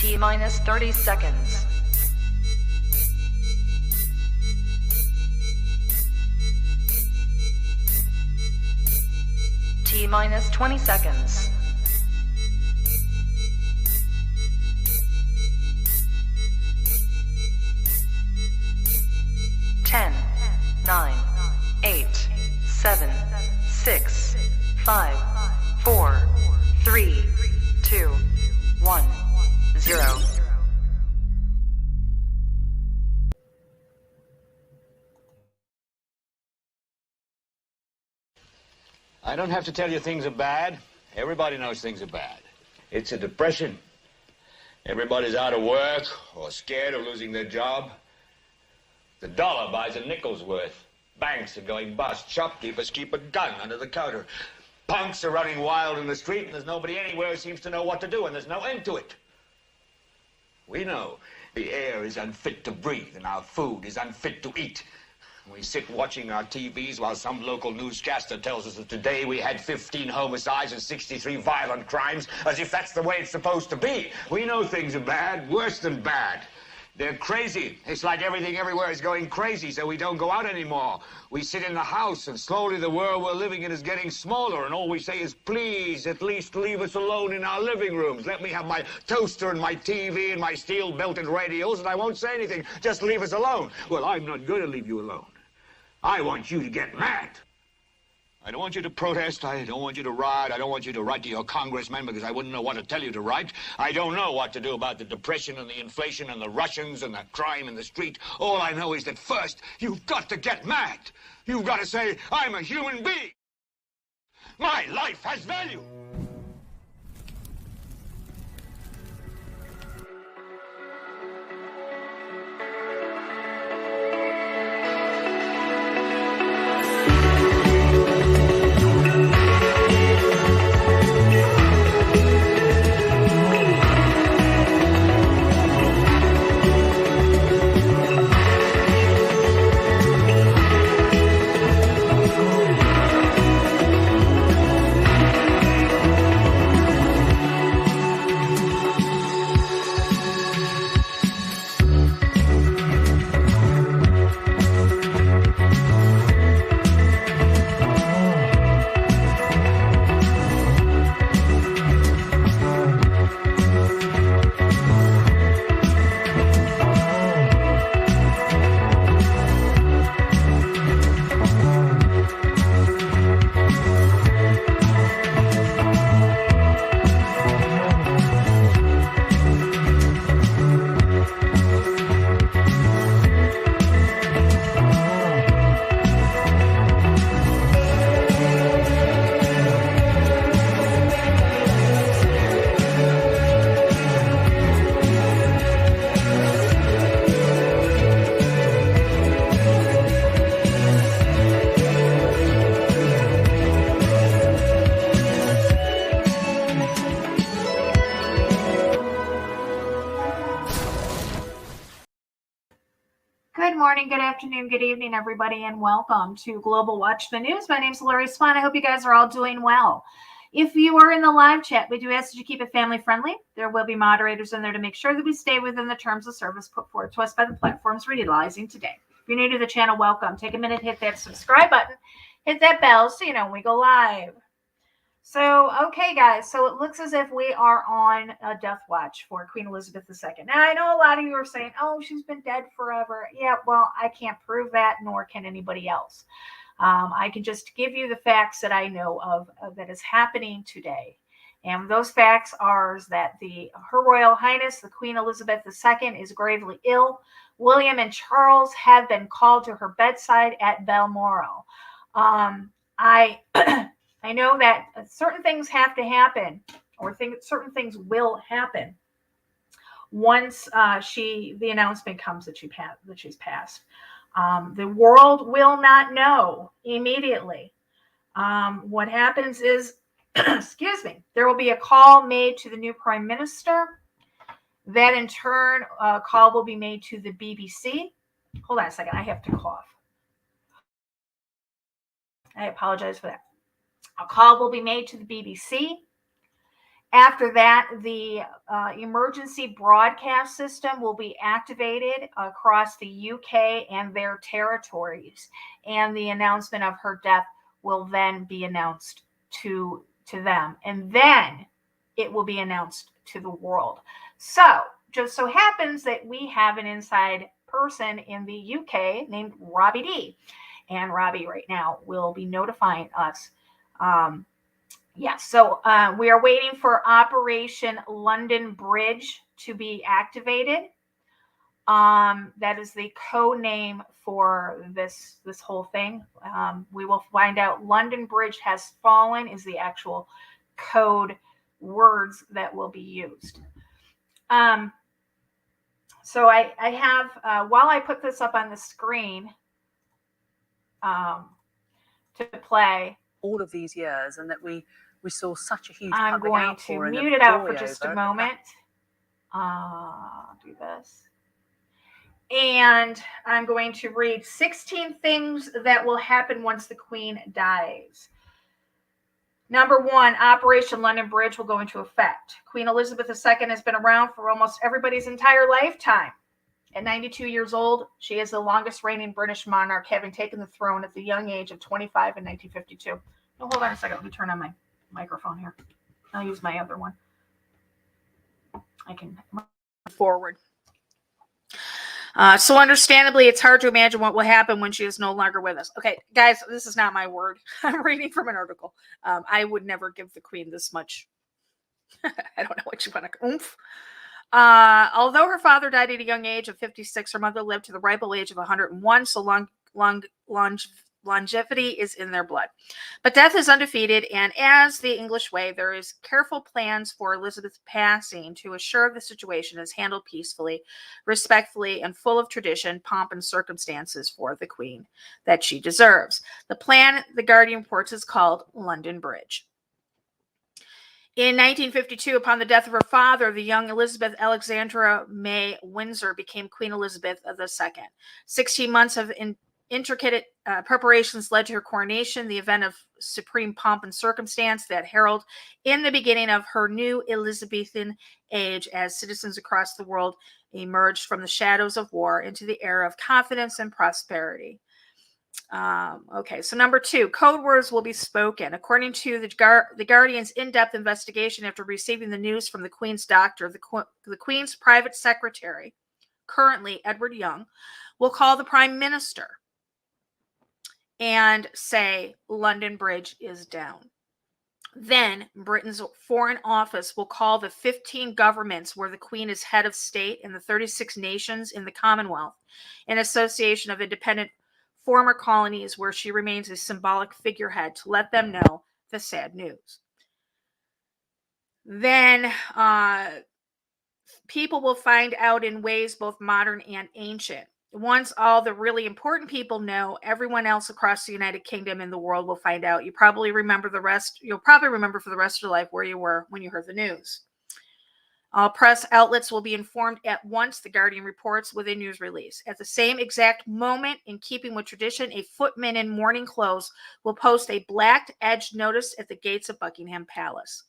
T minus 30 seconds. T minus 20 seconds. Ten, 9, 8, 7, 6, 5, 4, 3, 2, 1, 0. I don't have to tell you things are bad. Everybody knows things are bad. It's a depression. Everybody's out of work or scared of losing their job. The dollar buys a nickel's worth. Banks are going bust. Shopkeepers keep a gun under the counter. Punks are running wild in the street, and there's nobody anywhere who seems to know what to do, and there's no end to it. We know the air is unfit to breathe, and our food is unfit to eat. We sit watching our TVs while some local newscaster tells us that today we had 15 homicides and 63 violent crimes, as if that's the way it's supposed to be. We know things are bad, worse than bad. They're crazy. It's like everything everywhere is going crazy, so we don't go out anymore. We sit in the house, and slowly the world we're living in is getting smaller, and all we say is, please, at least leave us alone in our living rooms. Let me have my toaster and my TV and my steel-belted radios, and I won't say anything. Just leave us alone. Well, I'm not going to leave you alone. I want you to get mad. I don't want you to protest. I don't want you to riot. I don't want you to write to your congressman because I wouldn't know what to tell you to write. I don't know what to do about the depression and the inflation and the Russians and the crime in the street. All I know is that first, you've got to get mad. You've got to say, I'm a human being. My life has value. Good afternoon, good evening, everybody, and welcome to Global Watch the News. My name is Larry Swan. I hope you guys are all doing well. If you are in the live chat, we do ask that you keep it family friendly. There will be moderators in there to make sure that we stay within the terms of service put forward to us by the platforms we're utilizing today. If you're new to the channel, welcome. Take a minute, hit that subscribe button, hit that bell so you know when we go live. So, okay, guys, so it looks as if we are on a death watch for Queen Elizabeth II. Now, I know a lot of you are saying, oh, she's been dead forever. Yeah, well, I can't prove that, nor can anybody else. I can just give you the facts that I know of that is happening today. And those facts are that Her Royal Highness, the Queen Elizabeth II, is gravely ill. William and Charles have been called to her bedside at Balmoral. I know that certain things have to happen, or certain things will happen once the announcement comes that she's passed. The world will not know immediately. What happens is, excuse me, there will be a call made to the new Prime Minister. That in turn, a call will be made to the BBC. Hold on a second, I have to cough. I apologize for that. A call will be made to the BBC, After that, the emergency broadcast system will be activated across the UK and their territories, and the announcement of her death will then be announced to them, and then it will be announced to the world. So, just so happens that we have an inside person in the UK named Robbie D, and Robbie right now will be notifying us. Yes, so we are waiting for Operation London Bridge to be activated. That is the code name for this whole thing. We will find out. London Bridge has fallen is the actual code words that will be used. So I have, while I put this up on the screen to play, all of these years, and that we saw such a huge I'm public going to outpouring mute of it out joy for just over a moment. Do this. And I'm going to read 16 things that will happen once the Queen dies. Number 1, Operation London Bridge will go into effect. Queen Elizabeth II has been around for almost everybody's entire lifetime. At 92 years old, she is the longest reigning British monarch, having taken the throne at the young age of 25 in 1952. Oh, hold on a second. Let me turn on my microphone here. I'll use my other one. I can forward. So understandably, it's hard to imagine what will happen when she is no longer with us. Okay, guys, this is not my word. I'm reading from an article. I would never give the Queen this much. I don't know what you want to oomph. Although her father died at a young age of 56, her mother lived to the ripe old age of 101, so longevity is in their blood. But death is undefeated, and as the English way, there is careful plans for Elizabeth's passing to assure the situation is handled peacefully, respectfully, and full of tradition, pomp, and circumstances for the Queen that she deserves. The plan, the Guardian reports, is called London Bridge. In 1952, upon the death of her father, the young Elizabeth Alexandra May Windsor became Queen Elizabeth II. 16 months of intricate preparations led to her coronation, the event of supreme pomp and circumstance that heralded in the beginning of her new Elizabethan age as citizens across the world emerged from the shadows of war into the era of confidence and prosperity. Okay, so number 2, code words will be spoken. According to the Guardian's in-depth investigation, after receiving the news from the Queen's doctor, the Queen's private secretary, currently Edward Young, will call the Prime Minister and say London Bridge is down. Then Britain's Foreign Office will call the 15 governments where the Queen is head of state and the 36 nations in the Commonwealth, an association of independent former colonies where she remains a symbolic figurehead, to let them know the sad news. Then people will find out in ways both modern and ancient. Once all the really important people know, everyone else across the United Kingdom and the world will find out. You'll probably remember for the rest of your life where you were when you heard the news. All press outlets will be informed at once, the Guardian reports with a news release. At the same exact moment, in keeping with tradition, a footman in mourning clothes will post a black-edged notice at the gates of Buckingham Palace.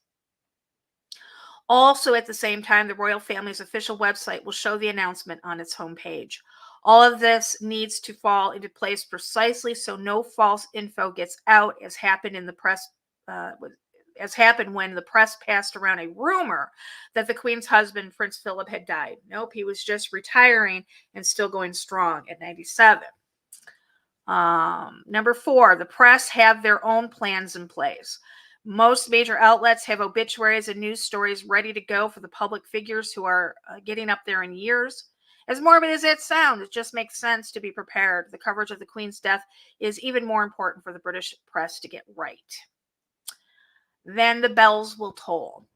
Also, at the same time, the royal family's official website will show the announcement on its homepage. All of this needs to fall into place precisely so no false info gets out, as happened in the press. As happened when the press passed around a rumor that the Queen's husband, Prince Philip, had died. Nope, he was just retiring and still going strong at 97. Number 4, the press have their own plans in place. Most major outlets have obituaries and news stories ready to go for the public figures who are getting up there in years. As morbid as it sounds, it just makes sense to be prepared. The coverage of the Queen's death is even more important for the British press to get right. Then the bells will toll.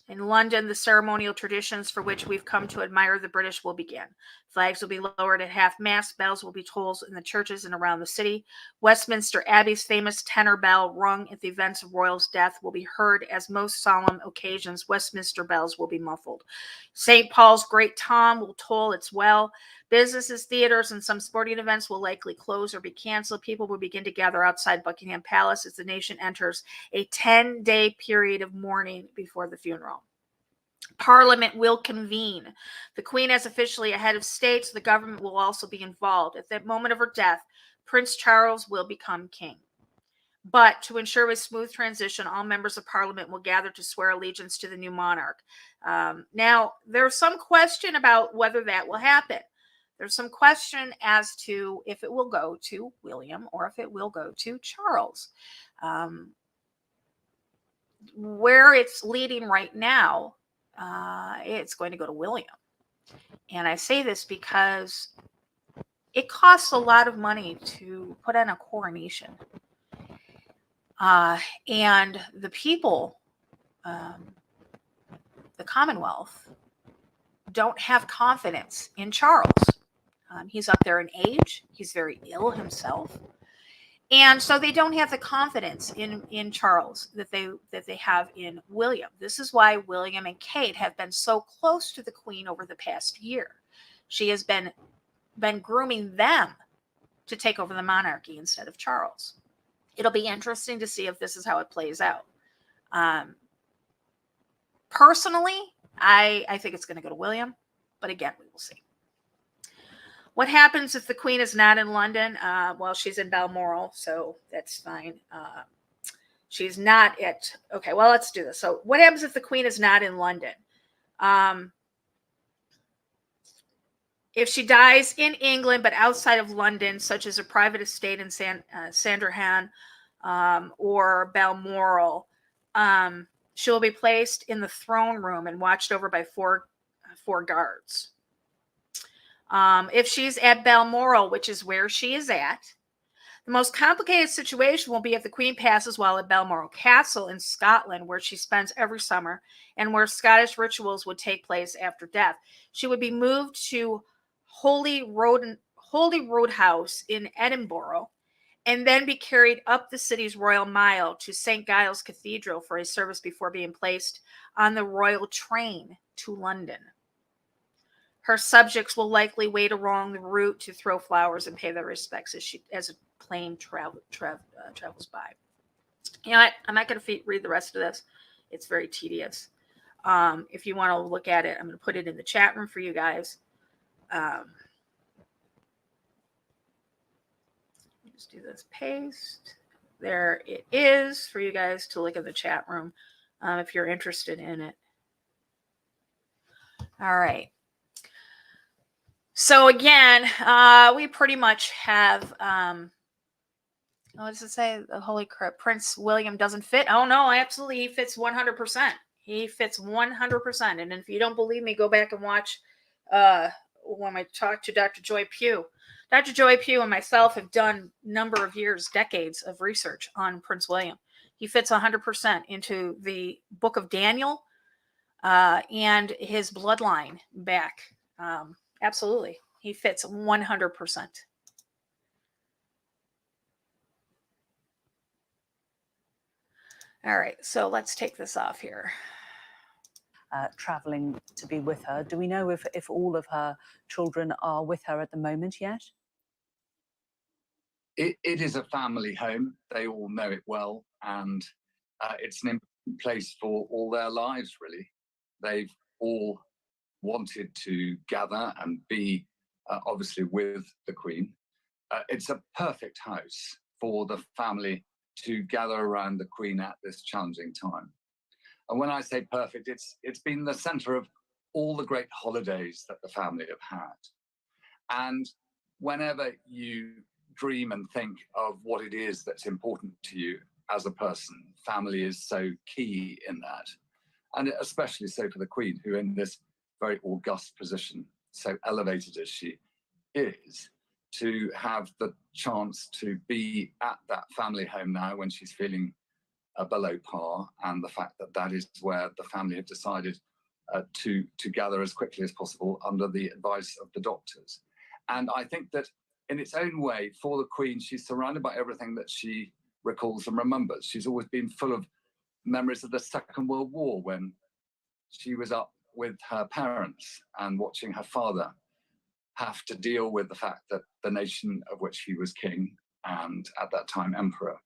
In London, the ceremonial traditions for which we've come to admire the British will begin. Flags will be lowered at half-mast, bells will be tolled in the churches and around the city. Westminster Abbey's famous tenor bell rung at the events of royals' death will be heard as most solemn occasions. Westminster bells will be muffled. St. Paul's Great Tom will toll its well. Businesses, theaters, and some sporting events will likely close or be canceled. People will begin to gather outside Buckingham Palace as the nation enters a 10-day period of mourning before the funeral. Parliament will convene. The Queen is officially a head of state, so the government will also be involved. At the moment of her death, Prince Charles will become king. But to ensure a smooth transition, all members of Parliament will gather to swear allegiance to the new monarch. Now, there's some question about whether that will happen. There's some question as to if it will go to William or if it will go to Charles. Where it's leading right now, it's going to go to William. And I say this because it costs a lot of money to put on a coronation. And the people, the Commonwealth, don't have confidence in Charles. He's up there in age. He's very ill himself. And so they don't have the confidence in Charles that they have in William. This is why William and Kate have been so close to the Queen over the past year. She has been grooming them to take over the monarchy instead of Charles. It'll be interesting to see if this is how it plays out. Personally, I think it's going to go to William, but again, we will see. What happens if the Queen is not in London? Well, she's in Balmoral, so that's fine. She's not at... Okay, well, let's do this. So what happens if the Queen is not in London? If she dies in England, but outside of London, such as a private estate in Sandringham or Balmoral, she will be placed in the throne room and watched over by four guards. If she's at Balmoral, which is where she is at, the most complicated situation will be if the Queen passes while at Balmoral Castle in Scotland, where she spends every summer and where Scottish rituals would take place after death. She would be moved to Holy Road House in Edinburgh and then be carried up the city's Royal Mile to St. Giles Cathedral for a service before being placed on the royal train to London. Her subjects will likely wait along the route to throw flowers and pay their respects as a plane travels by. You know what? I'm not going to read the rest of this. It's very tedious. If you want to look at it, I'm going to put it in the chat room for you guys. Just do this, paste. There it is for you guys to look at the chat room if you're interested in it. All right. So again, we pretty much have, what does it say? The holy crap, Prince William doesn't fit. Oh no, absolutely. He fits 100%. He fits 100%. And if you don't believe me, go back and watch when I talked to Dr. Joy Pugh. Dr. Joy Pugh and myself have done a number of years, decades of research on Prince William. He fits 100% into the book of Daniel and his bloodline back. Absolutely. He fits 100%. All right, so let's take this off here. Traveling to be with her. Do we know if all of her children are with her at the moment yet? It is a family home. They all know it well, and it's an important place for all their lives, really. They've all wanted to gather and be obviously with the Queen. It's a perfect house for the family to gather around the Queen at this challenging time. And when I say perfect, it's been the center of all the great holidays that the family have had. And whenever you dream and think of what it is that's important to you as a person, family is so key in that. And especially so for the Queen, who in this very august position, so elevated as she is, to have the chance to be at that family home now when she's feeling below par, and the fact that that is where the family have decided to gather as quickly as possible under the advice of the doctors. And I think that in its own way, for the Queen, she's surrounded by everything that she recalls and remembers. She's always been full of memories of the Second World War, when she was up with her parents and watching her father have to deal with the fact that the nation of which he was king, and at that time emperor,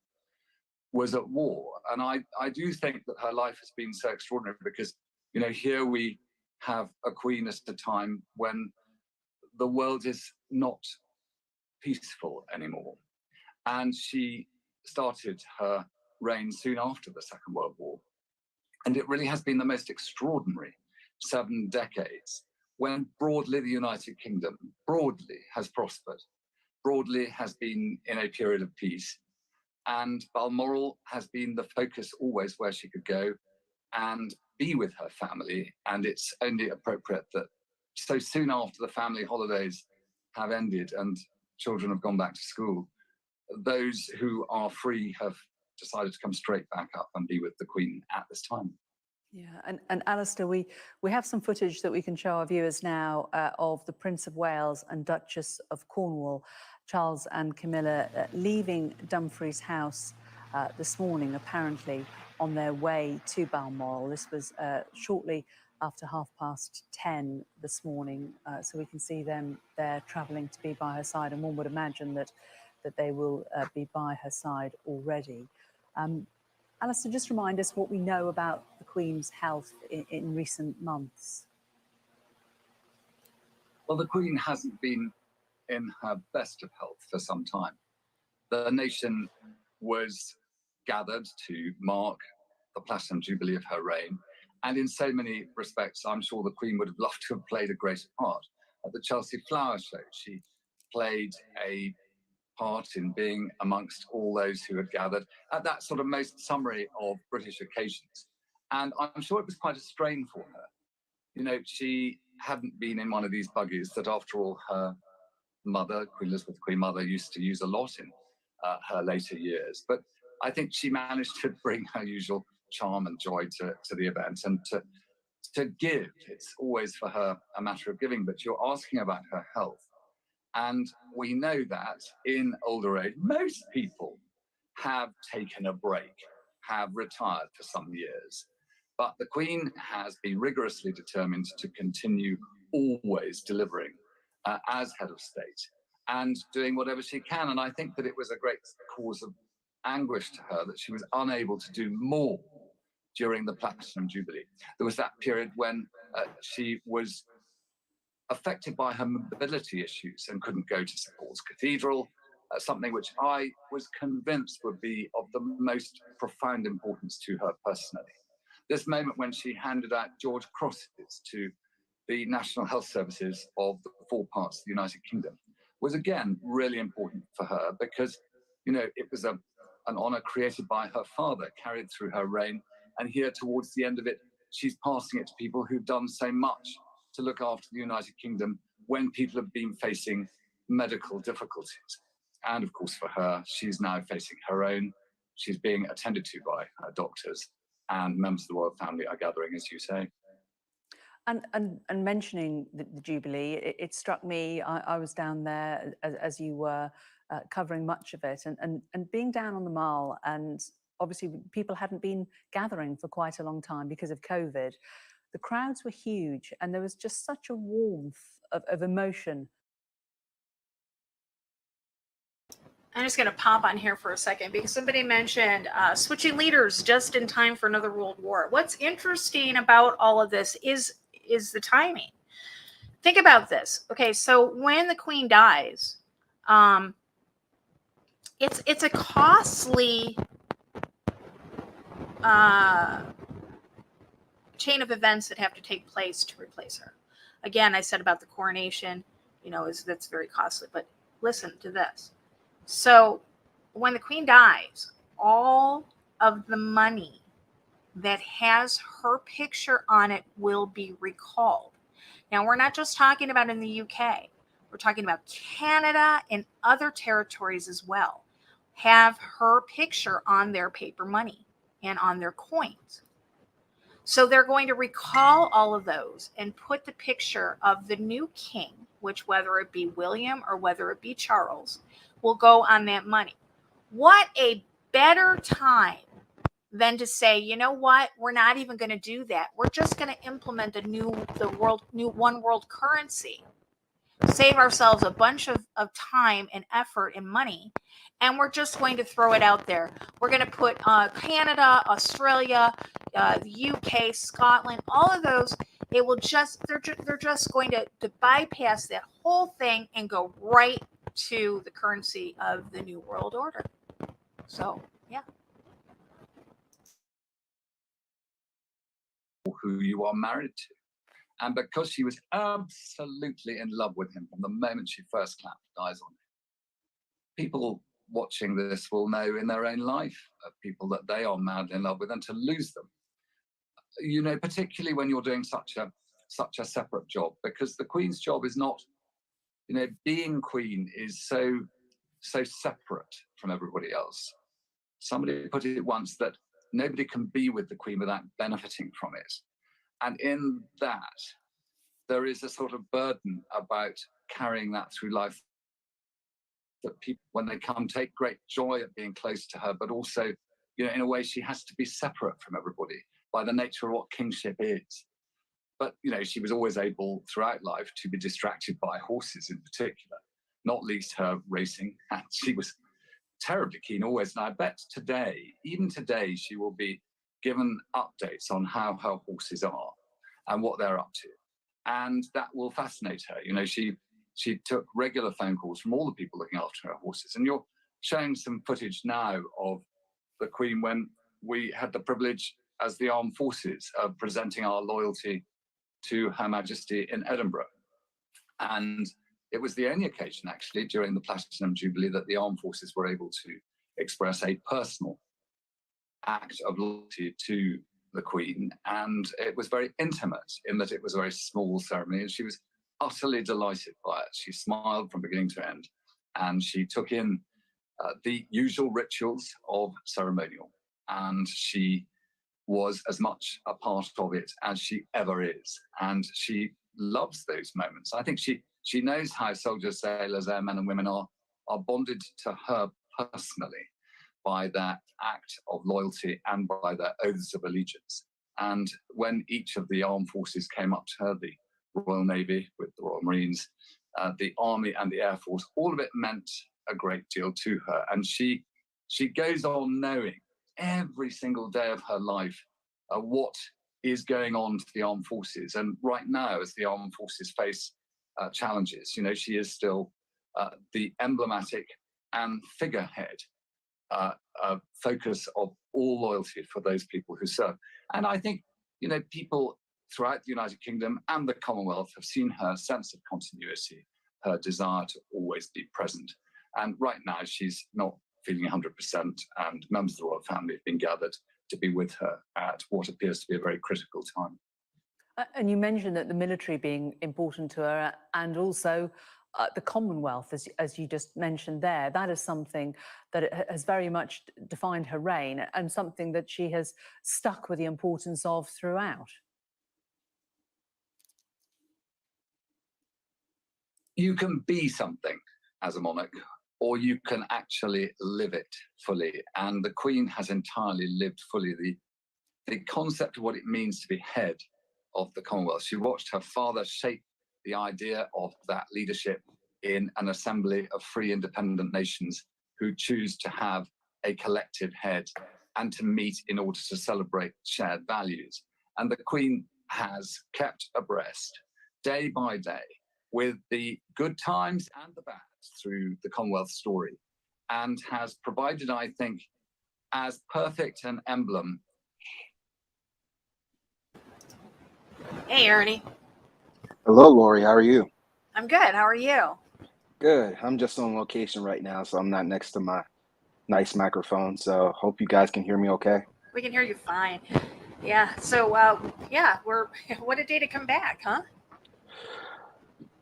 was at war. And I do think that her life has been so extraordinary because, you know, here we have a queen at a time when the world is not peaceful anymore. And she started her reign soon after the Second World War. And it really has been the most extraordinary 7 decades when broadly the United Kingdom broadly has prospered, broadly has been in a period of peace. And Balmoral has been the focus always where she could go and be with her family. And it's only appropriate that so soon after the family holidays have ended and children have gone back to school, those who are free have decided to come straight back up and be with the Queen at this time. Yeah, and Alistair, we have some footage that we can show our viewers now of the Prince of Wales and Duchess of Cornwall, Charles and Camilla, leaving Dumfries House this morning, apparently on their way to Balmoral. This was shortly after 10:30 this morning, so we can see them there travelling to be by her side, and one would imagine that they will be by her side already. Alistair, just remind us what we know about the Queen's health in recent months. Well, the Queen hasn't been in her best of health for some time. The nation was gathered to mark the Platinum Jubilee of her reign, and in so many respects, I'm sure the Queen would have loved to have played a greater part. At the Chelsea Flower Show, she played a part in being amongst all those who had gathered at that sort of most summary of British occasions. And I'm sure it was quite a strain for her. You know, she hadn't been in one of these buggies that, after all, her mother, Queen Elizabeth, Queen Mother, used to use a lot in her later years. But I think she managed to bring her usual charm and joy to the event and to give. It's always for her a matter of giving, but you're asking about her health. And we know that in older age, most people have taken a break, have retired for some years. But the Queen has been rigorously determined to continue always delivering as head of state and doing whatever she can. And I think that it was a great cause of anguish to her that she was unable to do more during the Platinum Jubilee. There was that period when she was affected by her mobility issues and couldn't go to St. Paul's Cathedral, something which I was convinced would be of the most profound importance to her personally. This moment when she handed out George Crosses to the National Health Services of the 4 parts of the United Kingdom was again really important for her because, you know, it was an honour created by her father, carried through her reign, and here towards the end of it, she's passing it to people who've done so much to look after the United Kingdom when people have been facing medical difficulties. And of course, for her, she's now facing her own. She's being attended to by her doctors, and members of the royal family are gathering, as you say. And mentioning the Jubilee, it struck me, I was down there as you were, covering much of it, and being down on the Mall, and obviously people hadn't been gathering for quite a long time because of COVID. The crowds were huge, and there was just such a warmth of emotion. I'm just going to pop on here for a second because somebody mentioned switching leaders just in time for another world war. What's interesting about all of this is the timing. Think about this. Okay, so when the Queen dies, it's a costly chain of events that have to take place to replace her. Again, I said about the coronation, you know, that's very costly. But listen to this. So when the Queen dies, all of the money that has her picture on it will be recalled. Now, we're not just talking about in the UK. We're talking about Canada and other territories as well have her picture on their paper money and on their coins. So they're going to recall all of those and put the picture of the new king, which whether it be William or whether it be Charles, will go on that money. What a better time than to say, you know what, we're not even going to do that. We're just going to implement a new one world currency. save ourselves a bunch of time and effort and money, and we're just going to throw it out there. We're going to put Canada, Australia, the UK, Scotland, all of those. It will just, they're just going to bypass that whole thing and go right to the currency of the New World Order. So, yeah. Who you are married to. And because she was absolutely in love with him from the moment she first clapped eyes on him, people watching this will know in their own life of people that they are madly in love with, and to lose them, you know, particularly when you're doing such a separate job, because the Queen's job is not, you know, being Queen is so separate from everybody else. Somebody put it once that nobody can be with the Queen without benefiting from it. And in that, there is a sort of burden about carrying that through life, that people, when they come, take great joy at being close to her, but also, you know, in a way, she has to be separate from everybody by the nature of what kingship is. But, you know, she was always able throughout life to be distracted by horses in particular, not least her racing. And she was terribly keen always. And I bet today, even today, she will be given updates on how her horses are and what they're up to. And that will fascinate her. You know, she took regular phone calls from all the people looking after her horses. And you're showing some footage now of the Queen when we had the privilege as the armed forces of presenting our loyalty to Her Majesty in Edinburgh. And it was the only occasion, actually, during the Platinum Jubilee that the armed forces were able to express a personal act of loyalty to the Queen. And it was very intimate in that it was a very small ceremony, and she was utterly delighted by it. She smiled from beginning to end, and she took in the usual rituals of ceremonial, and she was as much a part of it as she ever is. And she loves those moments. I think she knows how soldiers, sailors, airmen and women are bonded to her personally by that act of loyalty and by their oaths of allegiance. And when each of the armed forces came up to her, the Royal Navy with the Royal Marines, the Army and the Air Force, all of it meant a great deal to her. And she goes on knowing every single day of her life what is going on to the armed forces. And right now, as the armed forces face challenges, you know, she is still the emblematic and figurehead focus of all loyalty for those people who serve. And I think, you know, people throughout the United Kingdom and the Commonwealth have seen her sense of continuity, her desire to always be present. And right now, she's not feeling 100%, and members of the royal family have been gathered to be with her at what appears to be a very critical time. And you mentioned that the military being important to her, and also the Commonwealth, as you just mentioned there, that is something that has very much defined her reign, and something that she has stuck with the importance of throughout. You can be something as a monarch, or you can actually live it fully. And the Queen has entirely lived fully the concept of what it means to be head of the Commonwealth. She watched her father shape the idea of that leadership in an assembly of free independent nations who choose to have a collective head and to meet in order to celebrate shared values. And the Queen has kept abreast day by day with the good times and the bad through the Commonwealth story, and has provided, I think, as perfect an emblem. Hey, Ernie. Hello, Lori. How are you? I'm good. How are you? Good. I'm just on location right now, so I'm not next to my nice microphone. So hope you guys can hear me okay. We can hear you fine. Yeah. So, yeah, what a day to come back, huh?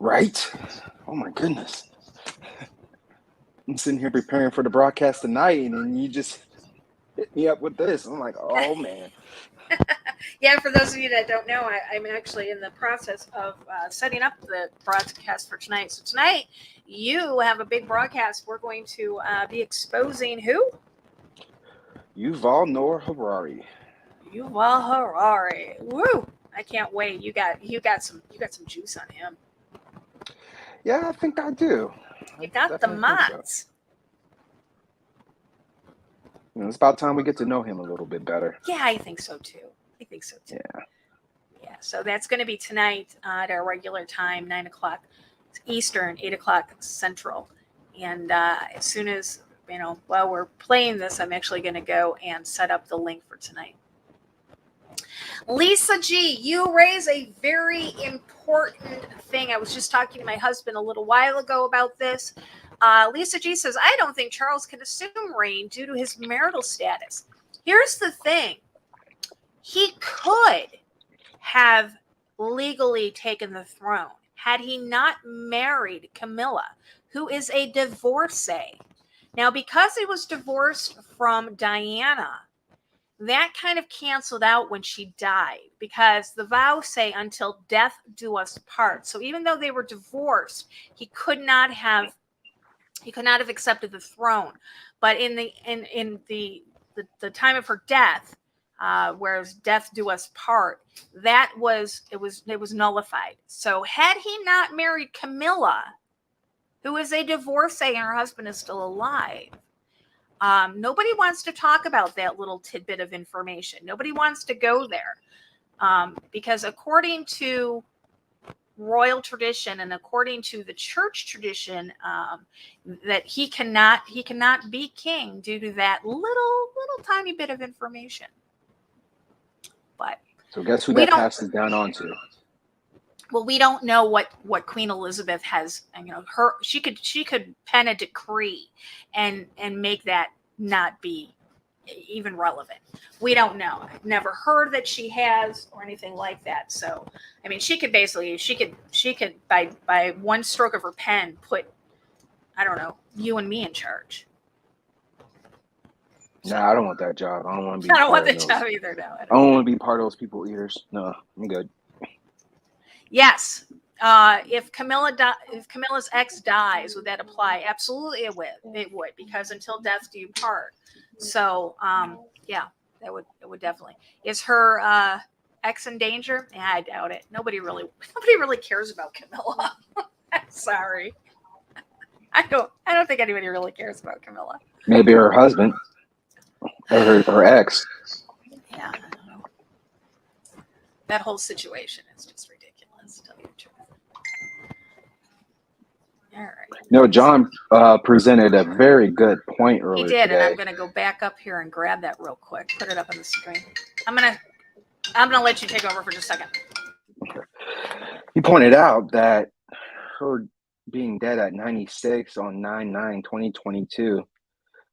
Right? Oh my goodness. I'm sitting here preparing for the broadcast tonight, and then you just hit me up with this. I'm like, oh man. Yeah, for those of you that don't know, I'm actually in the process of setting up the broadcast for tonight. So tonight, you have a big broadcast. We're going to be exposing who? Yuval Noah Harari. Yuval Harari. Woo! I can't wait. You got some juice on him. Yeah, I think I do. You I got the definitely think so. mods. It's about time we get to know him a little bit better. Yeah, I think so too. Yeah, so that's going to be tonight at our regular time, 9 o'clock Eastern, 8 o'clock Central. And as soon as, while we're playing this, I'm actually going to go and set up the link for tonight. Lisa G, you raise a very important thing. I was just talking to my husband a little while ago about this. Lisa G says, I don't think Charles can assume reign due to his marital status. Here's the thing. He could have legally taken the throne had he not married Camilla, who is a divorcee. Now, because he was divorced from Diana, that kind of canceled out when she died, because the vows say until death do us part. So even though they were divorced, he could not have accepted the throne. But in the time of her death, whereas death do us part, it was nullified. So had he not married Camilla, who is a divorcee and her husband is still alive, nobody wants to talk about that little tidbit of information. Nobody wants to go there, because according to royal tradition and according to the church tradition, that he cannot be king due to that little tiny bit of information. But so guess who that passes down on to? Well, we don't know what Queen Elizabeth has. She could pen a decree and make that not be even relevant. We don't know. I've never heard that she has or anything like that. So, she could by one stroke of her pen put, I don't know, you and me in charge. No, I don't want that job. I don't want to be. I don't want the job either. No, I don't want to be part of those people eaters. No, I'm good. Yes. If Camilla's ex dies, would that apply? Absolutely, it would, because until death do you part. So, yeah, it would definitely. Is her ex in danger? Yeah, I doubt it. Nobody really cares about Camilla. I'm sorry. I don't think anybody really cares about Camilla. Maybe her husband or her ex. Yeah, I don't know. That whole situation is just ridiculous, to tell you the truth. All right. John presented a very good point earlier. He did, today. and I'm going to go back up here and grab that real quick. Put it up on the screen. I'm gonna let you take over for just a second. Okay. He pointed out that her being dead at 96 on 9/9/2022.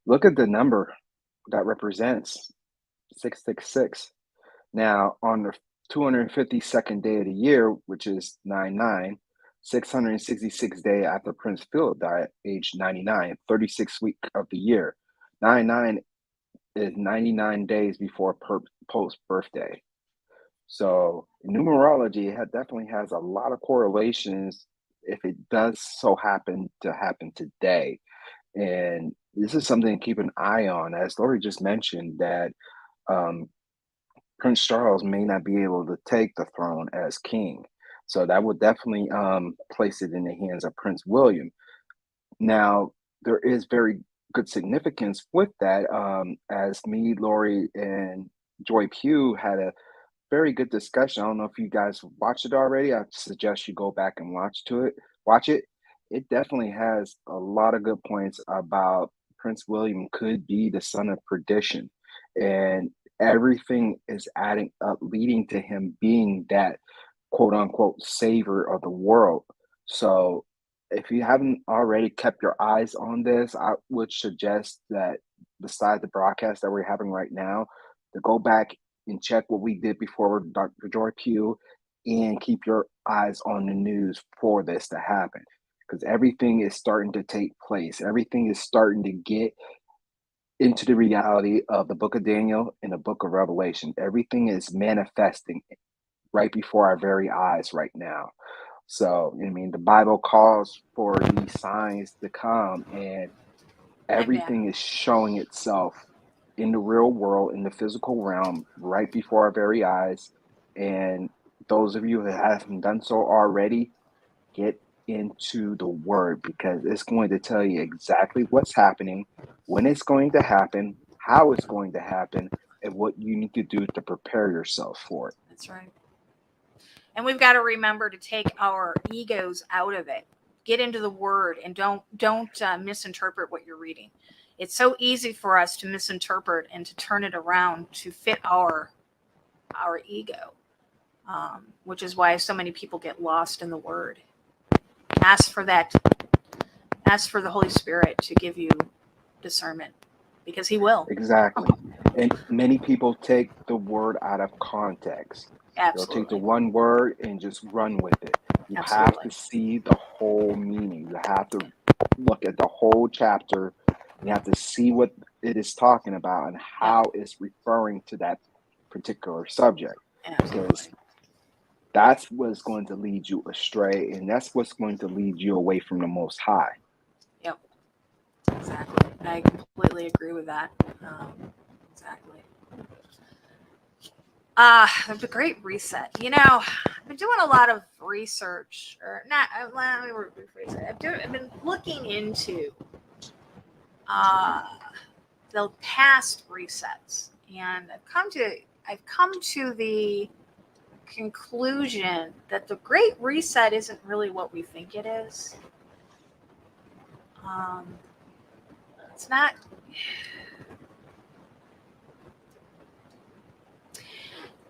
Look at the number that represents 666. Now, on the 252nd day of the year, which is 9/9, 666 day after Prince Philip died, age 99, 36th week of the year. 9/9 is 99 days before Pope's birthday. So numerology definitely has a lot of correlations if it does so happen to happen today. And this is something to keep an eye on, as Lori just mentioned, that Prince Charles may not be able to take the throne as king. So that would definitely place it in the hands of Prince William. Now, there is very good significance with that, as me, Lori, and Joy Pugh had a very good discussion. I don't know if you guys watched it already. I suggest you go back and watch it. It definitely has a lot of good points about Prince William could be the son of perdition. And everything is adding up, leading to him being that quote unquote savior of the world. So if you haven't already kept your eyes on this, I would suggest that besides the broadcast that we're having right now, to go back and check what we did before with Dr. Joy Pugh and keep your eyes on the news for this to happen. Because everything is starting to take place. Everything is starting to get into the reality of the book of Daniel and the book of Revelation. Everything is manifesting right before our very eyes right now. So, the Bible calls for these signs to come, and everything is showing itself in the real world, in the physical realm, right before our very eyes. And those of you who haven't done so already, get into the word because it's going to tell you exactly what's happening, when it's going to happen, how it's going to happen, and what you need to do to prepare yourself for it. That's right. And we've got to remember to take our egos out of it. Get into the word and don't misinterpret what you're reading. It's so easy for us to misinterpret and to turn it around to fit our ego, which is why so many people get lost in the word. Ask for that. Ask for the Holy Spirit to give you discernment, because He will. Exactly. And many people take the word out of context. They'll take the Absolutely. one word and just run with it. You have Absolutely. to see the whole meaning. You have to look at the whole chapter. You have to see what it is talking about and how it's referring to that particular subject. Because Absolutely. that's what's going to lead you astray, and that's what's going to lead you away from the Most High. Yep. Exactly. I completely agree with that. Exactly. The Great Reset. You know, I've been doing a lot of research, or not. Let me rephrase it. I've been looking into the past resets, and I've come to the conclusion that the Great Reset isn't really what we think it is. It's not.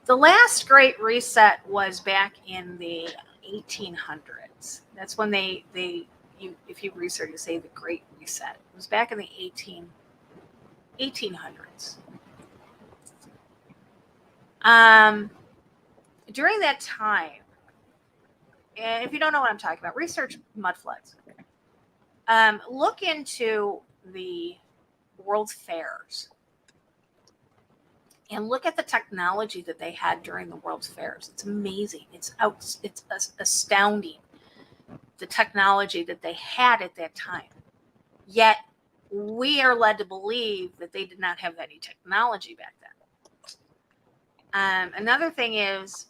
The last Great Reset was back in the 1800s. That's when if you research, you say the Great Reset. It was back in the 1800s. During that time, and if you don't know what I'm talking about, research mud floods. Look into the World Fairs and look at the technology that they had during the World's Fairs. It's amazing. It's astounding, the technology that they had at that time. Yet we are led to believe that they did not have any technology back then. Another thing is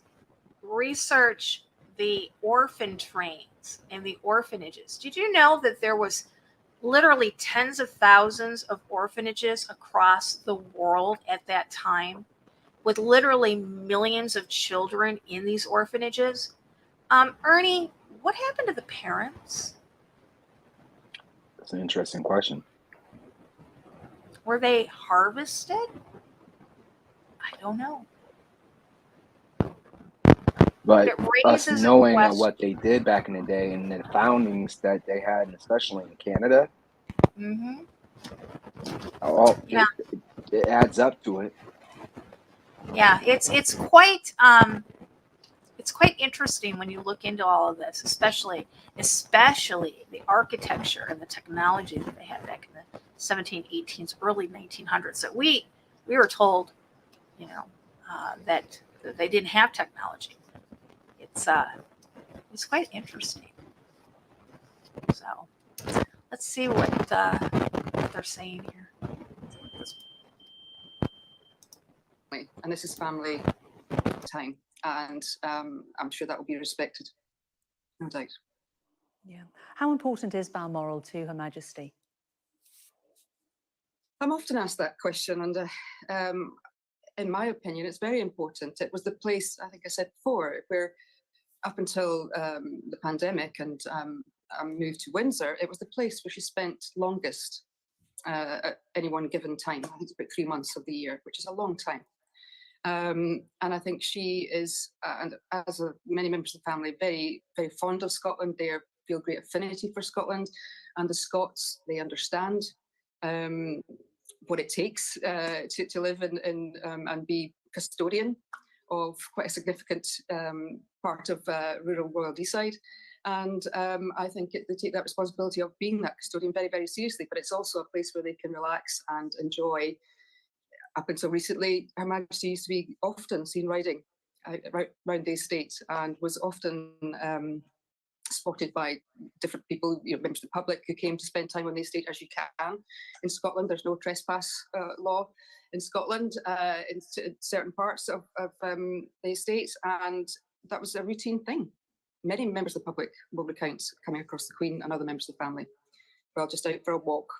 research the orphan trains and the orphanages. Did you know that there was literally tens of thousands of orphanages across the world at that time, with literally millions of children in these orphanages? Ernie, what happened to the parents? That's an interesting question. Were they harvested? I don't know. But It us raises a knowing question. what they did back in the day and the foundings that they had, and especially in Canada, Mm-hmm. Yeah. It adds up to it. Yeah, it's quite interesting when you look into all of this, especially the architecture and the technology that they had back in the 1718s, early 1900s. So we were told, that they didn't have technology. It's quite interesting. So let's see what they're saying here. And this is family time, and I'm sure that will be respected, no doubt. Yeah. How important is Balmoral to Her Majesty? I'm often asked that question, and in my opinion, it's very important. It was the place, I think I said before, where up until the pandemic and I moved to Windsor, it was the place where she spent longest at any one given time. I think it's about 3 months of the year, which is a long time. And I think she is, and as many members of the family, very, very fond of Scotland. They feel great affinity for Scotland, and the Scots, they understand what it takes to live in and be custodian of quite a significant part of rural Royal Deeside. And I think they take that responsibility of being that custodian very, very seriously. But it's also a place where they can relax and enjoy. Up until recently, Her Majesty used to be often seen riding around the estate, and was often spotted by different people, members of the public, who came to spend time on the estate, as you can. In Scotland, there's no trespass law in Scotland in certain parts of the estate, and that was a routine thing. many members of the public will recount coming across the Queen and other members of the family while just out for a walk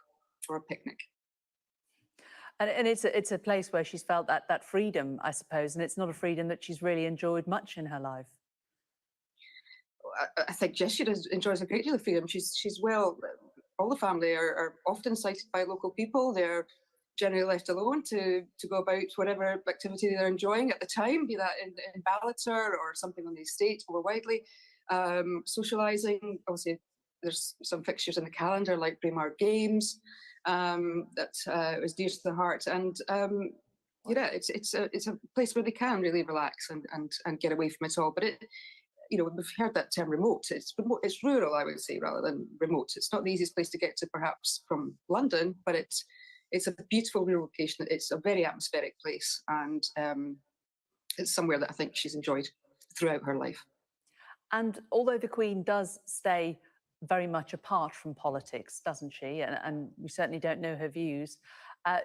or a picnic. And it's a place where she's felt that freedom, I suppose, and it's not a freedom that she's really enjoyed much in her life. I think, yes, she enjoys a great deal of freedom. She's well, all the family are often cited by local people. They're generally left alone to go about whatever activity they're enjoying at the time, be that in Ballater or something on the estate more widely. Socialising, obviously, there's some fixtures in the calendar like Braemar Games that was dear to the heart. And yeah, it's a place where they can really relax and get away from it all. But we've heard that term remote. It's rural, I would say, rather than remote. It's not the easiest place to get to, perhaps, from London, but it's a beautiful rural location. It's a very atmospheric place, and it's somewhere that I think she's enjoyed throughout her life. And although the Queen does stay very much apart from politics, doesn't she? And we certainly don't know her views.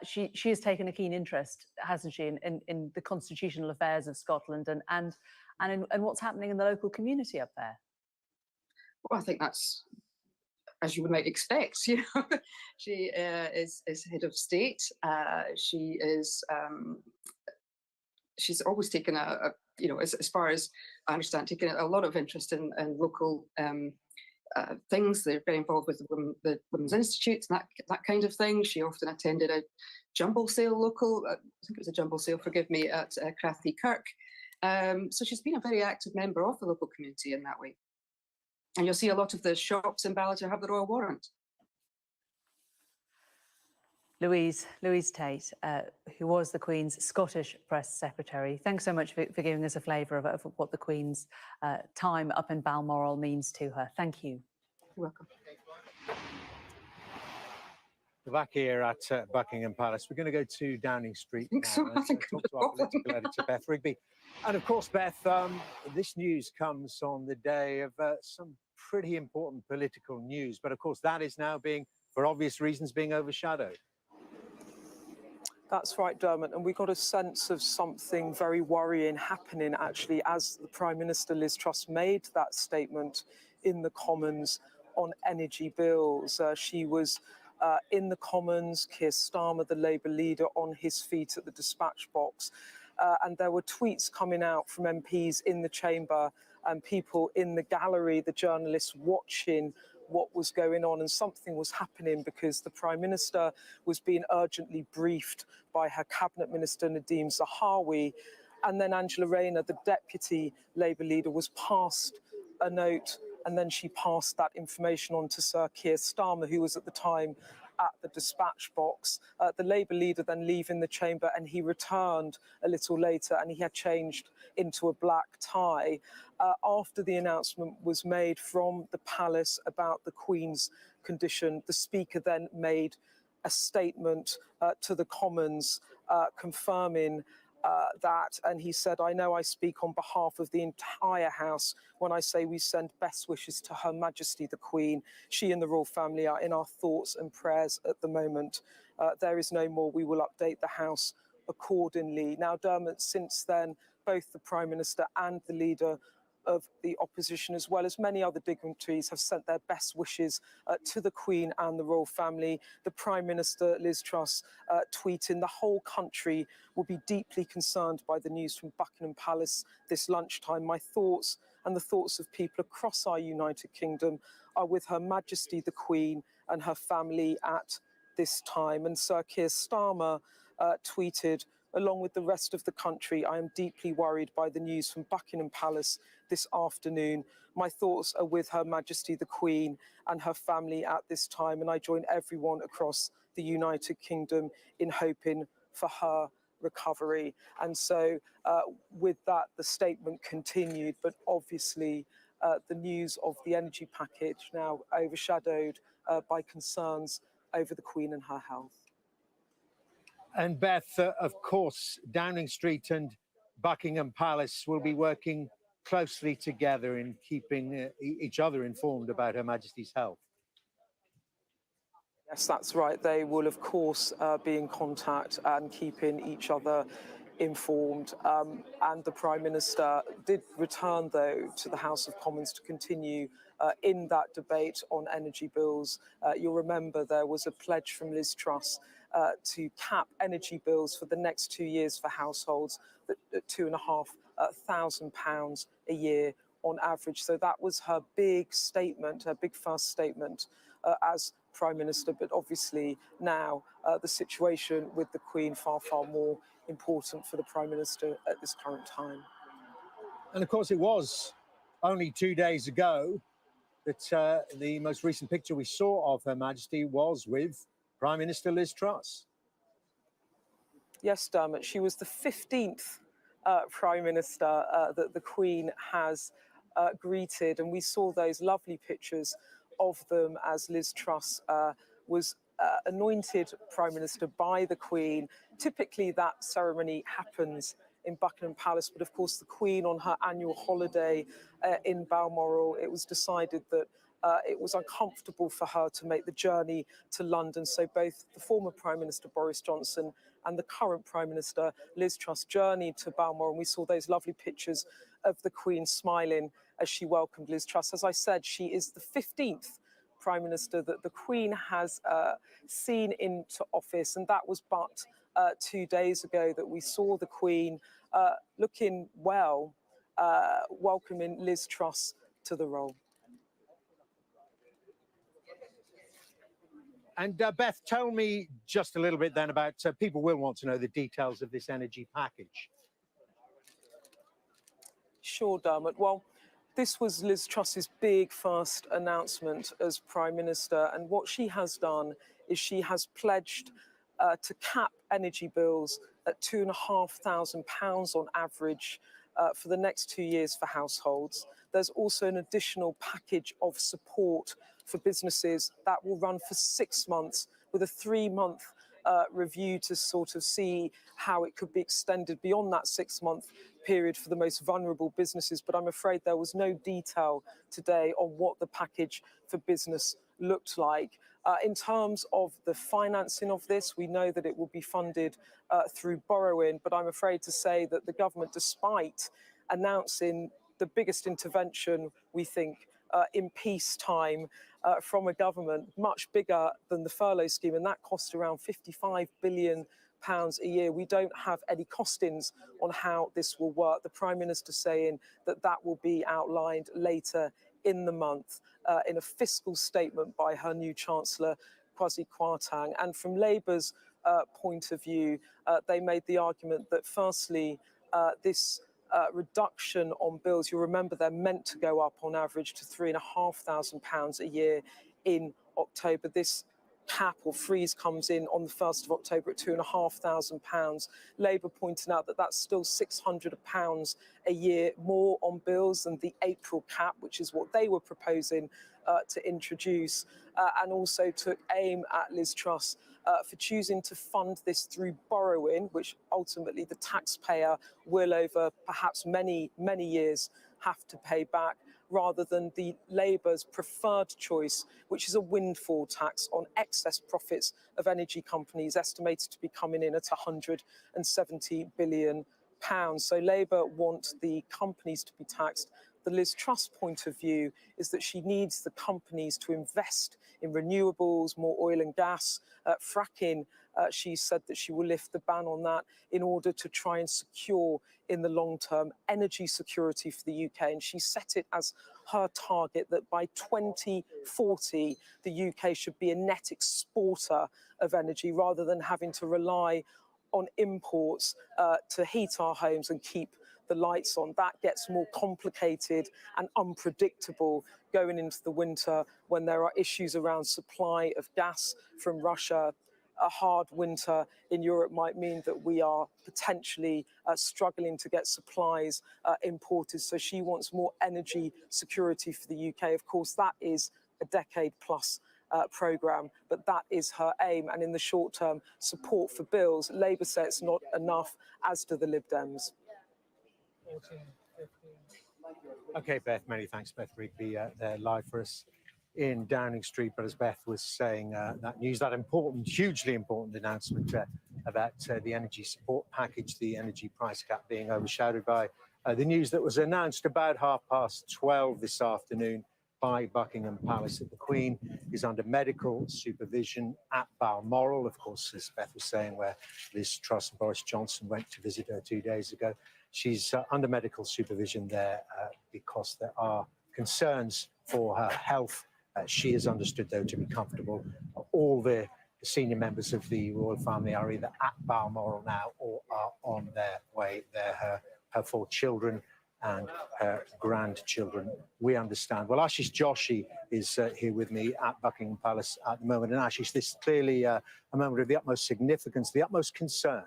She has taken a keen interest, hasn't she, in the constitutional affairs of Scotland and in what's happening in the local community up there. Well, I think that's, as you might expect, she is head of state. She's always taken as far as I understand, taken a lot of interest in local things. They're very involved with the Women's Institute and that kind of thing. She often attended a jumble sale I think it was a jumble sale, forgive me, at Crathy Kirk. So she's been a very active member of the local community in that way. And you'll see a lot of the shops in Ballater have the royal warrant. Louise Tate, who was the Queen's Scottish Press Secretary, thanks so much for giving us a flavour of what the Queen's time up in Balmoral means to her. Thank you. You're welcome. We're back here at Buckingham Palace. We're going to go to Downing Street now. I think talk to our political editor, Beth Rigby. And of course, Beth, this news comes on the day of some pretty important political news. But of course, that is now for obvious reasons, being overshadowed. That's right, Dermot, and we got a sense of something very worrying happening, actually, as the Prime Minister, Liz Truss, made that statement in the Commons on energy bills. She was in the Commons, Keir Starmer, the Labour leader, on his feet at the dispatch box, and there were tweets coming out from MPs in the chamber and people in the gallery, the journalists watching what was going on, and something was happening because the Prime Minister was being urgently briefed by her Cabinet Minister Nadhim Zahawi, and then Angela Rayner, the Deputy Labour leader, was passed a note, and then she passed that information on to Sir Keir Starmer, who was at the time at the dispatch box. The Labour leader then leaving the chamber, and he returned a little later, and he had changed into a black tie. After the announcement was made from the palace about the Queen's condition, the Speaker then made a statement to the Commons confirming that, and he said, "I know I speak on behalf of the entire House when I say we send best wishes to Her Majesty the Queen. She and the royal family are in our thoughts and prayers at the moment. There is no more. We will update the House accordingly." Now, Dermot, since then, both the Prime Minister and the Leader of the opposition, as well as many other dignitaries, have sent their best wishes to the Queen and the royal family. The Prime Minister, Liz Truss, tweeting, "The whole country will be deeply concerned by the news from Buckingham Palace this lunchtime. My thoughts and the thoughts of people across our United Kingdom are with Her Majesty the Queen and her family at this time." And Sir Keir Starmer tweeted, "Along with the rest of the country, I am deeply worried by the news from Buckingham Palace this afternoon. My thoughts are with Her Majesty the Queen and her family at this time, and I join everyone across the United Kingdom in hoping for her recovery." And so with that, the statement continued, but obviously the news of the energy package now overshadowed by concerns over the Queen and her health. And Beth, of course, Downing Street and Buckingham Palace will be working closely together in keeping each other informed about Her Majesty's health. Yes, that's right. They will, of course, be in contact and keeping each other informed. And the Prime Minister did return, though, to the House of Commons to continue in that debate on energy bills. You'll remember there was a pledge from Liz Truss to cap energy bills for the next 2 years for households at £2,500 a year on average. So that was her big statement, her big first statement as Prime Minister. But obviously now the situation with the Queen far more important for the Prime Minister at this current time. And of course, it was only 2 days ago that the most recent picture we saw of Her Majesty was with Prime Minister Liz Truss. Yes, Dermot, she was the 15th Prime Minister that the Queen has greeted, and we saw those lovely pictures of them as Liz Truss was anointed Prime Minister by the Queen. Typically that ceremony happens in Buckingham Palace, but of course the Queen on her annual holiday in Balmoral, it was decided that it was uncomfortable for her to make the journey to London. So both the former Prime Minister Boris Johnson and the current Prime Minister Liz Truss journeyed to Balmoral, and we saw those lovely pictures of the Queen smiling as she welcomed Liz Truss. As I said, she is the 15th Prime Minister that the Queen has seen into office, and that was but 2 days ago that we saw the Queen looking well, welcoming Liz Truss to the role. And Beth, tell me just a little bit then about, people will want to know the details of this energy package. Sure, Dermot. Well, this was Liz Truss's big first announcement as Prime Minister, and what she has done is she has pledged to cap energy bills at £2,500 on average for the next 2 years for households. There's also an additional package of support for businesses that will run for 6 months with a 3-month review to sort of see how it could be extended beyond that 6-month period for the most vulnerable businesses. But I'm afraid there was no detail today on what the package for business looked like. In terms of the financing of this, we know that it will be funded through borrowing, but I'm afraid to say that the government, despite announcing the biggest intervention, we think, in peacetime from a government much bigger than the furlough scheme, and that cost around £55 billion a year. We don't have any costings on how this will work. The Prime Minister saying that that will be outlined later in the month in a fiscal statement by her new Chancellor, Kwasi Kwarteng. And from Labour's point of view, they made the argument that firstly, this reduction on bills, you remember they're meant to go up on average to £3,500 a year in October. This cap or freeze comes in on the 1st of October at £2,500. Labour pointing out that that's still £600 a year more on bills than the April cap, which is what they were proposing to introduce, and also took aim at Liz Truss for choosing to fund this through borrowing, which ultimately the taxpayer will, over perhaps many years, have to pay back, rather than the Labour's preferred choice, which is a windfall tax on excess profits of energy companies, estimated to be coming in at £170 billion. So Labour want the companies to be taxed. The Liz Truss point of view is that she needs the companies to invest in renewables, more oil and gas, fracking. She said that she will lift the ban on that in order to try and secure in the long term energy security for the UK. And she set it as her target that by 2040, the UK should be a net exporter of energy rather than having to rely on imports to heat our homes and keep the lights on. That gets more complicated and unpredictable going into the winter when there are issues around supply of gas from Russia. A hard winter in Europe might mean that we are potentially struggling to get supplies imported. So she wants more energy security for the UK. Of course, that is a decade plus programme, but that is her aim. And in the short term, support for bills. Labour say it's not enough, as do the Lib Dems. Okay, Beth, many thanks. Beth Rigby there live for us in Downing Street. But as Beth was saying, that news, that important, hugely important announcement about the energy support package, the energy price cap being overshadowed by the news that was announced about 12:30 this afternoon by Buckingham Palace that the Queen is under medical supervision at Balmoral, of course, as Beth was saying, where Liz Truss and Boris Johnson went to visit her 2 days ago. She's under medical supervision there because there are concerns for her health. She is understood, though, to be comfortable. All the senior members of the royal family are either at Balmoral now or are on their way there. Her 4 children and her grandchildren, we understand. Well, Ashish Joshi is here with me at Buckingham Palace at the moment. And Ashish, this is clearly a moment of the utmost significance, the utmost concern.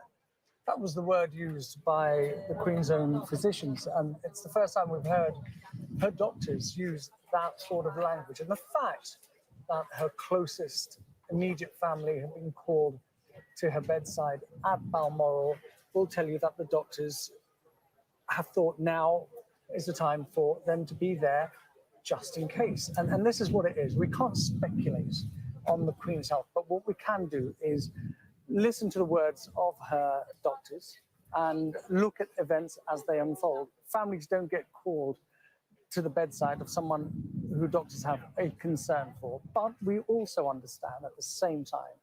That was the word used by the Queen's own physicians. And it's the first time we've heard her doctors use that sort of language. And the fact that her closest immediate family have been called to her bedside at Balmoral will tell you that the doctors have thought now is the time for them to be there just in case. And this is what it is. We can't speculate on the Queen's health, but what we can do is listen to the words of her doctors and look at events as they unfold. Families don't get called to the bedside of someone who doctors have a concern for, but we also understand at the same time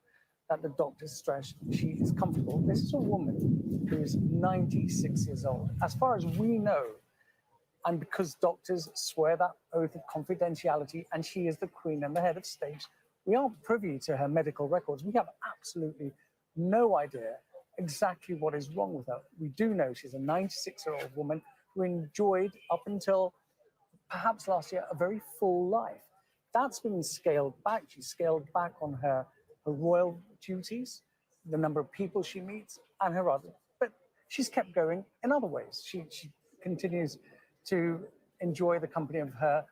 that the doctors stress she is comfortable. This is a woman who is 96 years old. As far as we know, and because doctors swear that oath of confidentiality, and she is the Queen and the head of state, we aren't privy to her medical records. We have absolutely no idea exactly what is wrong with her. We do know she's a 96-year-old woman who enjoyed, up until perhaps last year, a very full life. That's been scaled back. She's scaled back on her royal duties, the number of people she meets, and her other. But she's kept going in other ways. She continues to enjoy the company of her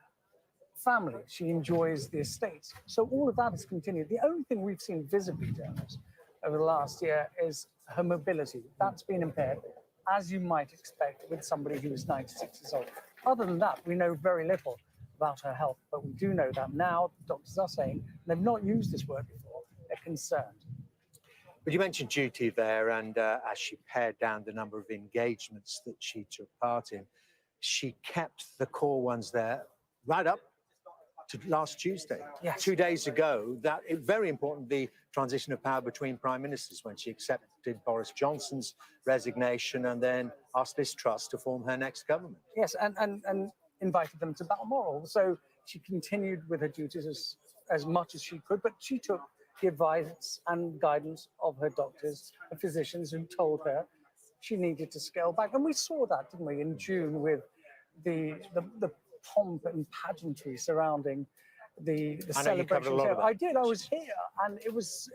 family. She enjoys the estate. So all of that has continued. The only thing we've seen visibly, Dennis, over the last year is her mobility. That's been impaired, as you might expect with somebody who is 96 years old. Other than that, we know very little about her health, but we do know that now doctors are saying, they've not used this word before, they're concerned. But you mentioned duty there, and as she pared down the number of engagements that she took part in, she kept the core ones there right up to last Tuesday. Yes. 2 days ago, that very important, the transition of power between prime ministers, when she accepted Boris Johnson's resignation and then asked Liz Truss to form her next government. Yes, and invited them to Balmoral. So she continued with her duties as much as she could, but she took the advice and guidance of her doctors and physicians who told her she needed to scale back. And we saw that, didn't we, in June with the pomp and pageantry surrounding the celebration. I did. I was here, and it was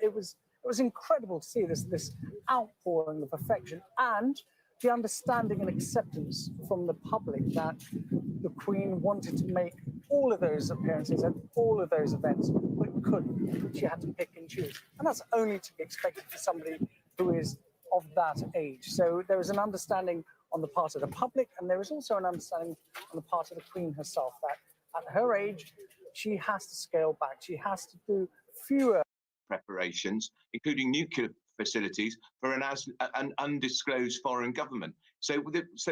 incredible to see this outpouring of affection and the understanding and acceptance from the public that the Queen wanted to make all of those appearances at all of those events, but couldn't. She had to pick and choose, and that's only to be expected for somebody who is of that age. So there is an understanding on the part of the public, and there is also an understanding on the part of the Queen herself that at her age, she has to scale back. She has to do fewer preparations, including nuclear facilities, for an undisclosed foreign government. So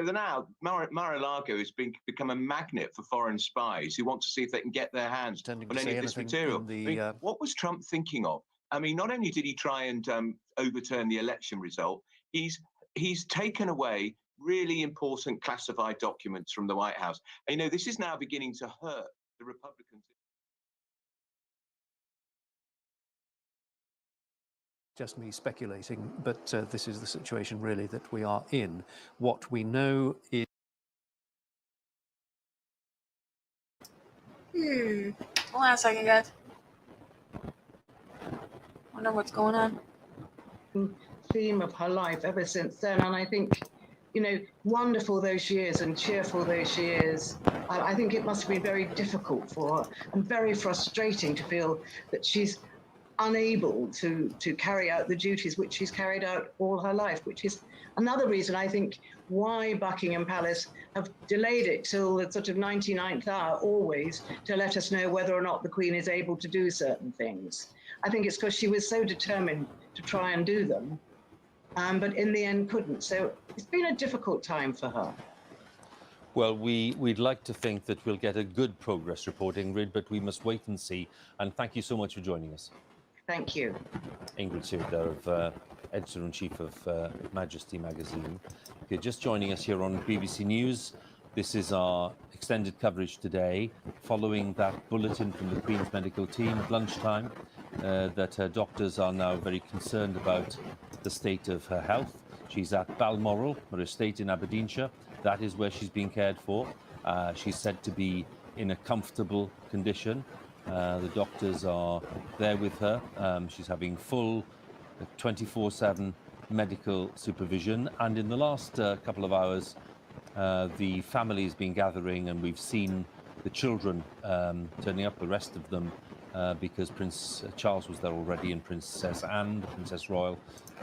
now Mar-a-Lago has become a magnet for foreign spies who want to see if they can get their hands on any of this material. What was Trump thinking of? I mean, not only did he try and overturn the election result, he's taken away really important classified documents from the White House. And, you know, this is now beginning to hurt the Republicans. Just me speculating, but this is the situation really that we are in. What we know is... Hold on a second, guys. Wonder what's going on. Theme of her life ever since then, and I think, you know, wonderful though she is and cheerful though she is, I think it must have been very difficult for her and very frustrating to feel that she's unable to carry out the duties which she's carried out all her life, which is another reason I think why Buckingham Palace have delayed it till the sort of 99th hour always to let us know whether or not the Queen is able to do certain things. I think it's because she was so determined to try and do them but in the end couldn't. So it's been a difficult time for her. Well, we'd like to think that we'll get a good progress report, Ingrid, but we must wait and see. And thank you so much for joining us. Thank you. Ingrid Seward, of Editor-in-Chief of Her Majesty magazine. If you're just joining us here on BBC News, this is our extended coverage today, following that bulletin from the Queen's medical team at lunchtime that her doctors are now very concerned about the state of her health. She's at Balmoral, her estate in Aberdeenshire. That is where she's being cared for. She's said to be in a comfortable condition. The doctors are there with her. She's having full 24/7 medical supervision. And in the last couple of hours, the family has been gathering, and we've seen the children turning up, the rest of them, because Prince Charles was there already, and Princess Anne, the Princess Royal,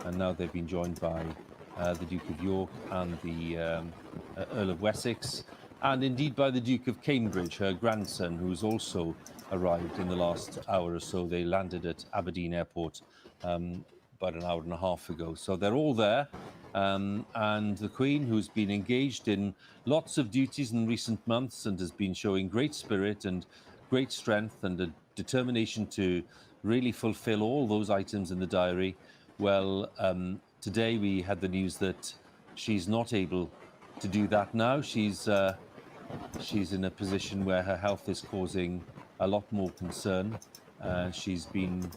and now they've been joined by the Duke of York and the Earl of Wessex, and indeed by the Duke of Cambridge, her grandson, who's also arrived in the last hour or so. They landed at Aberdeen Airport about an hour and a half ago. So they're all there. And the Queen, who's been engaged in lots of duties in recent months and has been showing great spirit and great strength and a determination to really fulfill all those items in the diary. Well, today we had the news that she's not able to do that now. She's in a position where her health is causing a lot more concern. She's been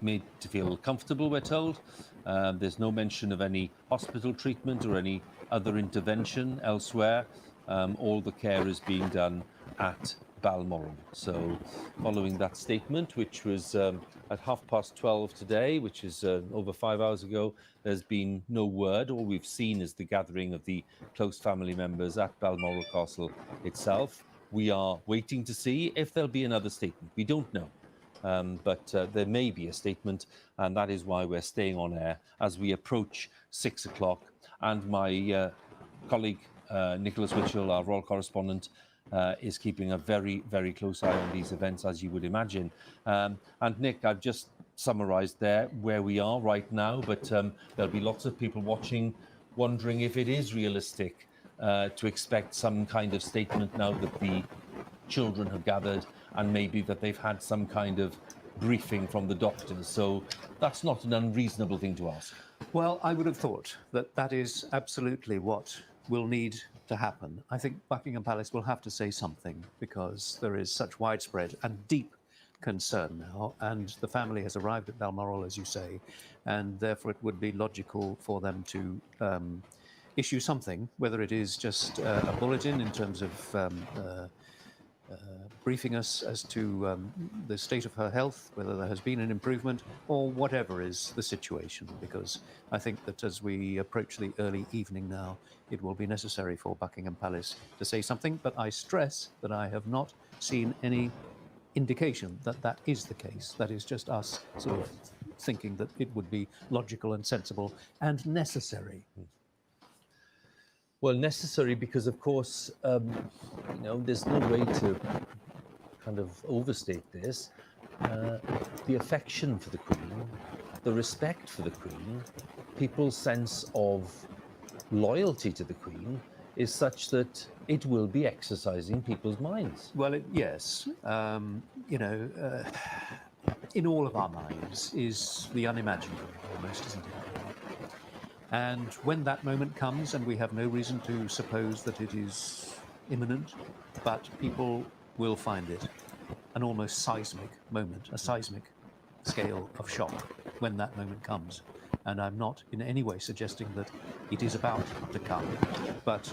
made to feel comfortable, we're told. There's no mention of any hospital treatment or any other intervention elsewhere. All the care is being done at Balmoral. So following that statement, which was at 12:30 today, which is over 5 hours ago, there's been no word. All we've seen is the gathering of the close family members at Balmoral Castle itself. We are waiting to see if there'll be another statement. We don't know. But there may be a statement, and that is why we're staying on air as we approach 6 o'clock. And my colleague, Nicholas Witchell, our royal correspondent, is keeping a very, very close eye on these events, as you would imagine. And Nick, I've just summarised there where we are right now, but there'll be lots of people watching, wondering if it is realistic to expect some kind of statement now that the children have gathered, and maybe that they've had some kind of briefing from the doctors. So that's not an unreasonable thing to ask. Well, I would have thought that that is absolutely what will need to happen. I think Buckingham Palace will have to say something, because there is such widespread and deep concern now, and the family has arrived at Balmoral, as you say, and therefore it would be logical for them to issue something, whether it is just a bulletin in terms of briefing us as to the state of her health, whether there has been an improvement, or whatever is the situation, because I think that as we approach the early evening now, it will be necessary for Buckingham Palace to say something. But I stress that I have not seen any indication that that is the case. That is just us sort of thinking that it would be logical and sensible and necessary. Well, necessary because, of course, you know, there's no way to kind of overstate this. The affection for the Queen, the respect for the Queen, people's sense of loyalty to the Queen is such that it will be exercising people's minds. Well, yes. You know, in all of our minds is the unimaginable, almost, isn't it? And when that moment comes, and we have no reason to suppose that it is imminent, but people will find it an almost seismic moment, a seismic scale of shock when that moment comes. And I'm not in any way suggesting that it is about to come, but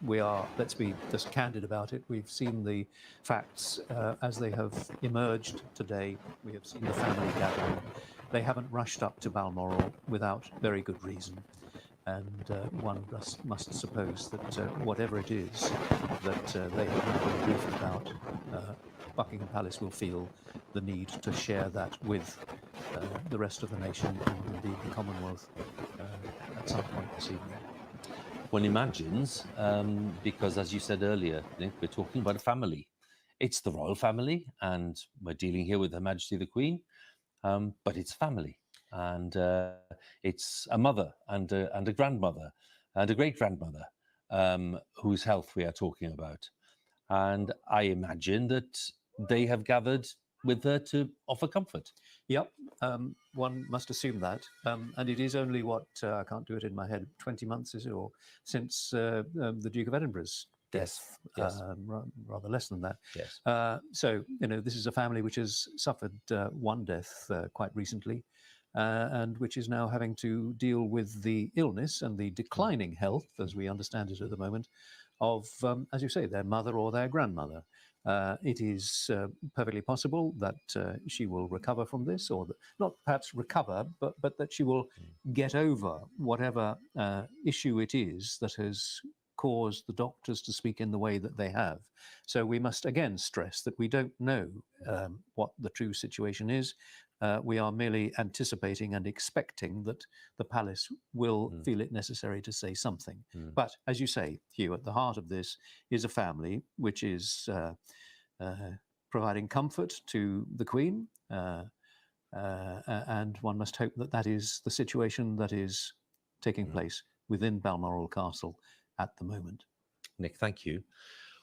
we are, let's be just candid about it. We've seen the facts as they have emerged today. We have seen the family gathering. They haven't rushed up to Balmoral without very good reason. And one must suppose that whatever it is that they have not been briefed about, Buckingham Palace will feel the need to share that with the rest of the nation and indeed the Commonwealth at some point this evening. One imagines, because as you said earlier, Nick, we're talking about a family. It's the royal family, and we're dealing here with Her Majesty the Queen, but it's family. and it's a mother and a grandmother and a great-grandmother whose health we are talking about. And I imagine that they have gathered with her to offer comfort. Yep, one must assume that. And it is only what, I can't do it in my head, 20 months, is it, or since the Duke of Edinburgh's death, Yes. rather less than that. Yes. So, this is a family which has suffered one death quite recently, and which is now having to deal with the illness and the declining health, as we understand it at the moment, of, as you say, their mother or their grandmother. It is perfectly possible that she will recover from this, or not perhaps recover, but that she will get over whatever issue it is that has caused the doctors to speak in the way that they have. So we must again stress that we don't know what the true situation is. We are merely anticipating and expecting that the palace will feel it necessary to say something. But as you say, Hugh, at the heart of this is a family which is providing comfort to the Queen, and one must hope that that is the situation that is taking place within Balmoral Castle at the moment. Nick, thank you.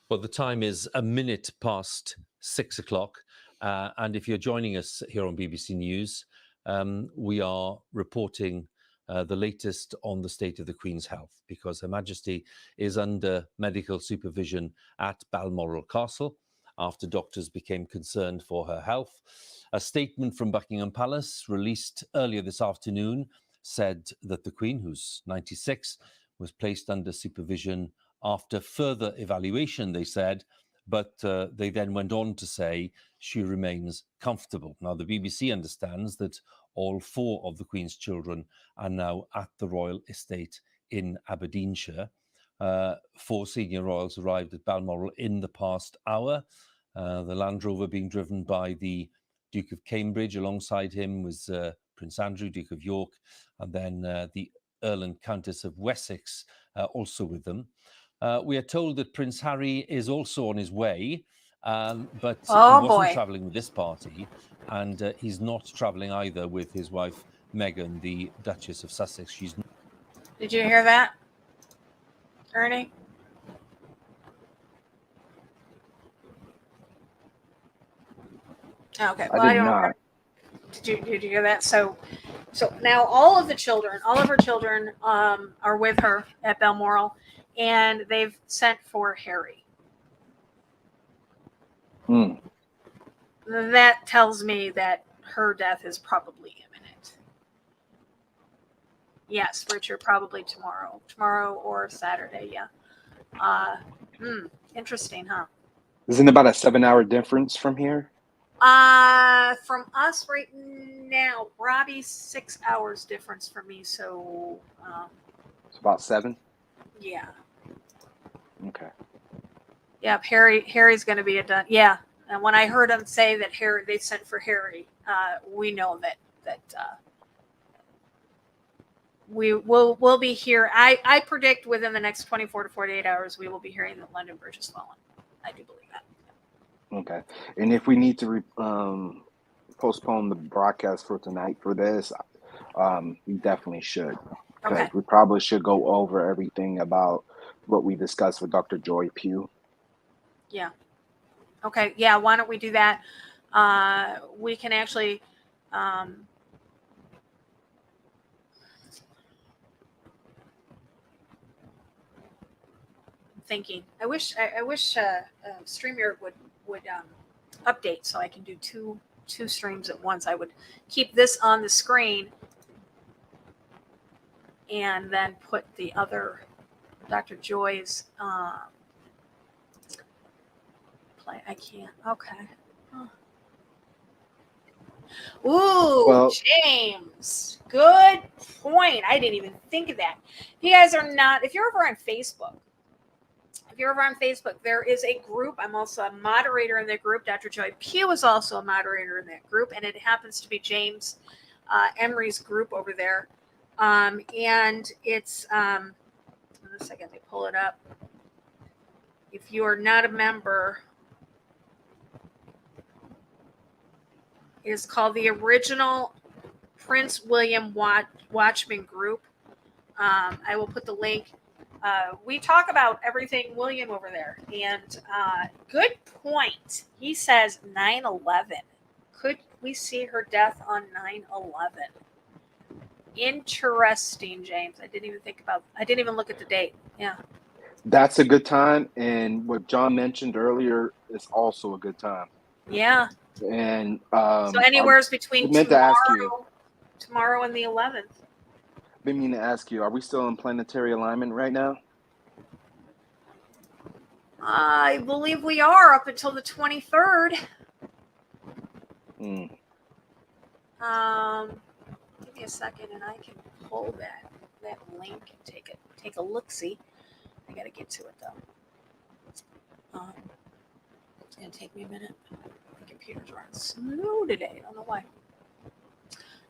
Well, the time is a minute past 6 o'clock. And if you're joining us here on BBC News, we are reporting the latest on the state of the Queen's health, because Her Majesty is under medical supervision at Balmoral Castle after doctors became concerned for her health. A statement from Buckingham Palace released earlier this afternoon said that the Queen, who's 96, was placed under supervision after further evaluation, they said, but they then went on to say she remains comfortable. Now, the BBC understands that all 4 of the Queen's children are now at the royal estate in Aberdeenshire. 4 senior royals arrived at Balmoral in the past hour. The Land Rover being driven by the Duke of Cambridge. Alongside him was Prince Andrew, Duke of York, and then the Earl and Countess of Wessex also with them. We are told that Prince Harry is also on his way, but he wasn't travelling with this party, and he's not travelling either with his wife Meghan, the Duchess of Sussex. She's. Did you hear that, Ernie? Okay, well, I don't know. Did you hear that? So now all of her children are with her at Balmoral, and they've sent for Harry. That tells me that her death is probably imminent. Yes, Richard, probably tomorrow or Saturday. Yeah. Interesting, huh? Isn't it about a 7-hour difference from here? From us right now, Robbie's 6 hours difference from me, so It's about 7. Yeah. Okay. Yeah, Harry's going to be done. Yeah, and when I heard him say that they sent for Harry, we know that we'll be here. I predict within the next 24 to 48 hours we will be hearing that London Bridge has fallen. I do believe that. Okay. And if we need to postpone the broadcast for tonight for this, we definitely should. Because we probably should go over everything about what we discussed with Dr. Joy Pugh. Yeah. Okay. Yeah. Why don't we do that? We can actually. Thinking. I wish StreamYard would update so I can do two streams at once. I would keep this on the screen and then put the other Dr. Joy's play. I can't. Okay. Ooh, well, James. Good point. I didn't even think of that. If you're over on Facebook, there is a group. I'm also a moderator in that group. Dr. Joy Pugh is also a moderator in that group, and it happens to be James Emery's group over there. And it's, in a second, let me pull it up. If you are not a member, it is called the Original Prince William Watchman Group. I will put the link. We talk about everything William over there. And good point. He says 9/11. Could we see her death on 9/11? Interesting, James. I didn't even look at the date. Yeah. That's a good time. And what John mentioned earlier is also a good time. Yeah. And so anywhere between tomorrow and the 11th. I've been meaning to ask you, are we still in planetary alignment right now? I believe we are up until the 23rd. Mm. Give me a second and I can pull that link and take a look-see. I got to get to it though. It's going to take me a minute. My computer's running slow today. I don't know why.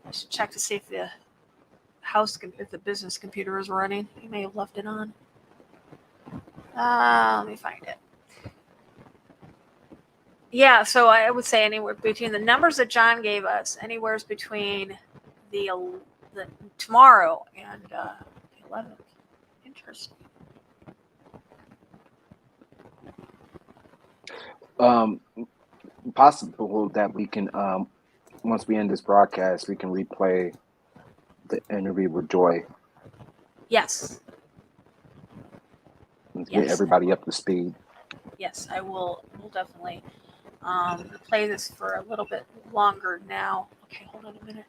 I should check to see if the if the business computer is running. You may have left it on. Let me find it. Yeah, so I would say anywhere between the numbers that John gave us, anywhere between the tomorrow and the 11th. Interesting. Possible that we can, once we end this broadcast, we can replay the interview with Joy. Yes. Let's get everybody up to speed. Yes, I will. We'll definitely play this for a little bit longer now. Okay, hold on a minute.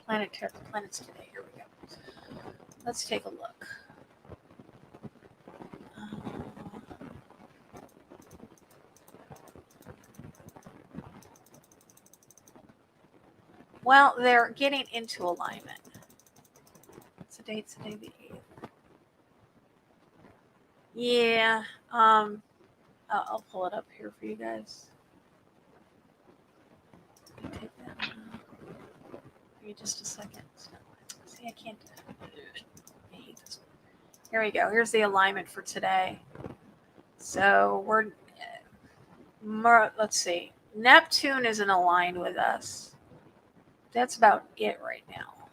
Planets today. Here we go. Let's take a look. Well, they're getting into alignment. What's the date? Today, the 8th. Yeah. I'll pull it up here for you guys. Take that. Give me just a second. See, I can't. I hate this one. Here we go. Here's the alignment for today. So we're. Let's see. Neptune isn't aligned with us. That's about it right now.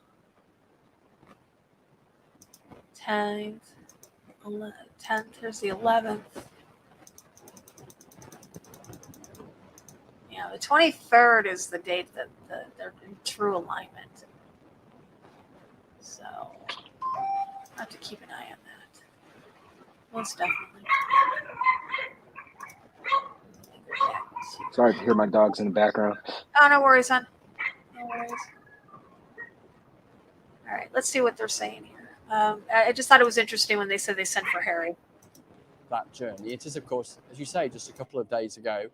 10th, 10th. Here's the 11th. Yeah, the 23rd is the date that they're in true alignment. So, I have to keep an eye on that. Most definitely. Sorry to hear my dogs in the background. Oh, no worries, hon. No worries. All right, let's see what they're saying here. I just thought it was interesting when they said they sent for Harry. That journey. It is, of course, as you say, just a couple of days ago,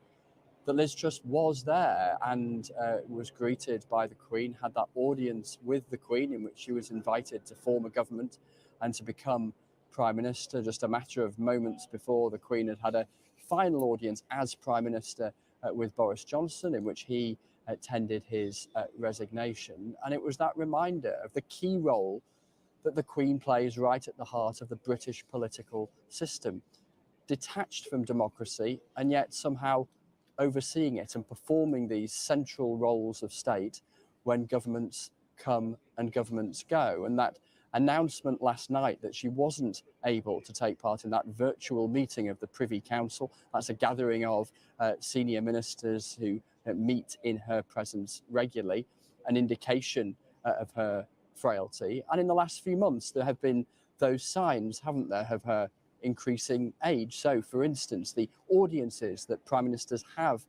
that Liz Truss was there and was greeted by the Queen, had that audience with the Queen in which she was invited to form a government and to become Prime Minister just a matter of moments before the Queen had a final audience as Prime Minister with Boris Johnson, in which he tendered his resignation. And it was that reminder of the key role that the Queen plays right at the heart of the British political system, detached from democracy and yet somehow overseeing it and performing these central roles of state when governments come and governments go. And that announcement last night that she wasn't able to take part in that virtual meeting of the Privy Council, that's a gathering of senior ministers who meet in her presence regularly, an indication of her frailty. And in the last few months, there have been those signs, haven't there, of her increasing age. So, for instance, the audiences that prime ministers have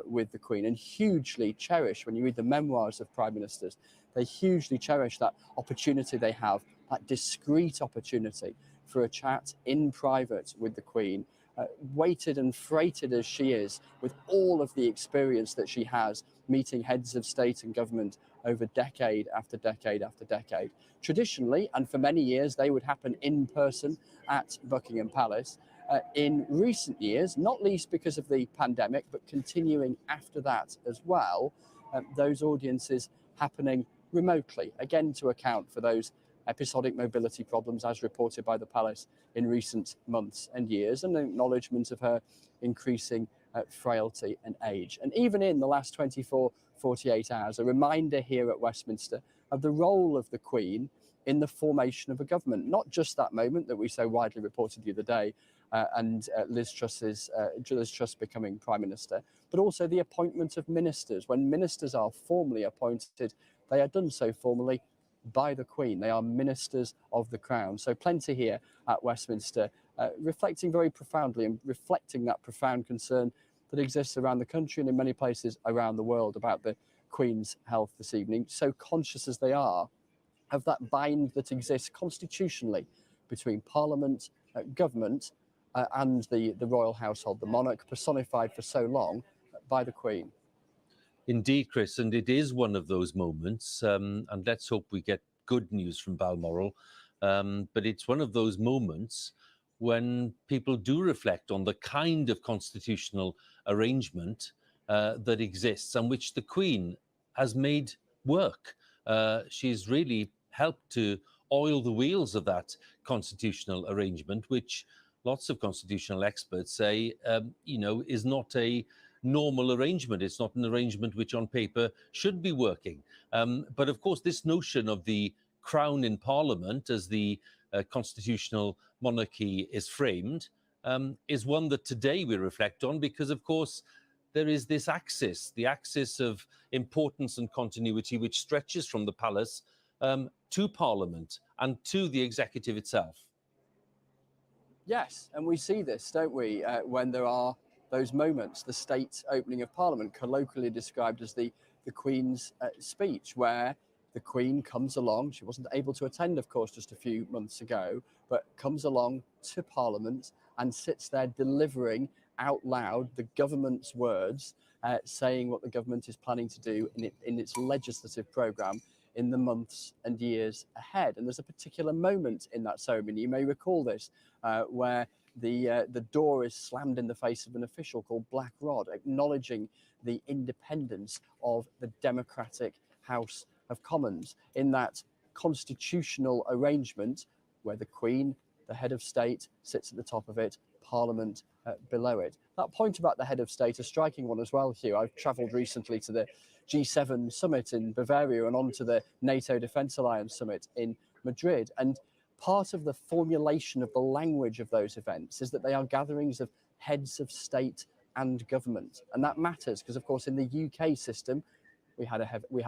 with the Queen and hugely cherish, when you read the memoirs of prime ministers, they hugely cherish that opportunity they have, that discreet opportunity for a chat in private with the Queen, weighted and freighted as she is with all of the experience that she has meeting heads of state and government over decade after decade after decade. Traditionally, and for many years, they would happen in person at Buckingham Palace. In recent years, not least because of the pandemic, but continuing after that as well, those audiences happening remotely, again to account for those episodic mobility problems as reported by the Palace in recent months and years, and an acknowledgement of her increasing frailty and age. And even in the last 24, 48 hours, a reminder here at Westminster of the role of the Queen in the formation of a government. Not just that moment that we so widely reported the other day, and Liz Truss becoming Prime Minister, but also the appointment of ministers. When ministers are formally appointed, they are done so formally by the Queen. They are ministers of the Crown. So plenty here at Westminster, reflecting very profoundly and reflecting that profound concern that exists around the country and in many places around the world about the Queen's health this evening, so conscious as they are of that bind that exists constitutionally between Parliament, government, and the royal household, the monarch personified for so long by the Queen. Indeed, Chris, and it is one of those moments, and let's hope we get good news from Balmoral, but it's one of those moments when people do reflect on the kind of constitutional arrangement that exists and which the Queen has made work. She's really helped to oil the wheels of that constitutional arrangement, which lots of constitutional experts say, is not a normal arrangement. It's not an arrangement which on paper should be working. But of course, this notion of the Crown in Parliament as the constitutional monarchy is framed is one that today we reflect on, because of course there is this axis, the axis of importance and continuity, which stretches from the palace to Parliament and to the executive itself. Yes, and we see this, don't we, when there are those moments, the state opening of Parliament, colloquially described as the Queen's speech, where the Queen comes along. She wasn't able to attend, of course, just a few months ago, but comes along to Parliament and sits there delivering out loud the government's words, saying what the government is planning to do in its legislative programme in the months and years ahead. And there's a particular moment in that ceremony, you may recall this, where the door is slammed in the face of an official called Black Rod, acknowledging the independence of the democratic House of Commons in that constitutional arrangement where the Queen, the head of state, sits at the top of it, Parliament below it. That point about the head of state, a striking one as well, Hugh. I've travelled recently to the G7 summit in Bavaria and on to the NATO Defence Alliance summit in Madrid. And part of the formulation of the language of those events is that they are gatherings of heads of state and government. And that matters because, of course, in the UK system, we have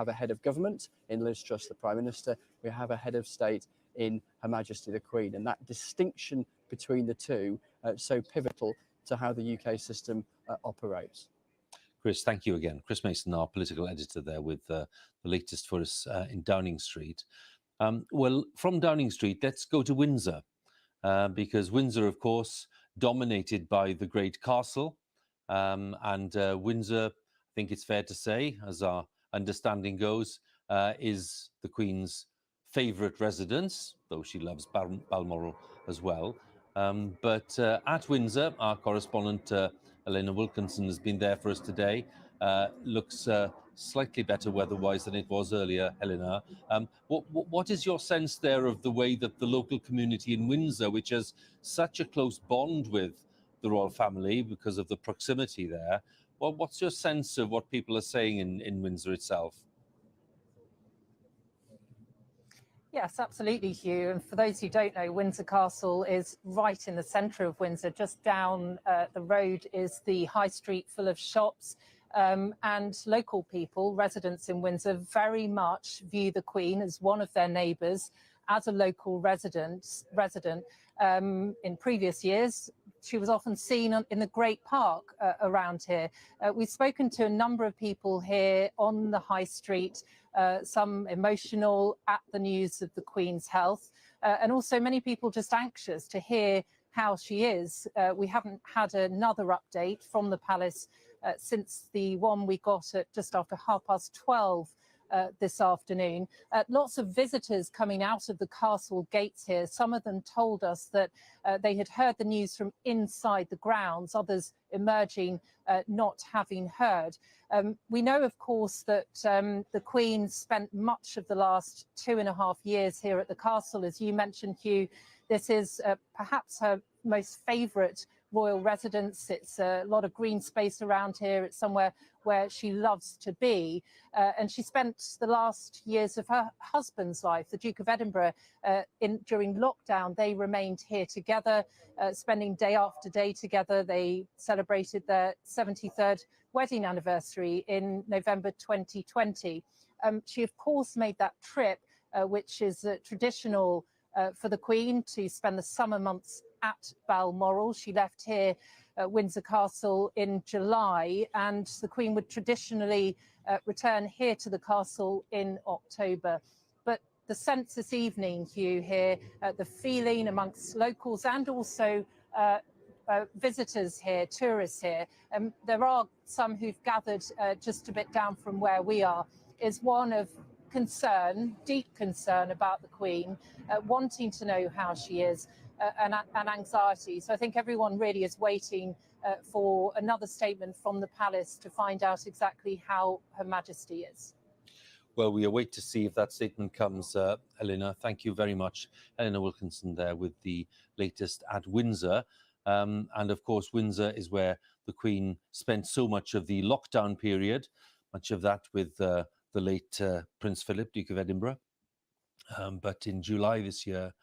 a head of government in Liz Truss, the Prime Minister. We have a head of state in Her Majesty the Queen. And that distinction between the two so pivotal to how the UK system operates. Chris, thank you again. Chris Mason, our political editor there with the latest for us in Downing Street. Well, from Downing Street, let's go to Windsor, because Windsor, of course, dominated by the great castle. And Windsor, I think it's fair to say, as our understanding goes, is the Queen's favourite residence, though she loves Balmoral as well. But at Windsor, our correspondent Elena Wilkinson has been there for us today. Looks slightly better weather-wise than it was earlier, Helena. What is your sense there of the way that the local community in Windsor, which has such a close bond with the royal family because of the proximity there, what's your sense of what people are saying in Windsor itself? Yes, absolutely, Hugh. And for those who don't know, Windsor Castle is right in the centre of Windsor. Just down the road is the high street full of shops, and local people, residents in Windsor, very much view the Queen as one of their neighbours, as a local resident. In previous years, she was often seen in the Great Park around here. We've spoken to a number of people here on the high street, some emotional at the news of the Queen's health, and also many people just anxious to hear how she is. We haven't had another update from the palace since the one we got at just after 12:30 this afternoon. Lots of visitors coming out of the castle gates here. Some of them told us that they had heard the news from inside the grounds, others emerging not having heard. We know, of course, that the Queen spent much of the last 2.5 years here at the castle. As you mentioned, Hugh, this is perhaps her most favourite royal residence. It's a lot of green space around here. It's somewhere where she loves to be. And she spent the last years of her husband's life, the Duke of Edinburgh, during lockdown. They remained here together, spending day after day together. They celebrated their 73rd wedding anniversary in November 2020. She, of course, made that trip, which is traditional for the Queen, to spend the summer months at Balmoral. She left here at Windsor Castle in July, and the Queen would traditionally return here to the castle in October. But the sense this evening, Hugh, here, the feeling amongst locals and also visitors here, tourists here, there are some who've gathered just a bit down from where we are, is one of concern, deep concern about the Queen, wanting to know how she is, and anxiety. So I think everyone really is waiting for another statement from the palace to find out exactly how Her Majesty is. Well, we await to see if that statement comes, Eleanor. Thank you very much. Eleanor Wilkinson there with the latest at Windsor. And of course, Windsor is where the Queen spent so much of the lockdown period, much of that with the late Prince Philip, Duke of Edinburgh. But in July this year,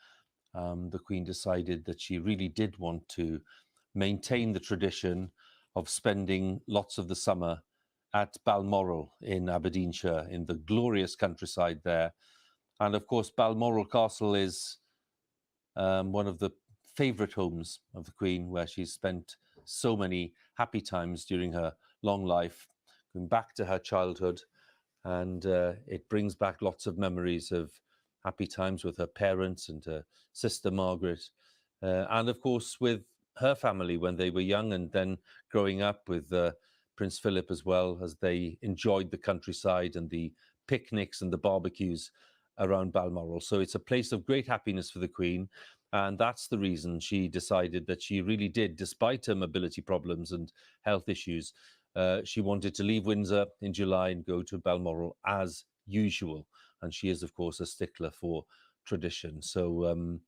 the Queen decided that she really did want to maintain the tradition of spending lots of the summer at Balmoral in Aberdeenshire, in the glorious countryside there. And of course, Balmoral Castle is one of the favourite homes of the Queen, where she's spent so many happy times during her long life, going back to her childhood. And it brings back lots of memories of happy times with her parents and her sister Margaret. And of course, with her family when they were young, and then growing up with Prince Philip as well, as they enjoyed the countryside and the picnics and the barbecues around Balmoral. So it's a place of great happiness for the Queen. And that's the reason she decided that she really did, despite her mobility problems and health issues, she wanted to leave Windsor in July and go to Balmoral as usual. And she is, of course, a stickler for tradition. So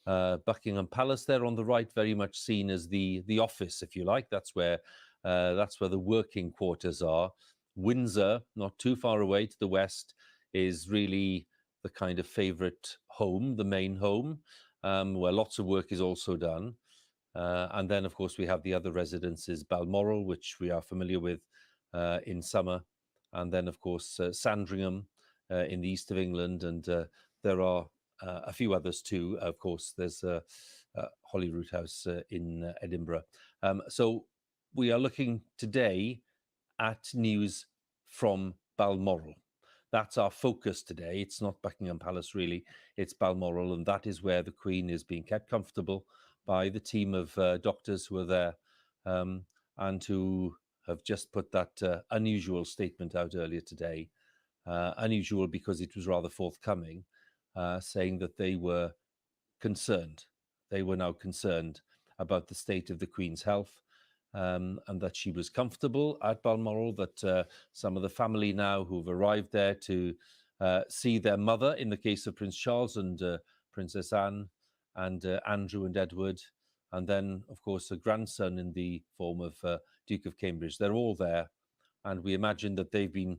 Buckingham Palace there on the right, very much seen as the office, if you like. That's where the working quarters are. Windsor, not too far away to the west, is really the kind of favourite home, the main home, where lots of work is also done. And then, of course, we have the other residences, Balmoral, which we are familiar with in summer. And then, of course, Sandringham in the east of England. And there are a few others too. Of course, there's Holyrood House in Edinburgh. So we are looking today at news from Balmoral. That's our focus today. It's not Buckingham Palace, really. It's Balmoral, and that is where the Queen is being kept comfortable by the team of doctors who are there and who have just put that unusual statement out earlier today. Unusual because it was rather forthcoming, saying that they were concerned. They were now concerned about the state of the Queen's health, and that she was comfortable at Balmoral, that some of the family now who've arrived there to see their mother, in the case of Prince Charles and Princess Anne, and Andrew and Edward, and then, of course, a grandson in the form of Duke of Cambridge. They're all there, and we imagine that they've been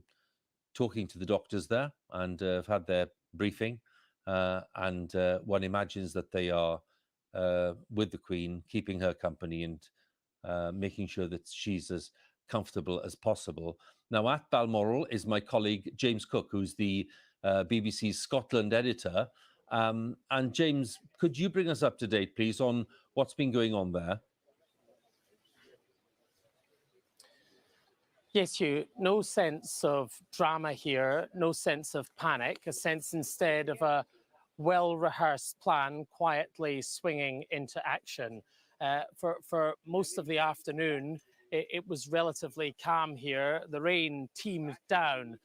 talking to the doctors there and have had their briefing, and one imagines that they are with the Queen, keeping her company and making sure that she's as comfortable as possible. Now, at Balmoral is my colleague James Cook, who's the BBC's Scotland editor. And James, could you bring us up to date, please, on what's been going on there? Yes, Hugh, no sense of drama here, no sense of panic, a sense instead of a well-rehearsed plan quietly swinging into action. For most of the afternoon, it was relatively calm here. The rain teemed down,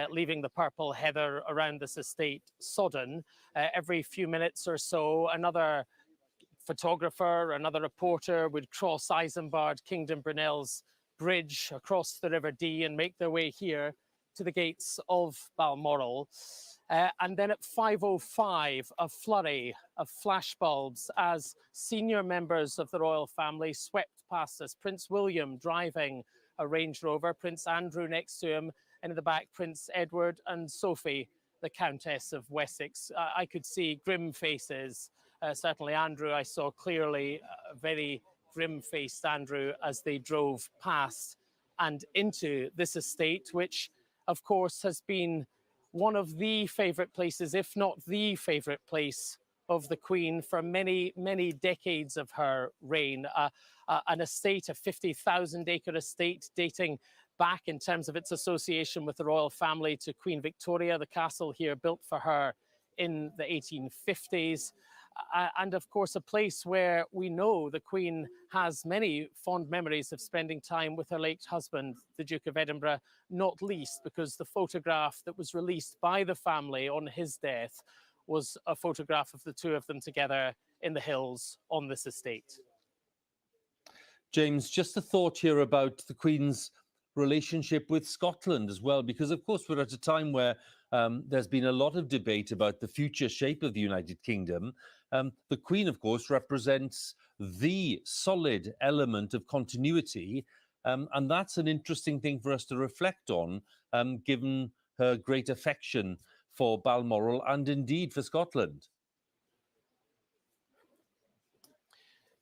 leaving the purple heather around this estate sodden. Every few minutes or so, another photographer, another reporter would cross Isambard Kingdom Brunel's bridge across the River Dee and make their way here to the gates of Balmoral. And then at 5:05, a flurry of flashbulbs as senior members of the royal family swept past us. Prince William driving a Range Rover, Prince Andrew next to him, and in the back, Prince Edward and Sophie, the Countess of Wessex. I could see grim faces. Certainly Andrew, I saw clearly very grim-faced Andrew as they drove past and into this estate, which of course has been one of the favourite places, if not the favourite place of the Queen for many, many decades of her reign. An estate, a 50,000-acre estate dating back in terms of its association with the royal family to Queen Victoria, the castle here built for her in the 1850s. And of course, a place where we know the Queen has many fond memories of spending time with her late husband, the Duke of Edinburgh, not least because the photograph that was released by the family on his death was a photograph of the two of them together in the hills on this estate. James, just a thought here about the Queen's relationship with Scotland as well, because of course we're at a time where there's been a lot of debate about the future shape of the United Kingdom. The Queen, of course, represents the solid element of continuity, and that's an interesting thing for us to reflect on, given her great affection for Balmoral and indeed for Scotland.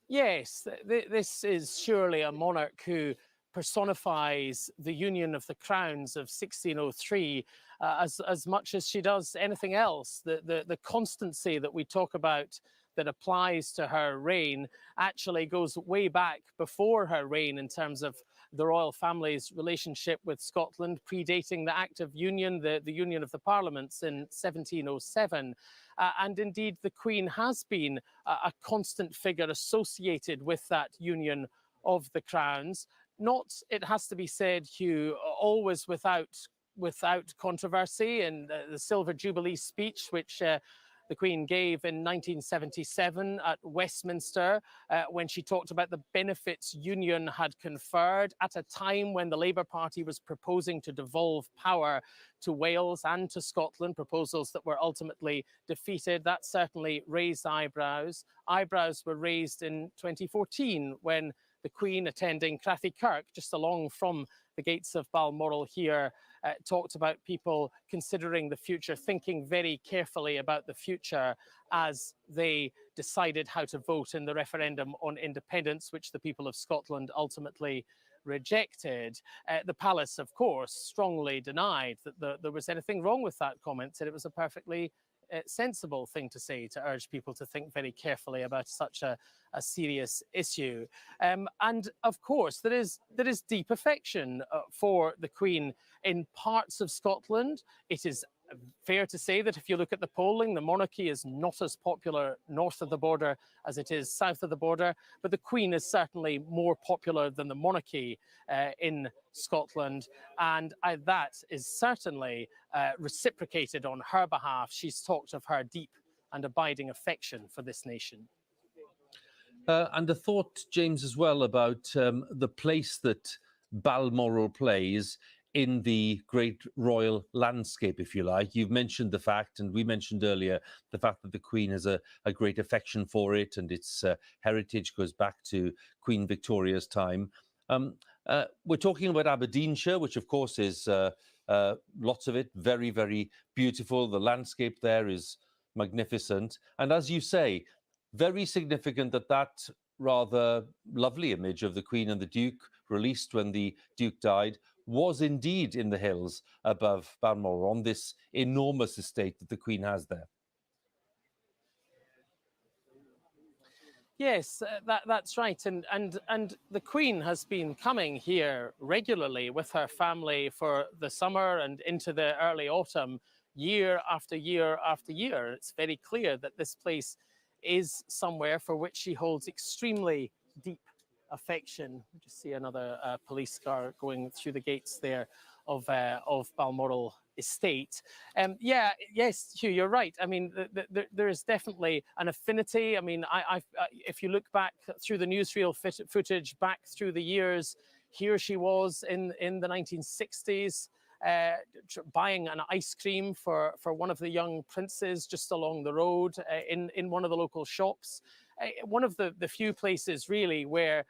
Yes, this is surely a monarch who personifies the union of the crowns of 1603 as much as she does anything else. The constancy that we talk about that applies to her reign actually goes way back before her reign in terms of the royal family's relationship with Scotland, predating the Act of Union, the Union of the Parliaments in 1707. And indeed, the Queen has been a constant figure associated with that union of the crowns. Not, it has to be said, Hugh, always without controversy. And the Silver Jubilee speech, which the Queen gave in 1977 at Westminster, when she talked about the benefits union had conferred at a time when the Labour Party was proposing to devolve power to Wales and to Scotland, proposals that were ultimately defeated. That certainly raised eyebrows. Eyebrows were raised in 2014 when the Queen, attending Crathy Kirk, just along from the gates of Balmoral here, talked about people considering the future, thinking very carefully about the future as they decided how to vote in the referendum on independence, which the people of Scotland ultimately rejected. The palace, of course, strongly denied that there was anything wrong with that comment, said it was a perfectly sensible thing to say, to urge people to think very carefully about such a serious issue. And of course, there is deep affection for the Queen in parts of Scotland. It is fair to say that if you look at the polling, the monarchy is not as popular north of the border as it is south of the border, but the Queen is certainly more popular than the monarchy in Scotland, and that is certainly reciprocated on her behalf. She's talked of her deep and abiding affection for this nation. And a thought, James, as well about the place that Balmoral plays in the great royal landscape, if you like. You've mentioned the fact, and we mentioned earlier, the fact that the Queen has a great affection for it, and its heritage goes back to Queen Victoria's time. We're talking about Aberdeenshire, which of course is lots of it, very, very beautiful. The landscape there is magnificent. And as you say, very significant that rather lovely image of the Queen and the Duke, released when the Duke died, was indeed in the hills above Balmoral, on this enormous estate that the Queen has there. Yes, that's right. And the Queen has been coming here regularly with her family for the summer and into the early autumn, year after year after year. It's very clear that this place is somewhere for which she holds extremely deep affection. We just see another police car going through the gates there of Balmoral estate. Yes, Hugh, you're right. I mean, there is definitely an affinity. I mean, if you look back through the newsreel footage, back through the years, here she was in the 1960s, buying an ice cream for one of the young princes just along the road in one of the local shops. One of the few places really where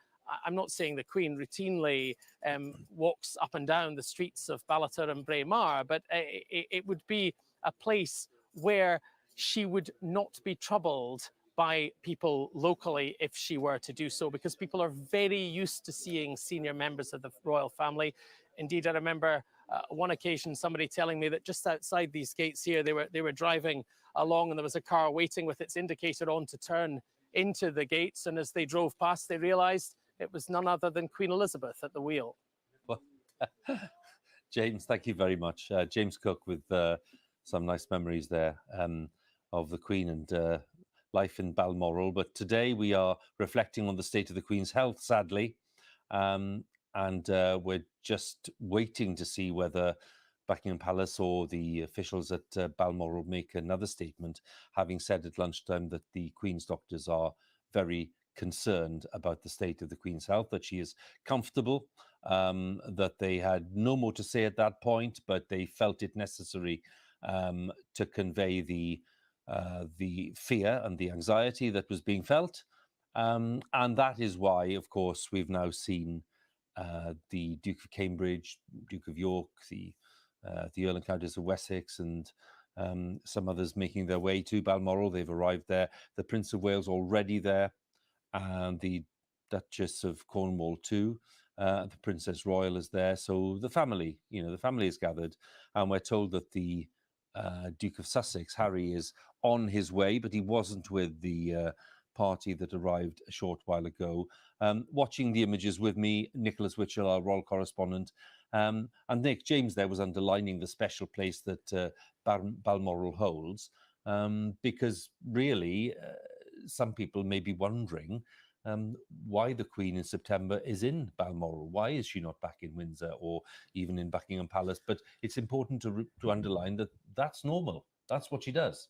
I'm not saying the Queen routinely walks up and down the streets of Ballater and Braemar, but it would be a place where she would not be troubled by people locally if she were to do so, because people are very used to seeing senior members of the royal family. Indeed, I remember one occasion somebody telling me that just outside these gates here, they were driving along and there was a car waiting with its indicator on to turn into the gates, and as they drove past, they realised it was none other than Queen Elizabeth at the wheel. Well, James, thank you very much. James Cook with some nice memories there of the Queen and life in Balmoral. But today we are reflecting on the state of the Queen's health, sadly, and we're just waiting to see whether Buckingham Palace or the officials at Balmoral make another statement, having said at lunchtime that the Queen's doctors are very concerned about the state of the Queen's health, that she is comfortable, that they had no more to say at that point, but they felt it necessary to convey the fear and the anxiety that was being felt. And that is why, of course, we've now seen the Duke of Cambridge, Duke of York, the Earl and Countess of Wessex, and some others making their way to Balmoral. They've arrived there. The Prince of Wales already there, and the Duchess of Cornwall too. The Princess Royal is there. So the family, the family is gathered, and we're told that the Duke of Sussex, Harry, is on his way, but he wasn't with the party that arrived a short while ago. Watching the images with me, Nicholas Witchell, our royal correspondent, and Nick, James there was underlining the special place that Balmoral holds, because really some people may be wondering why the Queen in September is in Balmoral. Why is she not back in Windsor or even in Buckingham Palace? But it's important to underline that that's normal. That's what she does.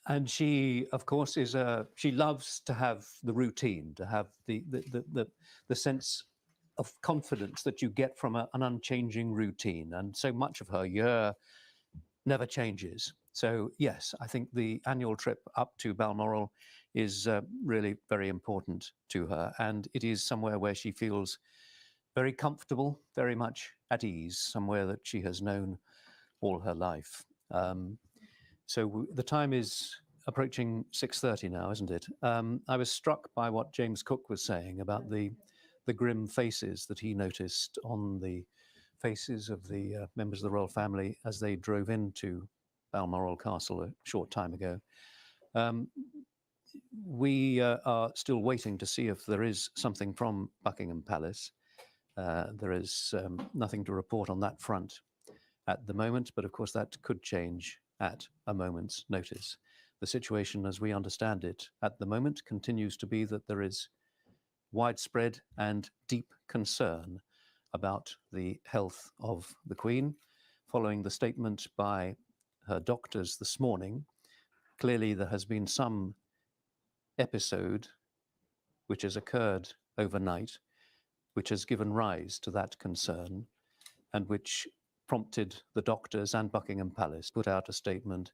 And she, of course, she loves to have the routine, to have the sense of confidence that you get from an unchanging routine. And so much of her year never changes. So yes, I think the annual trip up to Balmoral is really very important to her. And it is somewhere where she feels very comfortable, very much at ease, somewhere that she has known all her life. So the time is approaching 6:30 now, isn't it? I was struck by what James Cook was saying about the grim faces that he noticed on the faces of the members of the royal family as they drove into Balmoral Castle a short time ago. We are still waiting to see if there is something from Buckingham Palace. There is nothing to report on that front at the moment, but of course that could change at a moment's notice. The situation, as we understand it at the moment, continues to be that there is widespread and deep concern about the health of the Queen. Following the statement by her doctors this morning, clearly there has been some episode which has occurred overnight, which has given rise to that concern, and which prompted the doctors and Buckingham Palace put out a statement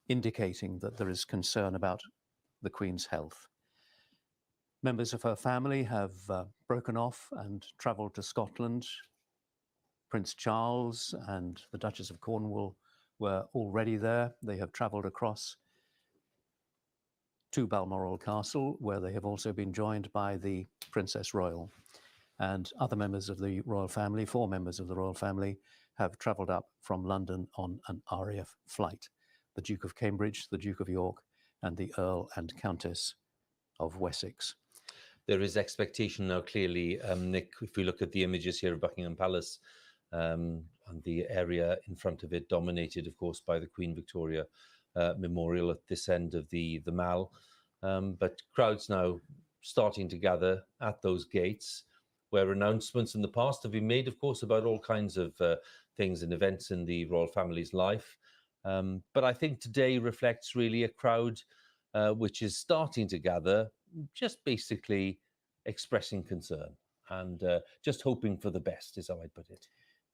indicating that there is concern about the Queen's health. Members of her family have broken off and travelled to Scotland. Prince Charles and the Duchess of Cornwall were already there. They have travelled across to Balmoral Castle, where they have also been joined by the Princess Royal. And other members of the royal family, 4 members of the royal family, have travelled up from London on an RAF flight. The Duke of Cambridge, the Duke of York, and the Earl and Countess of Wessex. There is expectation now, clearly, Nick, if we look at the images here of Buckingham Palace, and the area in front of it dominated, of course, by the Queen Victoria Memorial at this end of the Mall. But crowds now starting to gather at those gates, where announcements in the past have been made, of course, about all kinds of things and events in the royal family's life. But I think today reflects really a crowd which is starting to gather, just basically expressing concern and just hoping for the best, is how I'd put it.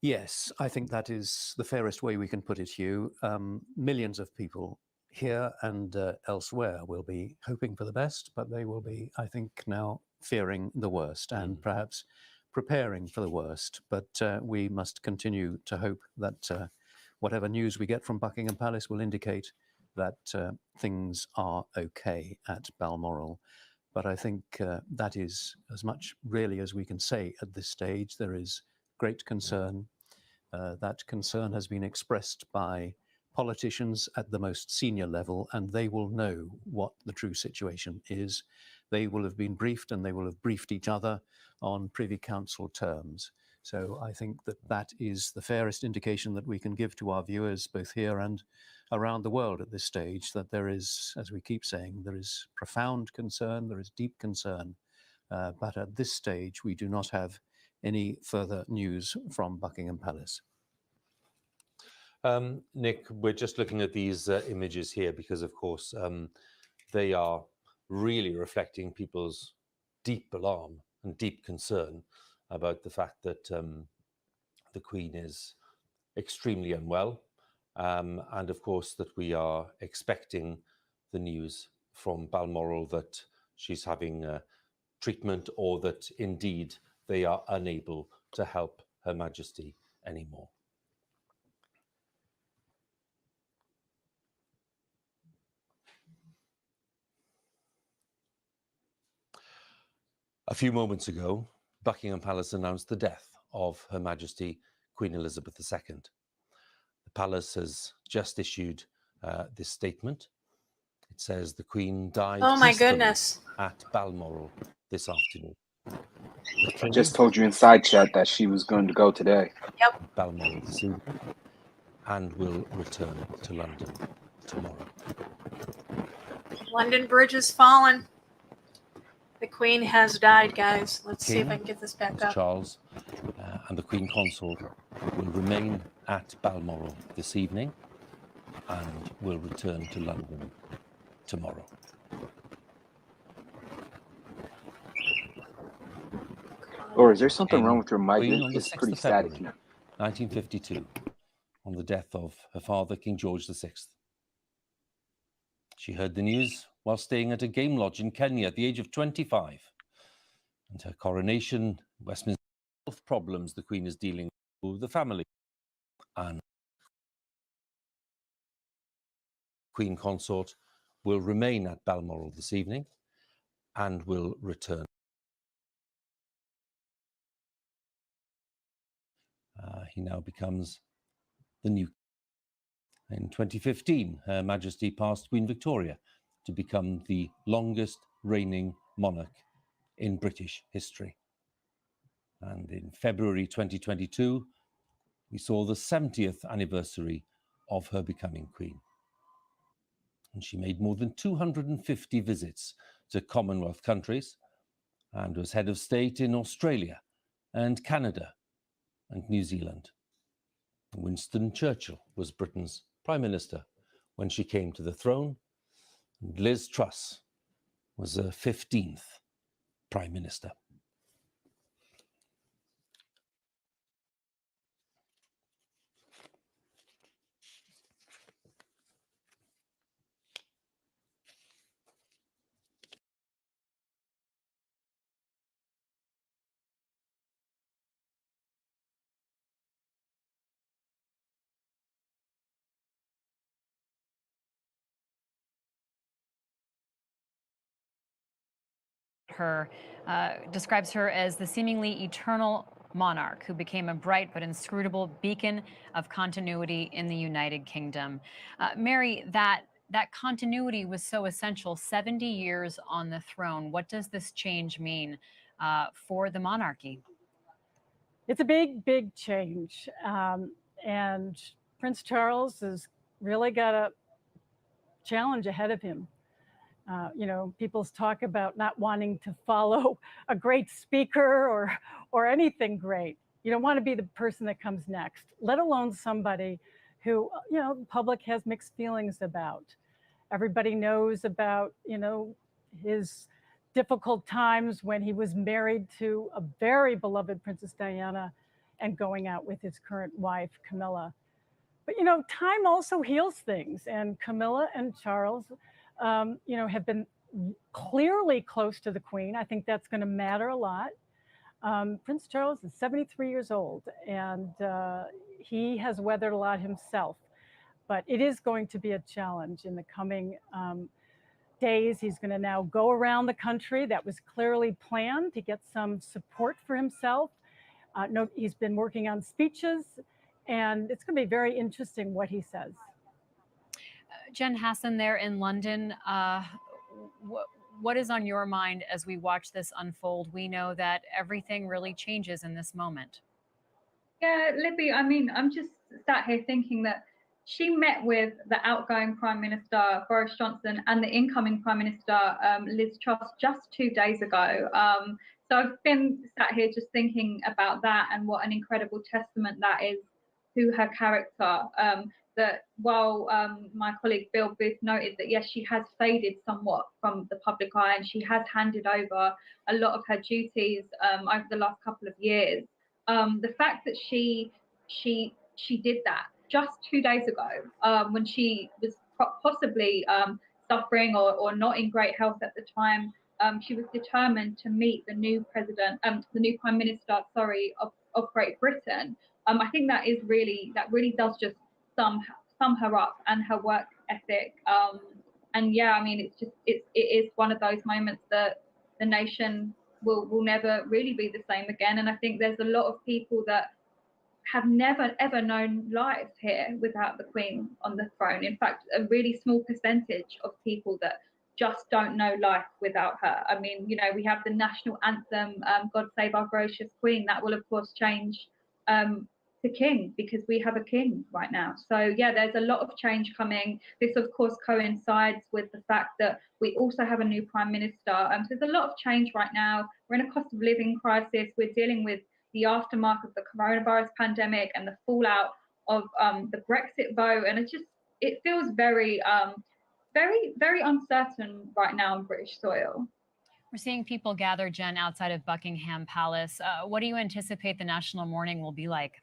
Yes, I think that is the fairest way we can put it, Hugh. Millions of people here and elsewhere will be hoping for the best, but they will be, I think, now fearing the worst and perhaps preparing for the worst. But we must continue to hope that whatever news we get from Buckingham Palace will indicate that things are okay at Balmoral. But I think that is as much really as we can say at this stage. There is great concern. That concern has been expressed by politicians at the most senior level, and they will know what the true situation is. They will have been briefed, and they will have briefed each other on Privy Council terms. So I think that that is the fairest indication that we can give to our viewers, both here and around the world at this stage, that there is, as we keep saying, there is profound concern, there is deep concern. But at this stage, we do not have any further news from Buckingham Palace. Nick, we're just looking at these images here because, of course, they are really reflecting people's deep alarm and deep concern about the fact that the Queen is extremely unwell, and of course that we are expecting the news from Balmoral that she's having treatment, or that indeed they are unable to help Her Majesty anymore. A few moments ago, Buckingham Palace announced the death of Her Majesty Queen Elizabeth II. The palace has just issued this statement. It says the Queen died Oh my peacefully goodness. at Balmoral this afternoon. I just told you in side chat that she was going to go today. Yep. Balmoral this evening, and will return to London tomorrow. London Bridge has fallen. The Queen has died, guys. Let's see if I can get this back up. Charles and the Queen Consort will remain at Balmoral this evening and will return to London tomorrow. Or is there something wrong with your mic? Queen on the It's 6th pretty of February, static. 1952, on the death of her father, King George VI. She heard the news while staying at a game lodge in Kenya at the age of 25. And her coronation, Westminster, health problems the Queen is dealing with the family. And Queen Consort will remain at Balmoral this evening and will return. He now becomes the new. In 2015, Her Majesty passed Queen Victoria to become the longest reigning monarch in British history. And in February 2022, we saw the 70th anniversary of her becoming Queen. And she made more than 250 visits to Commonwealth countries and was head of state in Australia and Canada and New Zealand. Winston Churchill was Britain's Prime Minister when she came to the throne, and Liz Truss was her 15th Prime Minister. Her describes her as the seemingly eternal monarch who became a bright but inscrutable beacon of continuity in the United Kingdom. Mary, that continuity was so essential. 70 years on the throne. What does this change mean for the monarchy? It's a big, big change. And Prince Charles has really got a challenge ahead of him. You know, people talk about not wanting to follow a great speaker or anything great. You don't want to be the person that comes next, let alone somebody who, you know, the public has mixed feelings about. Everybody knows about, you know, his difficult times when he was married to a very beloved Princess Diana and going out with his current wife, Camilla. But, you know, time also heals things. And Camilla and Charles, you know, have been clearly close to the Queen. I think that's going to matter a lot. Prince Charles is 73 years old, and he has weathered a lot himself. But it is going to be a challenge in the coming days. He's going to now go around the country. That was clearly planned to get some support for himself. No, he's been working on speeches, and it's going to be very interesting what he says. Jen Hassan there in London, what is on your mind as we watch this unfold? We know that everything really changes in this moment. Yeah, Libby, I mean, I'm just sat here thinking that she met with the outgoing Prime Minister, Boris Johnson, and the incoming Prime Minister, Liz Truss, just 2 days ago. So I've been sat here just thinking about that and what an incredible testament that is to her character. That while my colleague Bill Booth noted that, yes, she has faded somewhat from the public eye and she has handed over a lot of her duties over the last couple of years. The fact that she did that just 2 days ago, when she was possibly suffering or not in great health at the time, she was determined to meet the new president, the new prime minister, sorry, of Great Britain. I think that really does just sum her up and her work ethic. And yeah, I mean, it is one of those moments that the nation will never really be the same again. And I think there's a lot of people that have never ever known lives here without the Queen on the throne. In fact, a really small percentage of people that just don't know life without her. I mean, you know, we have the national anthem, God Save Our Gracious Queen. That will of course change to King, because we have a king right now. So yeah, there's a lot of change coming. This of course coincides with the fact that we also have a new prime minister. So there's a lot of change right now. We're in a cost of living crisis. We're dealing with the aftermath of the coronavirus pandemic and the fallout of the Brexit vote, and it feels very uncertain right now on British soil. We're seeing people gather, Jen, outside of Buckingham Palace. What do you anticipate the national mourning will be like?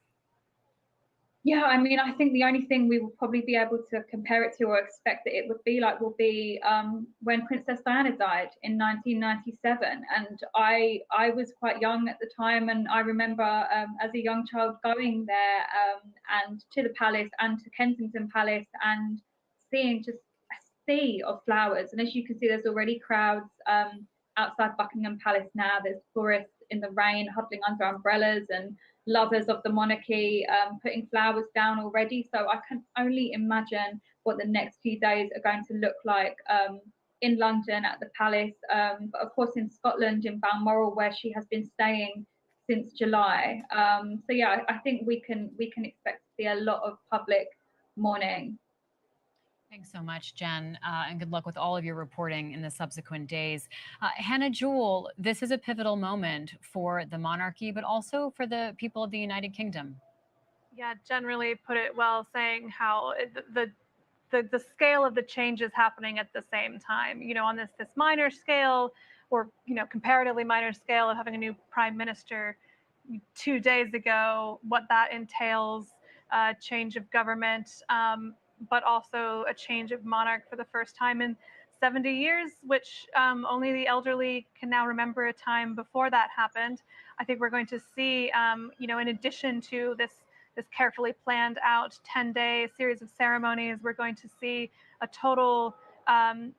Yeah, I mean, I think the only thing we will probably be able to compare it to or expect that it would be like will be when Princess Diana died in 1997. And I was quite young at the time, and I remember as a young child going there and to the palace and to Kensington Palace and seeing just a sea of flowers. And as you can see, there's already crowds outside Buckingham Palace now. There's tourists in the rain huddling under umbrellas and lovers of the monarchy putting flowers down already. So I can only imagine what the next few days are going to look like in London at the palace, but of course in Scotland, in Balmoral, where she has been staying since July. So yeah, I think we can expect to see a lot of public mourning. Thanks so much, Jen, and good luck with all of your reporting in the subsequent days. Hannah Jewell, this is a pivotal moment for the monarchy, but also for the people of the United Kingdom. Yeah, Jen really put it well, saying how the scale of the change is happening at the same time. You know, on this minor scale, or comparatively minor scale of having a new prime minister 2 days ago, what that entails, change of government. But also a change of monarch for the first time in 70 years, which only the elderly can now remember a time before that happened. I think we're going to see, in addition to this carefully planned out 10-day series of ceremonies, we're going to see a total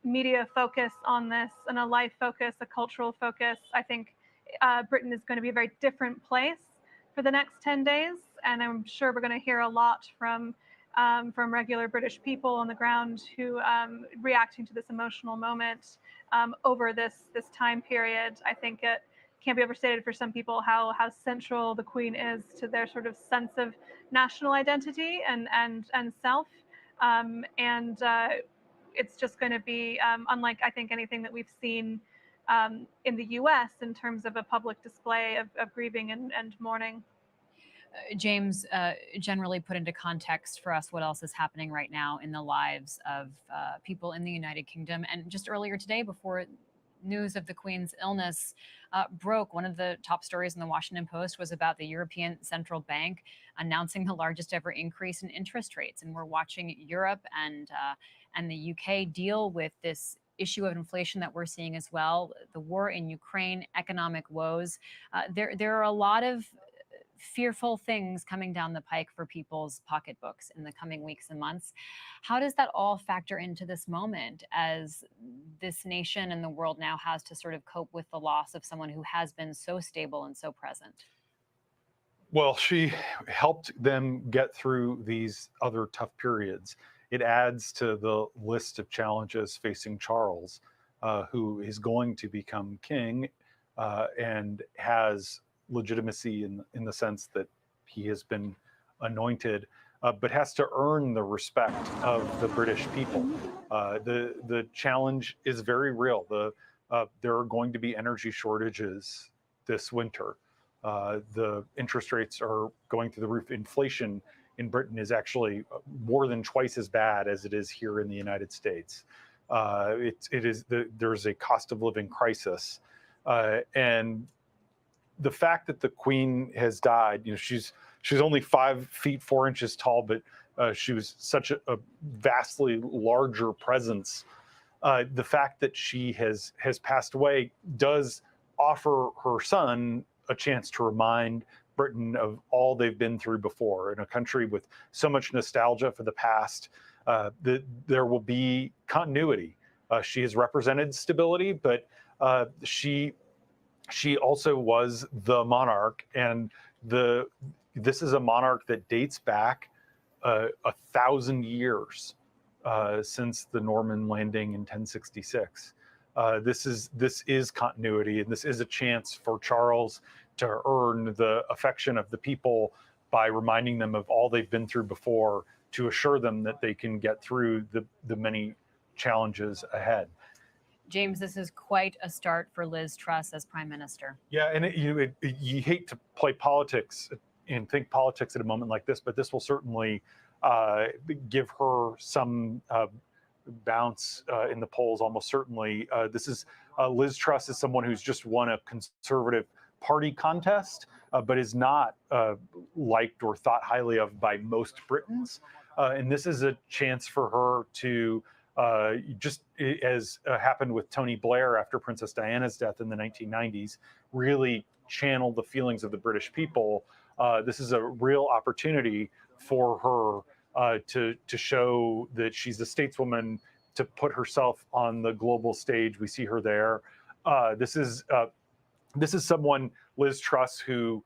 media focus on this, and a life focus, a cultural focus. I think Britain is going to be a very different place for the next 10 days, and I'm sure we're going to hear a lot from regular British people on the ground who reacting to this emotional moment over this time period. I think it can't be overstated for some people how central the Queen is to their sort of sense of national identity and self. It's just going to be unlike, I think, anything that we've seen in the US in terms of a public display of grieving and mourning. James, generally put into context for us what else is happening right now in the lives of people in the United Kingdom. And just earlier today, before news of the Queen's illness broke, one of the top stories in the Washington Post was about the European Central Bank announcing the largest ever increase in interest rates. And we're watching Europe and the UK deal with this issue of inflation that we're seeing as well, the war in Ukraine, economic woes. There are a lot of fearful things coming down the pike for people's pocketbooks in the coming weeks and months. How does that all factor into this moment as this nation and the world now has to sort of cope with the loss of someone who has been so stable and so present? Well, she helped them get through these other tough periods. It adds to the list of challenges facing Charles, who is going to become king and has legitimacy in the sense that he has been anointed, but has to earn the respect of the British people. The challenge is very real. There are going to be energy shortages this winter. The interest rates are going through the roof. Inflation in Britain is actually more than twice as bad as it is here in the United States. There's a cost of living crisis, and the fact that the Queen has died, she's only 5 feet 4 inches tall, but she was such a vastly larger presence. The fact that she has passed away does offer her son a chance to remind Britain of all they've been through before. In a country with so much nostalgia for the past, there will be continuity. She has represented stability, but she also was the monarch, and this is a monarch that dates back 1,000 years since the Norman landing in 1066. This is continuity, and this is a chance for Charles to earn the affection of the people by reminding them of all they've been through before, to assure them that they can get through the many challenges ahead. James, this is quite a start for Liz Truss as Prime Minister. Yeah, and you hate to play politics and think politics at a moment like this, but this will certainly give her some bounce in the polls, almost certainly. Liz Truss is someone who's just won a Conservative Party contest, but is not liked or thought highly of by most Britons. And this is a chance for her to, just as happened with Tony Blair after Princess Diana's death in the 1990s, really channel the feelings of the British people. This is a real opportunity for her to show that she's a stateswoman, to put herself on the global stage. We see her there. This is someone, Liz Truss, who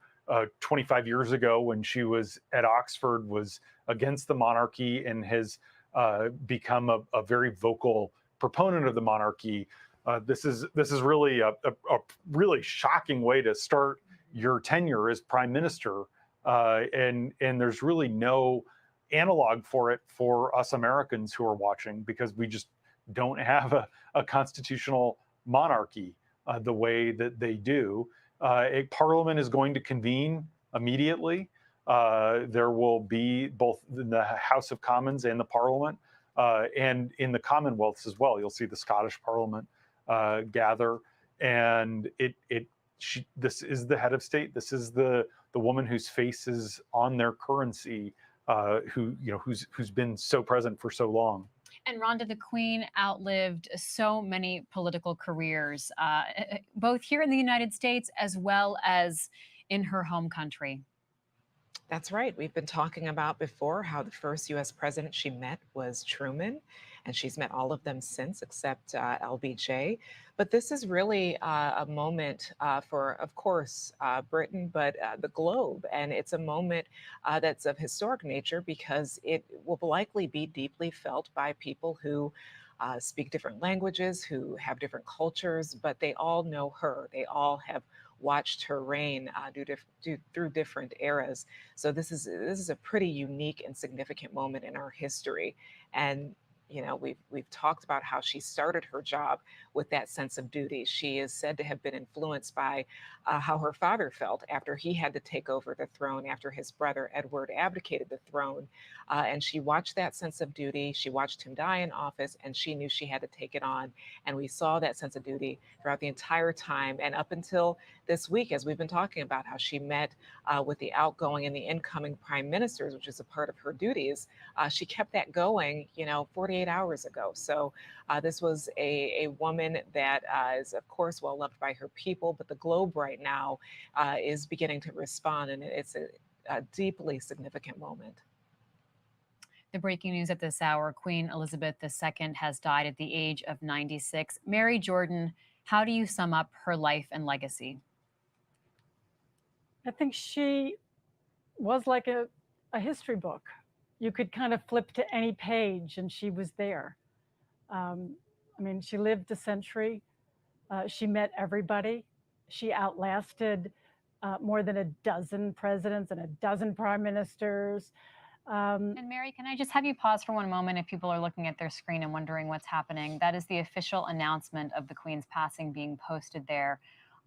25 years ago, when she was at Oxford, was against the monarchy and has become a very vocal proponent of the monarchy. This is really a really shocking way to start your tenure as prime minister, and there's really no analog for it for us Americans who are watching, because we just don't have a constitutional monarchy the way that they do. A parliament is going to convene immediately. There will be both the House of Commons and the Parliament, and in the Commonwealths as well. You'll see the Scottish Parliament gather, and this is the head of state. This is the woman whose face is on their currency, who's been so present for so long. And Rhonda, the Queen outlived so many political careers, both here in the United States as well as in her home country. That's right. We've been talking about before how the first U.S. president she met was Truman, and she's met all of them since, except LBJ. But this is really a moment for, of course, Britain, but the globe. And it's a moment that's of historic nature, because it will likely be deeply felt by people who speak different languages, who have different cultures, but they all know her. They all have watched her reign through different eras. So this is a pretty unique and significant moment in our history. And we've talked about how she started her job with that sense of duty. She is said to have been influenced by how her father felt after he had to take over the throne after his brother Edward abdicated the throne. And she watched that sense of duty. She watched him die in office, and she knew she had to take it on. And we saw that sense of duty throughout the entire time, and up until this week, as we've been talking about how she met with the outgoing and the incoming prime ministers, which is a part of her duties. She kept that going, 48 hours ago. So this was a woman that is, of course, well loved by her people, but the globe right now is beginning to respond, and it's a deeply significant moment. The breaking news at this hour, Queen Elizabeth II has died at the age of 96. Mary Jordan, how do you sum up her life and legacy? I think she was like a history book. You could kind of flip to any page and she was there. She lived a century. She met everybody. She outlasted more than a dozen presidents and a dozen prime ministers. And Mary, can I just have you pause for one moment if people are looking at their screen and wondering what's happening? That is the official announcement of the Queen's passing being posted there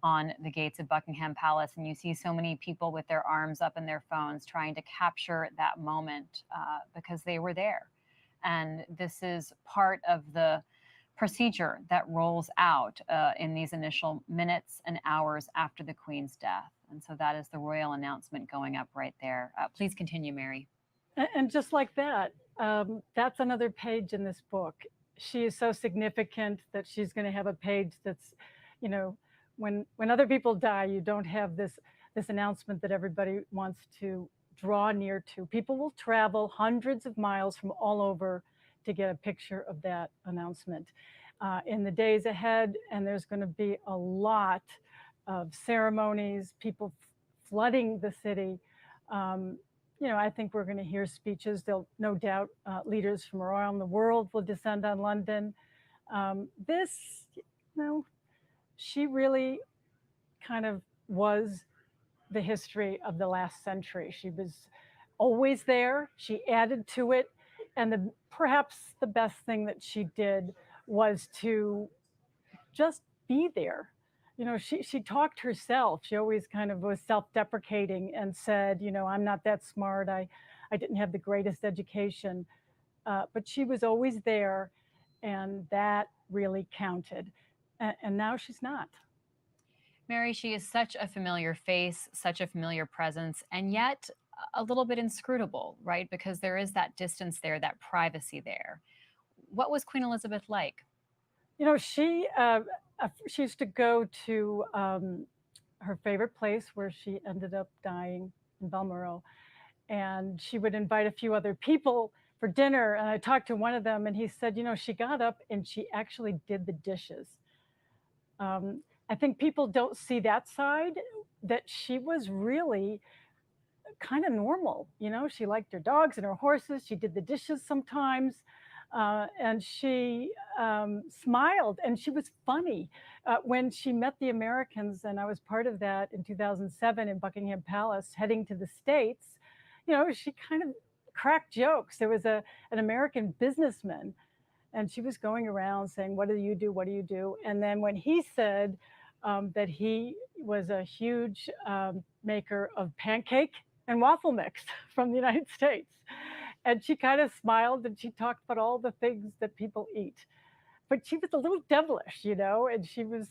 on the gates of Buckingham Palace. And you see so many people with their arms up in their phones trying to capture that moment because they were there. And this is part of the procedure that rolls out in these initial minutes and hours after the Queen's death. And so that is the royal announcement going up right there. Please continue, Mary. And just like that, that's another page in this book. She is so significant that she's going to have a page that's, when other people die, you don't have this announcement that everybody wants to draw near to. People will travel hundreds of miles from all over to get a picture of that announcement in the days ahead. And there's going to be a lot of ceremonies, people flooding the city. I think we're going to hear speeches. There'll no doubt leaders from around the world will descend on London. She really kind of was the history of the last century. She was always there. She added to it. And perhaps the best thing that she did was to just be there. She talked herself. She always kind of was self-deprecating and said, I'm not that smart. I didn't have the greatest education. But she was always there, and that really counted. And now she's not. Mary, she is such a familiar face, such a familiar presence, and yet a little bit inscrutable, right? Because there is that distance there, that privacy there. What was Queen Elizabeth like? She used to go to her favorite place where she ended up dying in Balmoral. And she would invite a few other people for dinner. And I talked to one of them and he said, she got up and she actually did the dishes. I think people don't see that side, that she was really kind of normal. She liked her dogs and her horses. She did the dishes sometimes. And she smiled, and she was funny. When she met the Americans, and I was part of that in 2007 in Buckingham Palace, heading to the States, she kind of cracked jokes. There was an American businessman, and she was going around saying, what do you do? What do you do? And then when he said that he was a huge maker of pancake and waffle mix from the United States, and she kind of smiled and she talked about all the things that people eat. But she was a little devilish, and she was,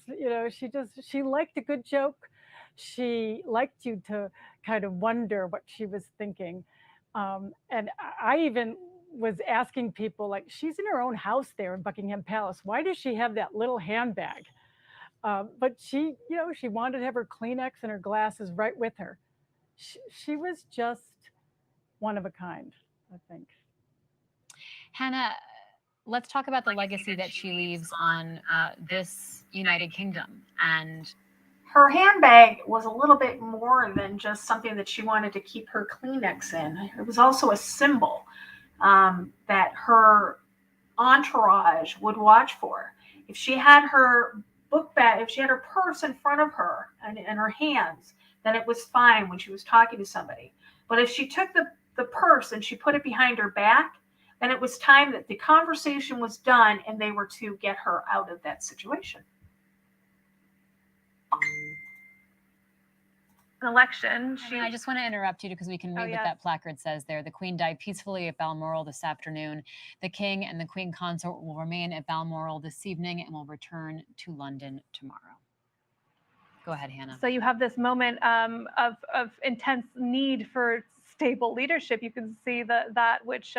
she liked a good joke. She liked you to kind of wonder what she was thinking. And I even was asking people, like, she's in her own house there in Buckingham Palace. Why does she have that little handbag? But she, she wanted to have her Kleenex and her glasses right with her. She was just one of a kind, I think. Hannah, let's talk about the legacy that she leaves on this United Kingdom. And her handbag was a little bit more than just something that she wanted to keep her Kleenex in. It was also a symbol that her entourage would watch for. If she had her book bag, if she had her purse in front of her and her hands, then it was fine when she was talking to somebody. But if she took the purse and she put it behind her back, then it was time that the conversation was done and they were to get her out of that situation. An election. I just want to interrupt you because we can read what that placard says there. The Queen died peacefully at Balmoral this afternoon. The King and the Queen Consort will remain at Balmoral this evening and will return to London tomorrow. Go ahead, Hannah. So you have this moment of intense need for stable leadership. You can see that which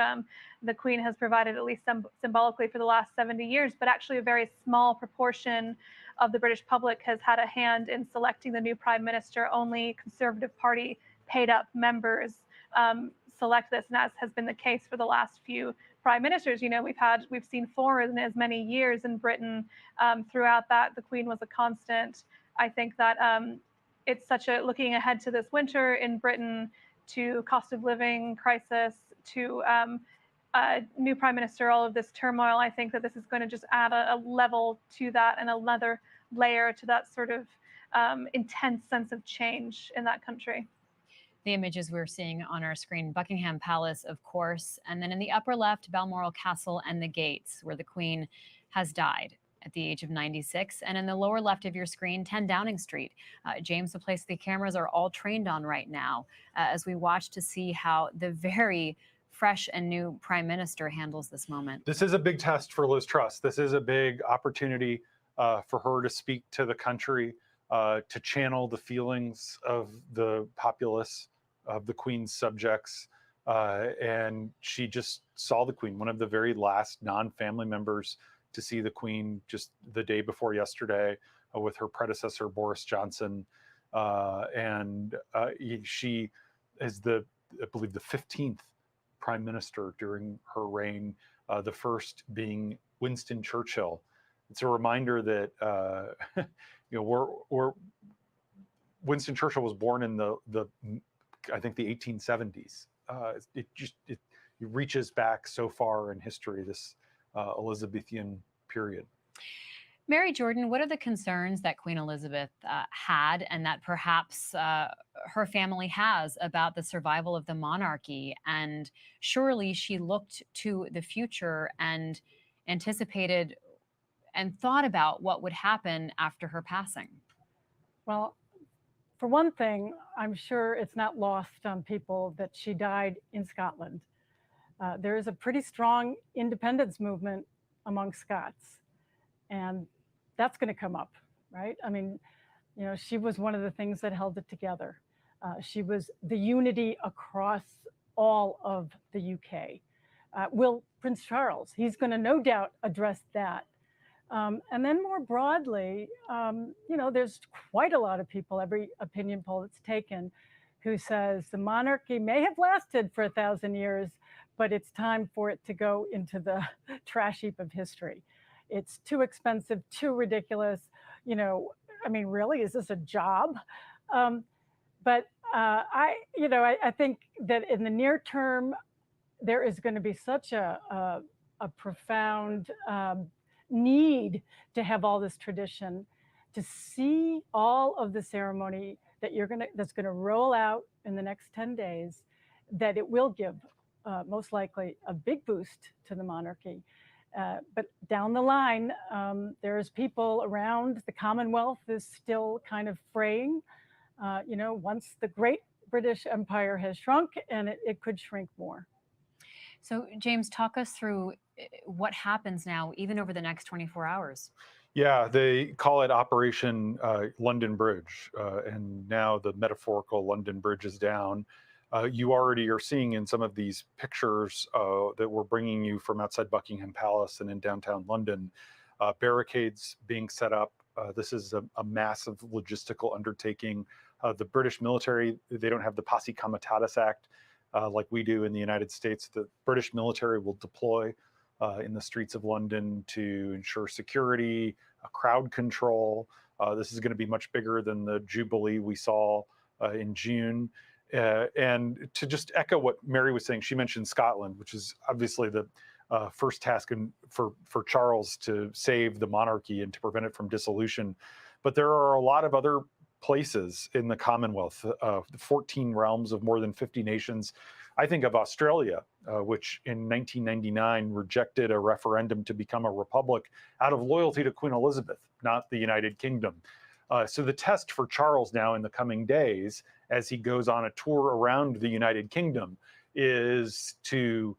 the Queen has provided, at least symbolically, for the last 70 years, but actually a very small proportion of the British public has had a hand in selecting the new Prime Minister. Only Conservative Party paid up members select this, and as has been the case for the last few Prime Ministers. You know, we've seen 4 in as many years in Britain. Throughout that, the Queen was a constant. I think that it's such a, looking ahead to this winter in Britain, to cost of living crisis, to new Prime Minister, all of this turmoil, I think that this is going to just add a level to that and another layer to that sort of intense sense of change in that country. The images we're seeing on our screen, Buckingham Palace, of course, and then in the upper left, Balmoral Castle and the gates, where the Queen has died at the age of 96. And in the lower left of your screen, 10 Downing Street. James, the place the cameras are all trained on right now, as we watch to see how the very fresh and new Prime Minister handles this moment. This is a big test for Liz Truss. This is a big opportunity for her to speak to the country, to channel the feelings of the populace, of the Queen's subjects. And she just saw the Queen, one of the very last non-family members to see the Queen just the day before yesterday with her predecessor, Boris Johnson. She is I believe, the 15th Prime Minister during her reign, the first being Winston Churchill. It's a reminder that Winston Churchill was born in I think the 1870s. It reaches back so far in history, this Elizabethan period. Mary Jordan, what are the concerns that Queen Elizabeth had and that perhaps her family has about the survival of the monarchy? And surely she looked to the future and anticipated and thought about what would happen after her passing. Well, for one thing, I'm sure it's not lost on people that she died in Scotland. There is a pretty strong independence movement among Scots, and that's going to come up, right? I mean, you know, she was one of the things that held it together. She was the unity across all of the UK. Will Prince Charles, he's going to no doubt address that. And then more broadly, you know, there's quite a lot of people, every opinion poll that's taken, who says the monarchy may have lasted for 1,000 years, but it's time for it to go into the trash heap of history. It's too expensive, too ridiculous. You know, I mean, really, is this a job? I think that in the near term, there is going to be such a profound need to have all this tradition, to see all of the ceremony that's going to roll out in the next 10 days, that it will give most likely a big boost to the monarchy. But down the line, there's people around. The Commonwealth is still kind of fraying. You know, once the great British Empire has shrunk, and it could shrink more. So, James, talk us through what happens now, even over the next 24 hours. Yeah, they call it Operation London Bridge, and now the metaphorical London Bridge is down. You already are seeing in some of these pictures that we're bringing you from outside Buckingham Palace and in downtown London, barricades being set up. This is a massive logistical undertaking. The British military, they don't have the Posse Comitatus Act like we do in the United States. The British military will deploy in the streets of London to ensure security, crowd control. This is going to be much bigger than the Jubilee we saw in June. And to just echo what Mary was saying, she mentioned Scotland, which is obviously the first task for Charles to save the monarchy and to prevent it from dissolution. But there are a lot of other places in the Commonwealth, 14 realms of more than 50 nations. I think of Australia, which in 1999 rejected a referendum to become a republic out of loyalty to Queen Elizabeth, not the United Kingdom. So the test for Charles now in the coming days, as he goes on a tour around the United Kingdom, is to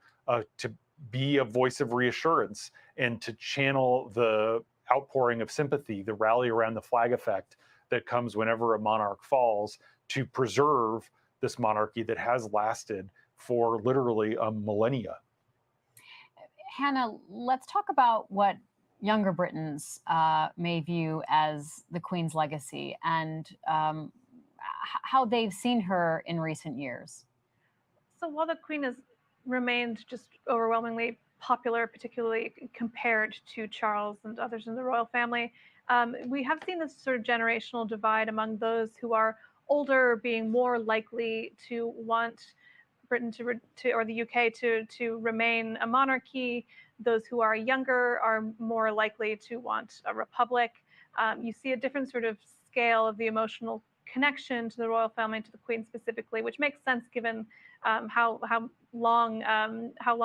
be a voice of reassurance and to channel the outpouring of sympathy, the rally around the flag effect that comes whenever a monarch falls, to preserve this monarchy that has lasted for literally a millennia. Hannah, let's talk about what younger Britons may view as the Queen's legacy and how they've seen her in recent years. So while the Queen has remained just overwhelmingly popular, particularly compared to Charles and others in the royal family, we have seen this sort of generational divide among those who are older being more likely to want Britain or the UK to remain a monarchy. Those who are younger are more likely to want a republic. You see a different sort of scale of the emotional connection to the royal family and to the Queen specifically, which makes sense given how long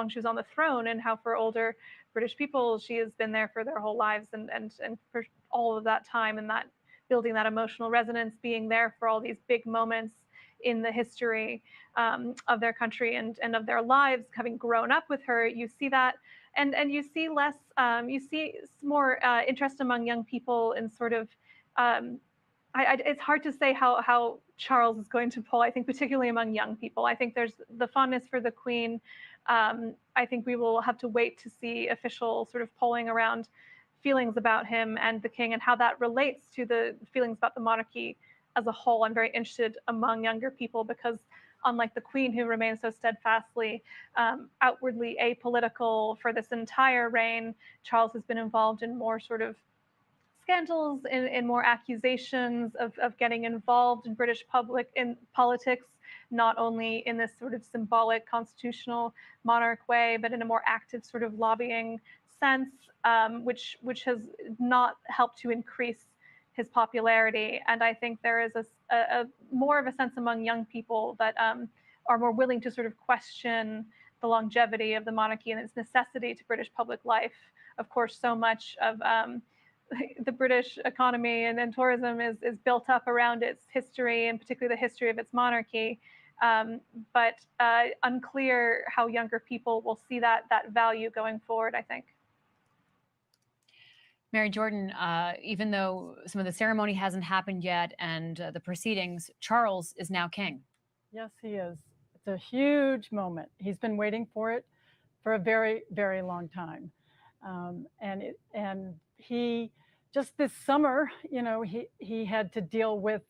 she was on the throne, and how for older British people she has been there for their whole lives, and for all of that time, and that building that emotional resonance, being there for all these big moments in the history of their country and of their lives, having grown up with her. You see that, and you see less, you see more interest among young people in sort of, it's hard to say how Charles is going to poll, I think particularly among young people. I think there's the fondness for the Queen. I think we will have to wait to see official sort of polling around feelings about him and the King and how that relates to the feelings about the monarchy as a whole. I'm very interested among younger people because unlike the Queen, who remains so steadfastly outwardly apolitical for this entire reign, Charles has been involved in more sort of scandals, in more accusations of getting involved in British politics, not only in this sort of symbolic constitutional monarch way, but in a more active sort of lobbying sense, which has not helped to increase his popularity. And I think there is a more of a sense among young people that are more willing to sort of question the longevity of the monarchy and its necessity to British public life. Of course, so much of the British economy and tourism is built up around its history, and particularly the history of its monarchy. But unclear how younger people will see that value going forward, I think. Mary Jordan, even though some of the ceremony hasn't happened yet and the proceedings, Charles is now king. Yes, he is. It's a huge moment. He's been waiting for it for a very, very long time. And he, just this summer, you know, he had to deal with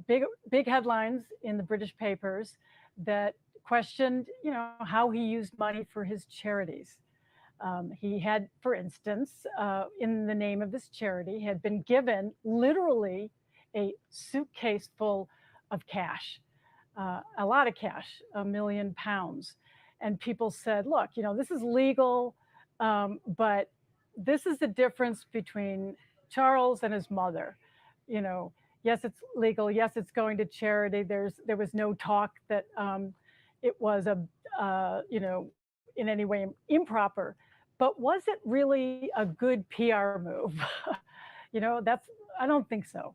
big headlines in the British papers that questioned, you know, how he used money for his charities. He had, for instance, in the name of this charity, had been given literally a suitcase full of cash, a lot of cash, £1 million. And people said, look, you know, this is legal, but this is the difference between Charles and his mother. You know, yes, it's legal. Yes, it's going to charity. There was no talk that it was you know, in any way improper. But was it really a good PR move? You know, I don't think so.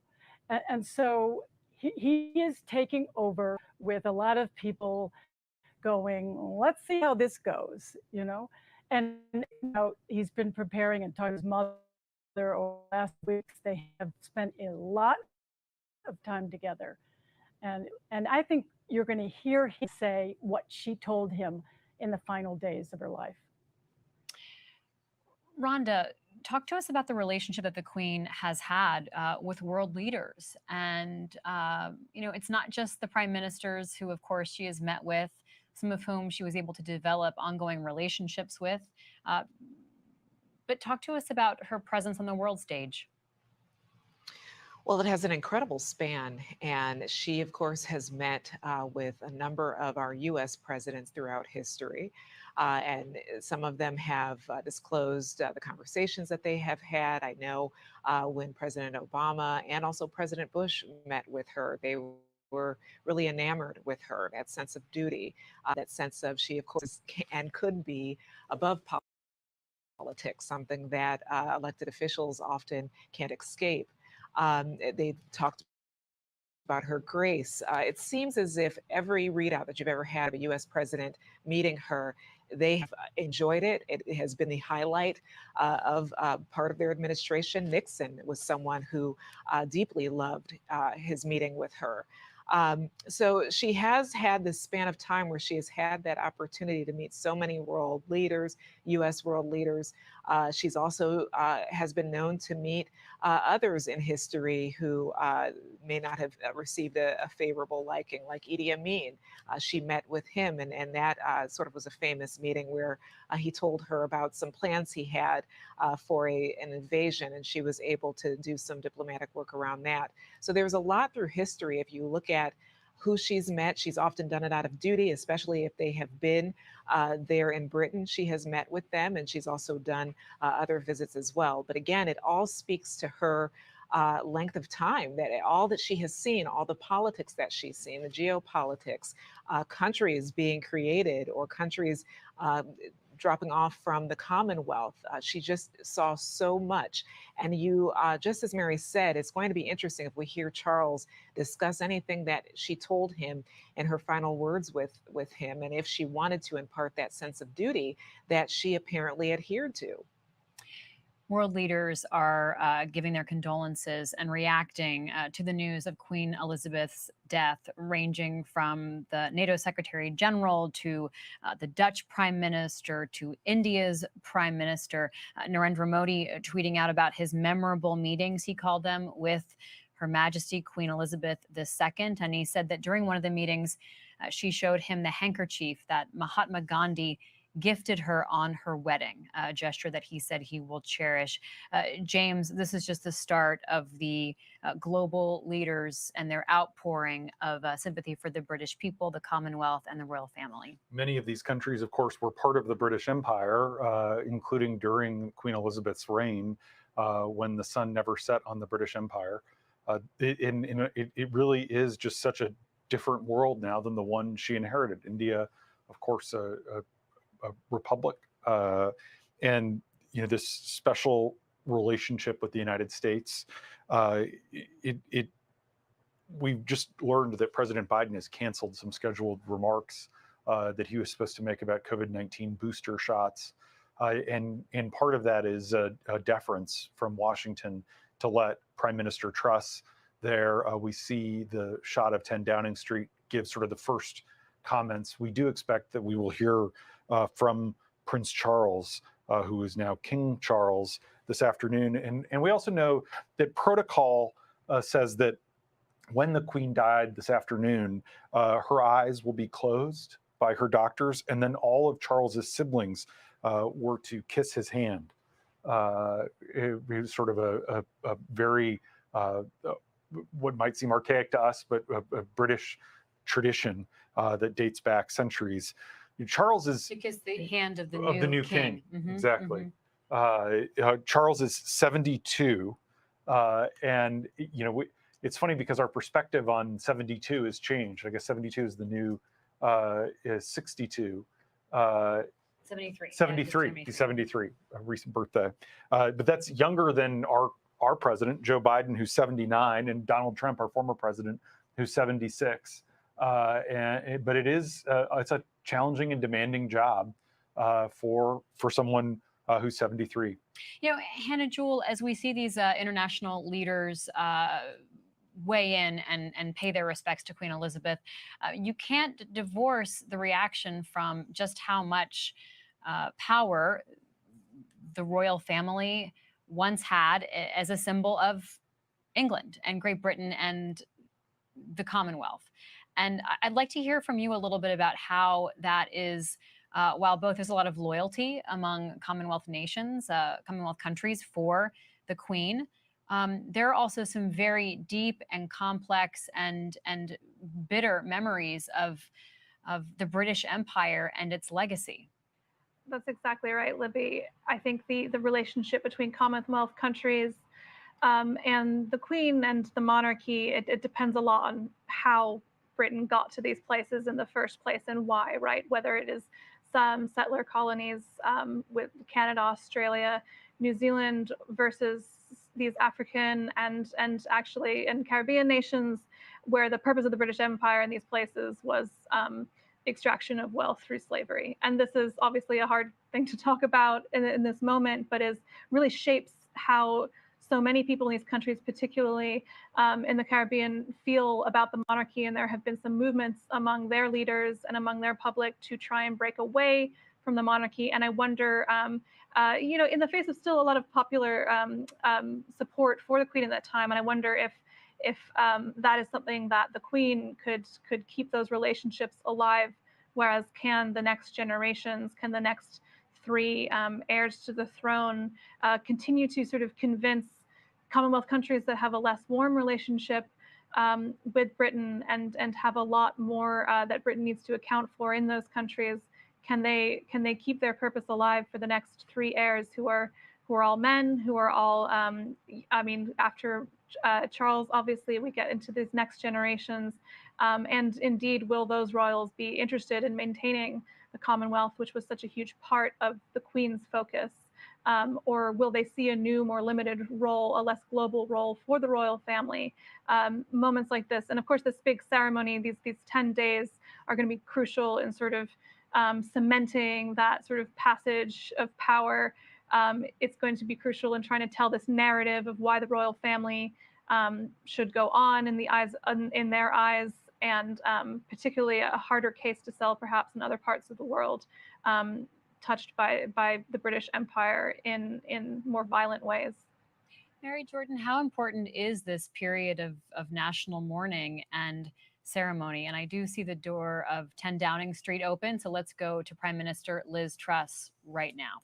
And so he is taking over with a lot of people going, let's see how this goes, you know? And you know, he's been preparing and talking to his mother over the last weeks. They have spent a lot of time together. And I think you're going to hear him say what she told him in the final days of her life. Rhonda, talk to us about the relationship that the Queen has had with world leaders. And, you know, it's not just the prime ministers who, of course, she has met with, some of whom she was able to develop ongoing relationships with. But talk to us about her presence on the world stage. Well, it has an incredible span, and she, of course, has met with a number of our U.S. presidents throughout history, and some of them have disclosed the conversations that they have had. I know when President Obama and also President Bush met with her, they were really enamored with her, that sense of duty, that sense of she, of course, and could be above politics, something that elected officials often can't escape. They talked about her grace. It seems as if every readout that you've ever had of a US president meeting her, they have enjoyed it. It has been the highlight of part of their administration. Nixon was someone who deeply loved his meeting with her. So she has had this span of time where she has had that opportunity to meet so many world leaders, US world leaders. She's also has been known to meet others in history who may not have received a favorable liking, like Idi Amin. She met with him, and that sort of was a famous meeting where he told her about some plans he had for an invasion, and she was able to do some diplomatic work around that. So there's a lot through history. If you look at who she's met, she's often done it out of duty, especially if they have been there in Britain. She has met with them, and she's also done other visits as well. But again, it all speaks to her length of time, that all that she has seen, all the politics that she's seen, the geopolitics, countries being created or countries dropping off from the Commonwealth. She just saw so much. And you, just as Mary said, it's going to be interesting if we hear Charles discuss anything that she told him in her final words with him, and if she wanted to impart that sense of duty that she apparently adhered to. World leaders are giving their condolences and reacting to the news of Queen Elizabeth's death, ranging from the NATO Secretary General to the Dutch Prime Minister to India's Prime Minister. Narendra Modi tweeting out about his memorable meetings, he called them, with Her Majesty Queen Elizabeth II. And he said that during one of the meetings, she showed him the handkerchief that Mahatma Gandhi gifted her on her wedding, a gesture that he said he will cherish. James, this is just the start of the global leaders and their outpouring of sympathy for the British people, the Commonwealth, and the royal family. Many of these countries, of course, were part of the British Empire, including during Queen Elizabeth's reign, when the sun never set on the British Empire. It really is just such a different world now than the one she inherited. India, of course, a republic, and this special relationship with the United States. We've just learned that President Biden has canceled some scheduled remarks that he was supposed to make about COVID-19 booster shots, and part of that is a deference from Washington to let Prime Minister Truss there. We see the shot of 10 Downing Street give sort of the first comments. We do expect that we will hear from Prince Charles, who is now King Charles, this afternoon. And we also know that protocol says that when the Queen died this afternoon, her eyes will be closed by her doctors, and then all of Charles's siblings were to kiss his hand. It was sort of a very, what might seem archaic to us, but a British tradition that dates back centuries. Charles is to kiss the hand of the new king. Mm-hmm, exactly. Mm-hmm. Charles is 72, and it's funny because our perspective on 72 has changed. I guess 72 is the new is 62. 73. 73. Yeah, He's 73. A recent birthday, but that's younger than our president Joe Biden, who's 79, and Donald Trump, our former president, who's 76. But it's a challenging and demanding job for someone who's 73. Hannah Jewell, as we see these international leaders weigh in and pay their respects to Queen Elizabeth, you can't divorce the reaction from just how much power the royal family once had as a symbol of England and Great Britain and the Commonwealth. And I'd like to hear from you a little bit about how that is, while both there's a lot of loyalty among Commonwealth nations, Commonwealth countries for the Queen, there are also some very deep and complex and bitter memories of the British Empire and its legacy. That's exactly right, Libby. I think the relationship between Commonwealth countries And the Queen and the monarchy, it depends a lot on how Britain got to these places in the first place and why, right? Whether it is some settler colonies with Canada, Australia, New Zealand versus these African and Caribbean nations, where the purpose of the British Empire in these places was extraction of wealth through slavery. And this is obviously a hard thing to talk about in this moment, but is really shapes how so many people in these countries, particularly in the Caribbean, feel about the monarchy. And there have been some movements among their leaders and among their public to try and break away from the monarchy. And I wonder, you know, in the face of still a lot of popular support for the Queen at that time, and I wonder if that is something that the Queen could keep those relationships alive, whereas can the next generations, can the next three heirs to the throne continue to sort of convince Commonwealth countries that have a less warm relationship with Britain and have a lot more that Britain needs to account for in those countries? Can they keep their purpose alive for the next three heirs who are all men, who are all I mean, after Charles, obviously we get into these next generations, and indeed, will those royals be interested in maintaining the Commonwealth, which was such a huge part of the Queen's focus? Or will they see a new, more limited role, a less global role for the royal family? Moments like this, and of course this big ceremony, these 10 days are going to be crucial in sort of cementing that sort of passage of power. It's going to be crucial in trying to tell this narrative of why the royal family should go on in their eyes, and particularly a harder case to sell perhaps in other parts of the world touched by the British Empire in more violent ways. Mary Jordan, how important is this period of national mourning and ceremony? And I do see the door of 10 Downing Street open, so let's go to Prime Minister Liz Truss right now.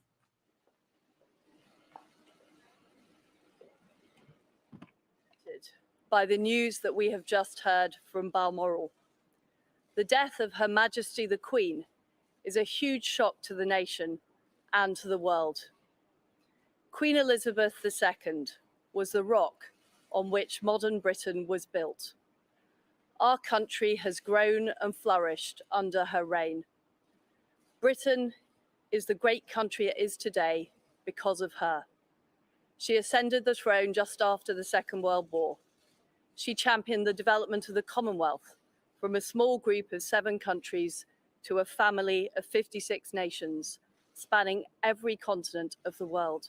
By the news that we have just heard from Balmoral. The death of Her Majesty the Queen is a huge shock to the nation and to the world. Queen Elizabeth II was the rock on which modern Britain was built. Our country has grown and flourished under her reign. Britain is the great country it is today because of her. She ascended the throne just after the Second World War. She championed the development of the Commonwealth from a small group of 7 countries to a family of 56 nations, spanning every continent of the world.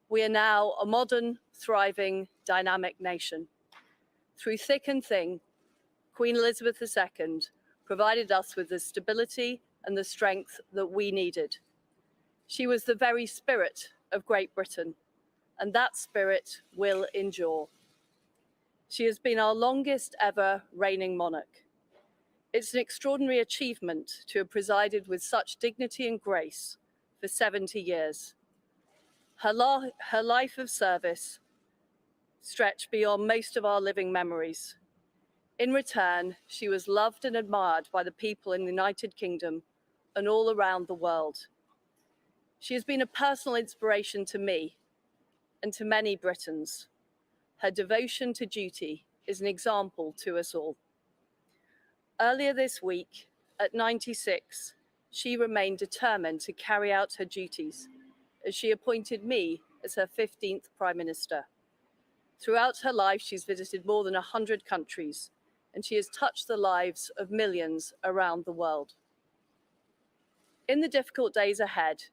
We are now a modern, thriving, dynamic nation. Through thick and thin, Queen Elizabeth II provided us with the stability and the strength that we needed. She was the very spirit of Great Britain, and that spirit will endure. She has been our longest ever reigning monarch. It's an extraordinary achievement to have presided with such dignity and grace for 70 years. Her life of service stretched beyond most of our living memories. In return, she was loved and admired by the people in the United Kingdom and all around the world. She has been a personal inspiration to me and to many Britons. Her devotion to duty is an example to us all. Earlier this week, at 96, she remained determined to carry out her duties as she appointed me as her 15th Prime Minister. Throughout her life, she's visited more than 100 countries, and she has touched the lives of millions around the world. In the difficult days ahead,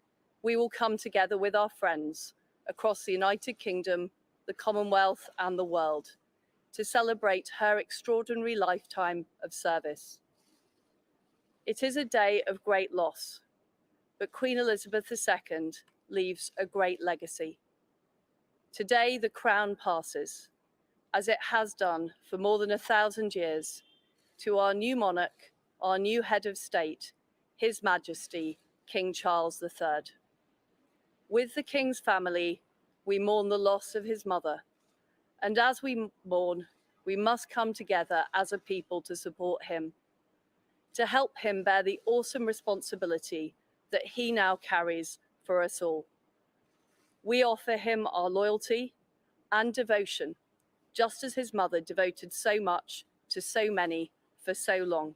we will come together with our friends across the United Kingdom, the Commonwealth, and the world to celebrate her extraordinary lifetime of service. It is a day of great loss, but Queen Elizabeth II leaves a great legacy. Today, the crown passes, as it has done for more than 1,000 years, to our new monarch, our new head of state, His Majesty, King Charles III. With the King's family, we mourn the loss of his mother, and as we mourn, we must come together as a people to support him, to help him bear the awesome responsibility that he now carries for us all. We offer him our loyalty, and devotion, just as his mother devoted so much to so many for so long.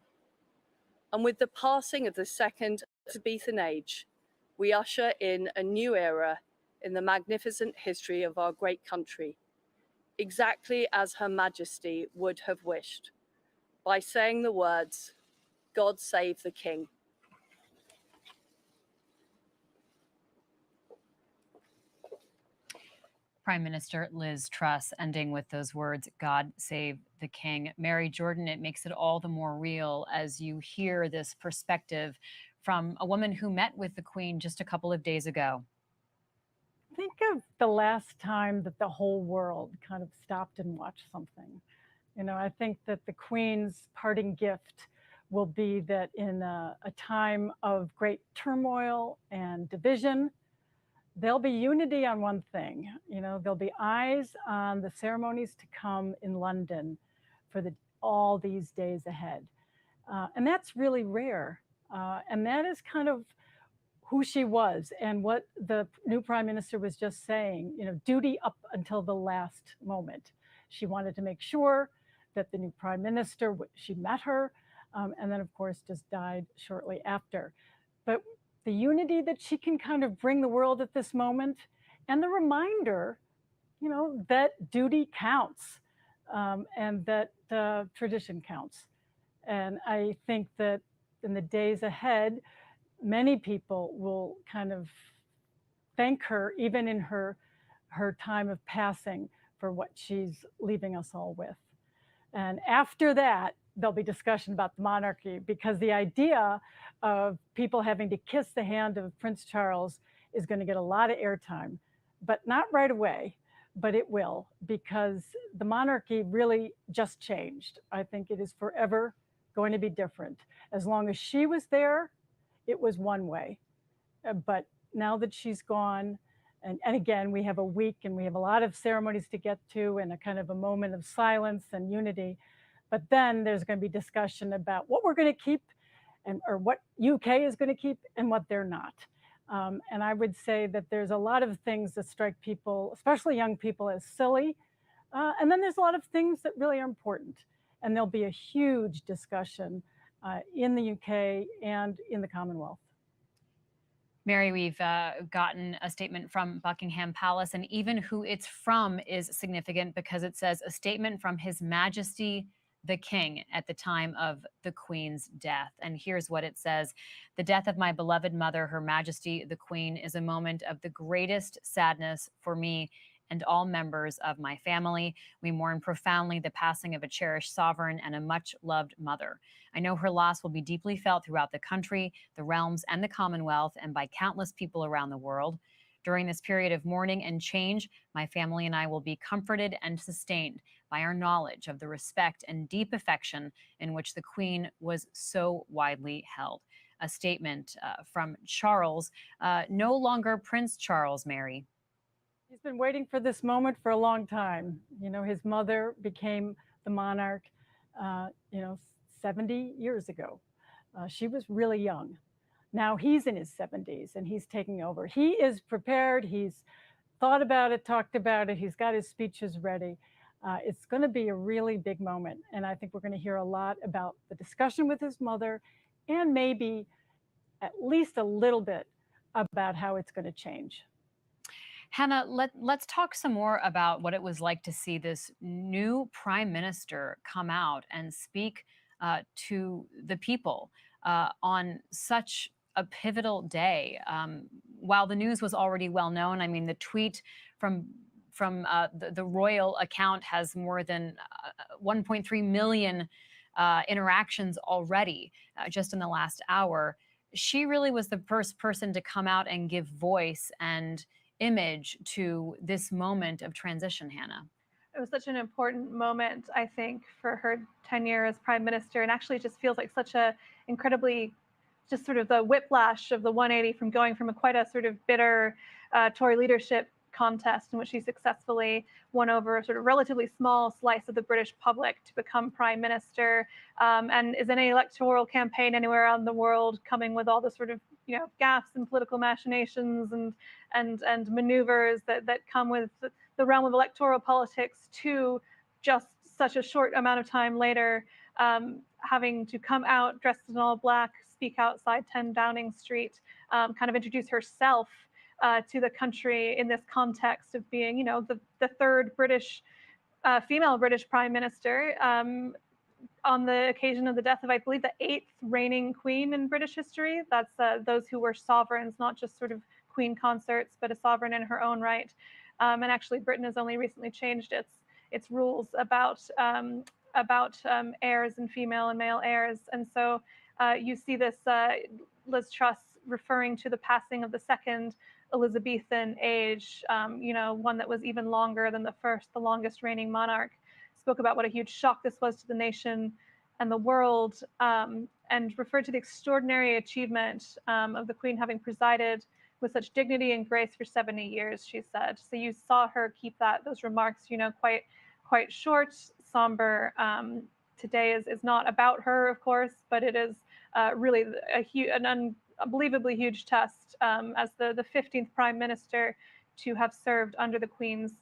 And with the passing of the second Elizabethan age, we usher in a new era in the magnificent history of our great country, exactly as Her Majesty would have wished, by saying the words, "God save the King." Prime Minister Liz Truss ending with those words, "God save the King." Mary Jordan, it makes it all the more real as you hear this perspective from a woman who met with the Queen just a couple of days ago. Think of the last time that the whole world kind of stopped and watched something. You know, I think that the Queen's parting gift will be that in a time of great turmoil and division, there'll be unity on one thing. You know, there'll be eyes on the ceremonies to come in London for all these days ahead. And that's really rare. And that is kind of who she was and what the new prime minister was just saying, you know, duty up until the last moment. She wanted to make sure that the new prime minister, she met her, and then of course just died shortly after. But the unity that she can kind of bring the world at this moment, and the reminder, you know, that duty counts, and that tradition counts. And I think that in the days ahead, many people will kind of thank her, even in her time of passing, for what she's leaving us all with. And after that, there'll be discussion about the monarchy, because the idea of people having to kiss the hand of Prince Charles is going to get a lot of airtime, but not right away, but it will, because the monarchy really just changed. I think it is forever going to be different. As long as she was there, it was one way. But now that she's gone, and again, we have a week and we have a lot of ceremonies to get to and a kind of a moment of silence and unity. But then there's going to be discussion about what we're going to keep or what UK is going to keep and what they're not. And I would say that there's a lot of things that strike people, especially young people, as silly. And then there's a lot of things that really are important. And there'll be a huge discussion in the UK and in the Commonwealth. Mary, we've gotten a statement from Buckingham Palace, and even who it's from is significant because it says a statement from His Majesty the King at the time of the Queen's death. And here's what it says. "The death of my beloved mother, Her Majesty the Queen, is a moment of the greatest sadness for me and all members of my family. We mourn profoundly the passing of a cherished sovereign and a much-loved mother. I know her loss will be deeply felt throughout the country, the realms, and the Commonwealth, and by countless people around the world. During this period of mourning and change, my family and I will be comforted and sustained by our knowledge of the respect and deep affection in which the Queen was so widely held." A statement from Charles, no longer Prince Charles, Mary. He's been waiting for this moment for a long time. You know, his mother became the monarch, 70 years ago. She was really young. Now he's in his 70s and he's taking over. He is prepared. He's thought about it, talked about it. He's got his speeches ready. It's going to be a really big moment. And I think we're going to hear a lot about the discussion with his mother and maybe at least a little bit about how it's going to change. Hannah, let's talk some more about what it was like to see this new prime minister come out and speak to the people on such a pivotal day. While the news was already well known, I mean, the tweet from the royal account has more than 1.3 million interactions already just in the last hour. She really was the first person to come out and give voice and image to this moment of transition, Hannah. It was such an important moment, I think, for her tenure as prime minister. And actually it just feels like such a incredibly, just sort of the whiplash of the 180 from going from quite a sort of bitter Tory leadership contest in which she successfully won over a sort of relatively small slice of the British public to become prime minister, and is in any electoral campaign anywhere around the world coming with all the sort of, you know, gaffes and political machinations and maneuvers that come with the the realm of electoral politics to just such a short amount of time later, having to come out dressed in all black, speak outside 10 Downing Street, kind of introduce herself to the country in this context of being, you know, the third British female British Prime Minister on the occasion of the death of, I believe, the 8th reigning Queen in British history. That's those who were sovereigns, not just sort of Queen consorts, but a sovereign in her own right. And actually, Britain has only recently changed its rules about heirs and female and male heirs. And so you see this Liz Truss referring to the passing of the second Elizabethan age, you know, one that was even longer than the first, the longest reigning monarch. Spoke about what a huge shock this was to the nation and the world, and referred to the extraordinary achievement of the Queen having presided with such dignity and grace for 70 years, she said. So you saw her keep those remarks, you know, quite short, somber. Today is not about her, of course, but it is really an unbelievably huge test as the 15th Prime Minister to have served under the Queen's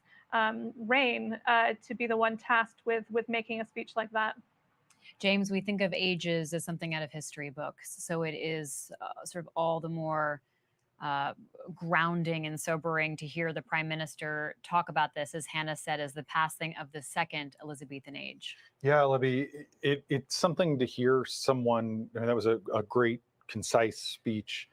reign, to be the one tasked with making a speech like that. James, we think of ages as something out of history books, so it is sort of all the more grounding and sobering to hear the Prime Minister talk about this, as Hannah said, as the passing of the second Elizabethan age. Yeah, Libby, it's something to hear someone, I mean, that was a great, concise speech,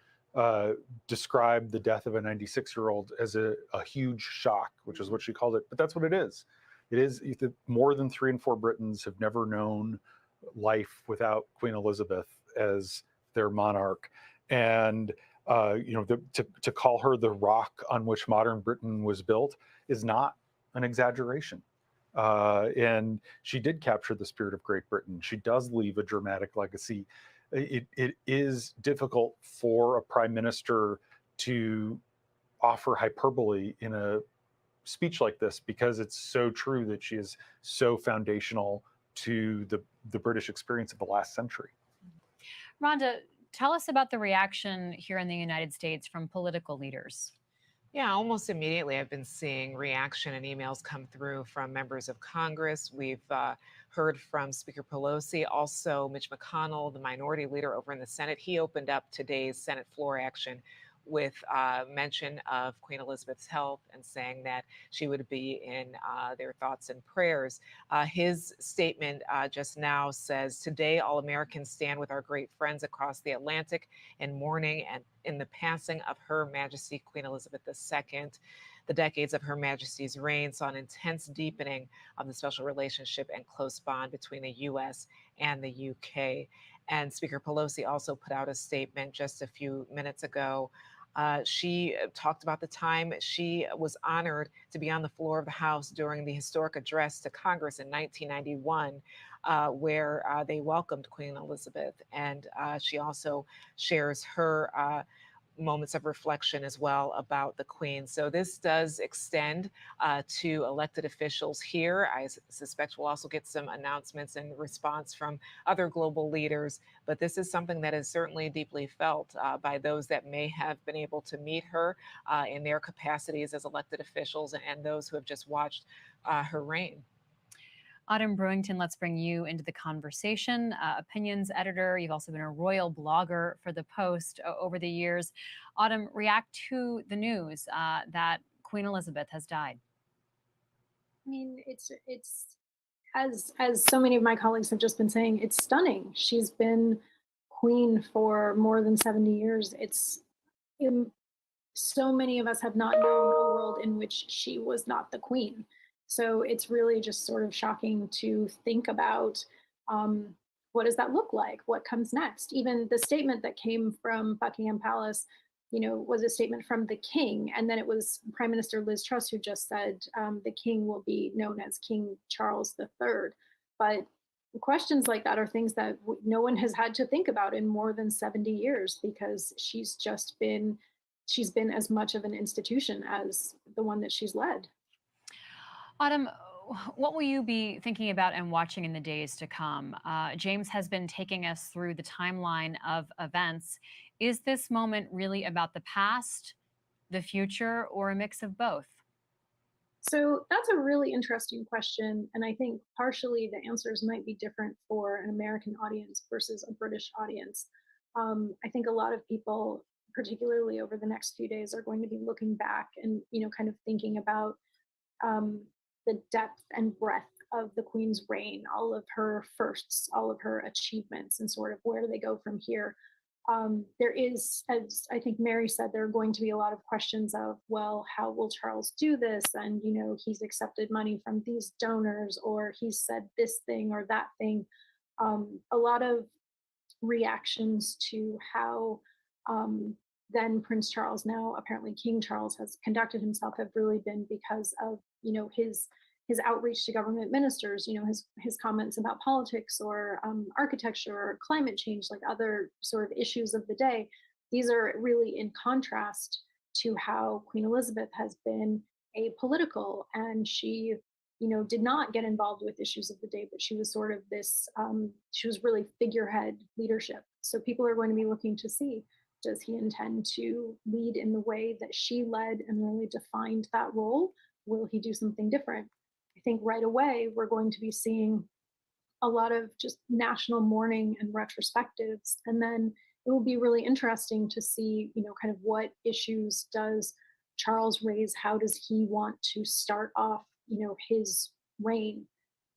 describe the death of a 96-year-old as a huge shock, which is what she called it. But that's what it is. It is more than 3 in 4 Britons have never known life without Queen Elizabeth as their monarch. And you know, to call her the rock on which modern Britain was built is not an exaggeration. And she did capture the spirit of Great Britain. She does leave a dramatic legacy. It is difficult for a prime minister to offer hyperbole in a speech like this, because it's so true that she is so foundational to the British experience of the last century. Rhonda, tell us about the reaction here in the United States from political leaders. Yeah, almost immediately I've been seeing reaction and emails come through from members of Congress. We've heard from Speaker Pelosi, also Mitch McConnell, the minority leader over in the Senate. He opened up today's Senate floor action with mention of Queen Elizabeth's health and saying that she would be in their thoughts and prayers. His statement just now says, "Today, all Americans stand with our great friends across the Atlantic in mourning and in the passing of Her Majesty Queen Elizabeth II. The decades of Her Majesty's reign saw an intense deepening of the special relationship and close bond between the U.S. and the U.K." And Speaker Pelosi also put out a statement just a few minutes ago. She talked about the time she was honored to be on the floor of the House during the historic address to Congress in 1991, where they welcomed Queen Elizabeth. And she also shares her moments of reflection as well about the Queen. So this does extend to elected officials here. I suspect we'll also get some announcements in response from other global leaders, but this is something that is certainly deeply felt by those that may have been able to meet her in their capacities as elected officials and those who have just watched her reign. Autumn Brewington, let's bring you into the conversation. Opinions editor, you've also been a royal blogger for The Post over the years. Autumn, react to the news that Queen Elizabeth has died. I mean, it's as so many of my colleagues have just been saying, it's stunning. She's been queen for more than 70 years. So many of us have not known a world in which she was not the queen. So it's really just sort of shocking to think about what does that look like? What comes next? Even the statement that came from Buckingham Palace, you know, was a statement from the king. And then it was Prime Minister Liz Truss who just said the king will be known as King Charles III. But questions like that are things that no one has had to think about in more than 70 years, because she's been as much of an institution as the one that she's led. Autumn, what will you be thinking about and watching in the days to come? James has been taking us through the timeline of events. Is this moment really about the past, the future, or a mix of both? So that's a really interesting question. And I think partially the answers might be different for an American audience versus a British audience. I think a lot of people, particularly over the next few days, are going to be looking back and, kind of thinking about the depth and breadth of the Queen's reign, all of her firsts, all of her achievements, and sort of where do they go from here. There is, as I think Mary said, there are going to be a lot of questions of, well, how will Charles do this? And, he's accepted money from these donors, or he's said this thing or that thing. A lot of reactions to how then Prince Charles, now apparently King Charles, has conducted himself have really been because of, his outreach to government ministers, his comments about politics or architecture or climate change, like other sort of issues of the day. These are really in contrast to how Queen Elizabeth has been apolitical, and she, did not get involved with issues of the day, but she was sort of this, she was really figurehead leadership. So people are going to be looking to see, does he intend to lead in the way that she led and really defined that role? Will he do something different? I think right away we're going to be seeing a lot of just national mourning and retrospectives. And then it will be really interesting to see, kind of what issues does Charles raise? How does he want to start off, his reign?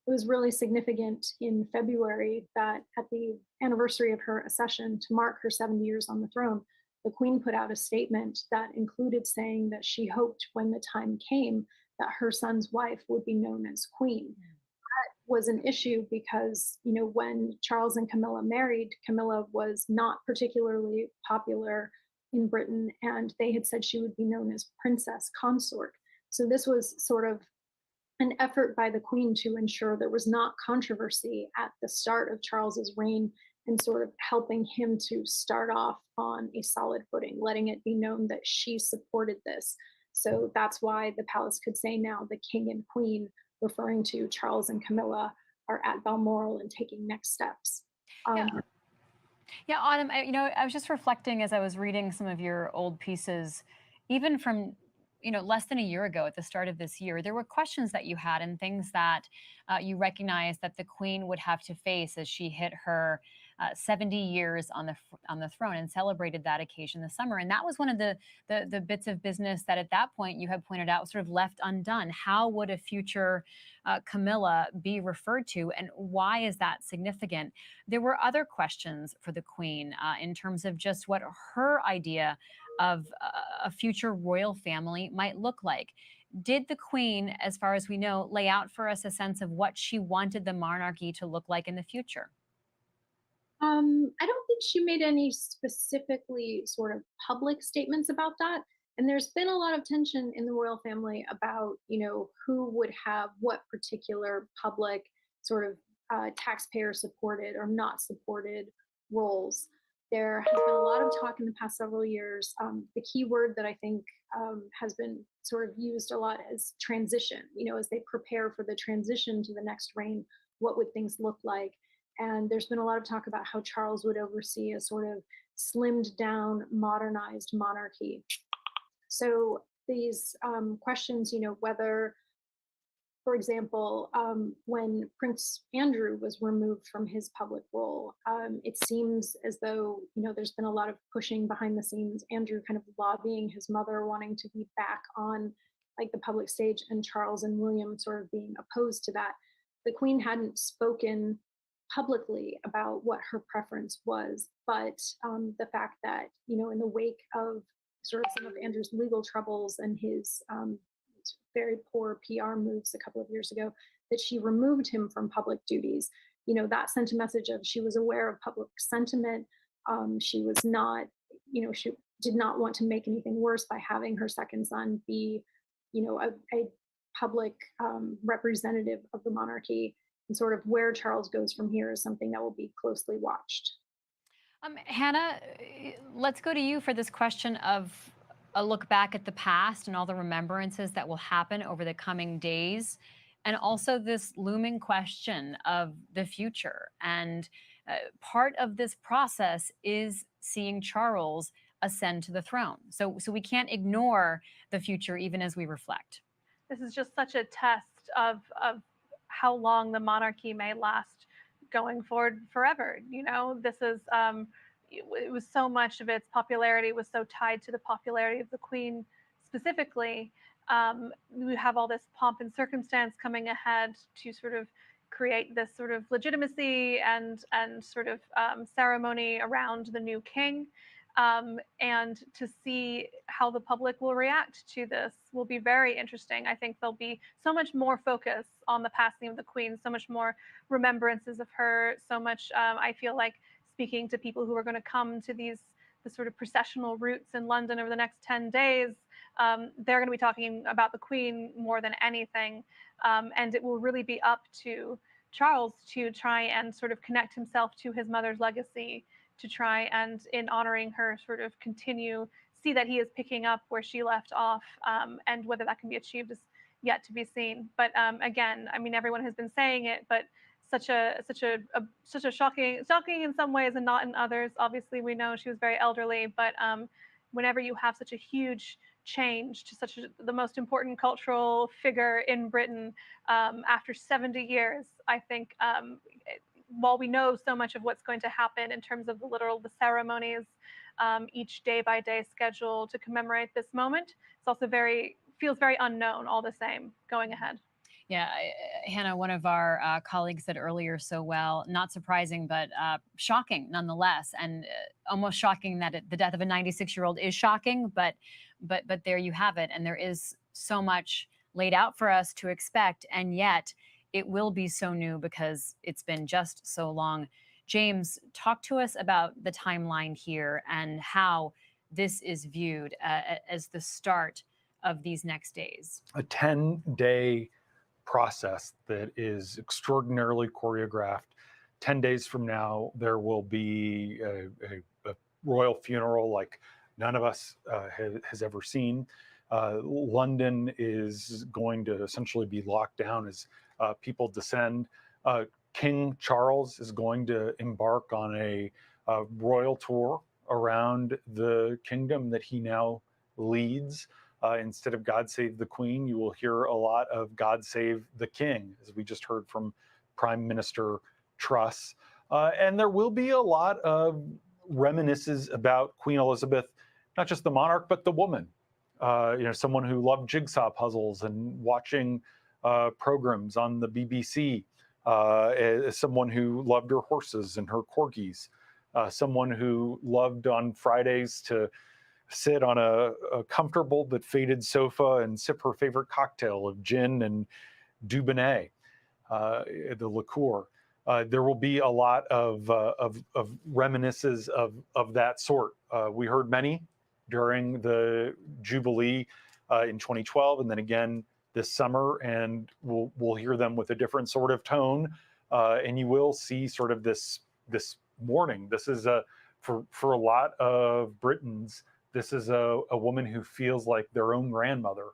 It was really significant in February that at the anniversary of her accession, to mark her 70 years on the throne, the Queen put out a statement that included saying that she hoped when the time came that her son's wife would be known as Queen. That was an issue because, when Charles and Camilla married, Camilla was not particularly popular in Britain, and they had said she would be known as Princess Consort. So this was sort of an effort by the Queen to ensure there was not controversy at the start of Charles's reign, and sort of helping him to start off on a solid footing, letting it be known that she supported this. So that's why the palace could say now the King and Queen, referring to Charles and Camilla, are at Balmoral and taking next steps. Yeah, Autumn, I was just reflecting as I was reading some of your old pieces, even from less than a year ago at the start of this year, there were questions that you had and things that you recognized that the Queen would have to face as she hit her 70 years on the throne and celebrated that occasion this summer. And that was one of the bits of business that at that point you had pointed out sort of left undone. How would a future Camilla be referred to, and why is that significant? There were other questions for the Queen in terms of just what her idea of a future royal family might look like. Did the Queen, as far as we know, lay out for us a sense of what she wanted the monarchy to look like in the future? I don't think she made any specifically sort of public statements about that. And there's been a lot of tension in the royal family about, who would have what particular public sort of taxpayer supported or not supported roles. There has been a lot of talk in the past several years. The key word that I think has been sort of used a lot is transition. As they prepare for the transition to the next reign, what would things look like? And there's been a lot of talk about how Charles would oversee a sort of slimmed down, modernized monarchy. So these questions, whether, for example, when Prince Andrew was removed from his public role, it seems as though, there's been a lot of pushing behind the scenes, Andrew kind of lobbying his mother, wanting to be back on like the public stage, and Charles and William sort of being opposed to that. The Queen hadn't spoken publicly about what her preference was, but the fact that, in the wake of sort of some of Andrew's legal troubles and his very poor PR moves a couple of years ago, that she removed him from public duties, that sent a message of she was aware of public sentiment. She was not, she did not want to make anything worse by having her second son be, a public representative of the monarchy. And sort of where Charles goes from here is something that will be closely watched. Hannah, let's go to you for this question of a look back at the past and all the remembrances that will happen over the coming days, and also this looming question of the future. And part of this process is seeing Charles ascend to the throne. So we can't ignore the future even as we reflect. this is just such a test of how long the monarchy may last going forward forever. You know, this is it was so much of its popularity was so tied to the popularity of the Queen specifically. We have all this pomp and circumstance coming ahead to sort of create this sort of legitimacy and sort of ceremony around the new king. And to see how the public will react to this will be very interesting. I think there'll be so much more focus on the passing of the Queen, so much more remembrances of her, so much, I feel like, speaking to people who are going to come to the sort of processional routes in London over the next 10 days, they're going to be talking about the Queen more than anything. And it will really be up to Charles to try and sort of connect himself to his mother's legacy, to try and, in honoring her, sort of see that he is picking up where she left off, and whether that can be achieved is yet to be seen. But again, I mean, everyone has been saying it, but such a shocking in some ways and not in others. Obviously, we know she was very elderly, but whenever you have such a huge change to the most important cultural figure in Britain after 70 years, I think while we know so much of what's going to happen in terms of the ceremonies, each day by day schedule to commemorate this moment, it's also feels very unknown all the same going ahead. Yeah, Hannah, one of our colleagues said earlier so well, not surprising, but shocking nonetheless, and almost shocking that the death of a 96-year-old is shocking, but there you have it, and there is so much laid out for us to expect, and yet it will be so new because it's been just so long. James, talk to us about the timeline here and how this is viewed as the start of these next days. A 10-day process that is extraordinarily choreographed. 10 days from now, there will be a royal funeral like none of us has ever seen. London is going to essentially be locked down as people descend. King Charles is going to embark on a royal tour around the kingdom that he now leads. Instead of God Save the Queen, you will hear a lot of God Save the King, as we just heard from Prime Minister Truss. And there will be a lot of reminiscences about Queen Elizabeth, not just the monarch, but the woman. Someone who loved jigsaw puzzles and watching programs on the BBC, as someone who loved her horses and her corgis, someone who loved on Fridays to sit on a comfortable but faded sofa and sip her favorite cocktail of gin and Dubonnet, the liqueur. There will be a lot of reminiscences of that sort. We heard many during the Jubilee in 2012, and then again this summer, and we'll hear them with a different sort of tone, and you will see sort of this mourning. This is for a lot of Britons. This is a woman who feels like their own grandmother,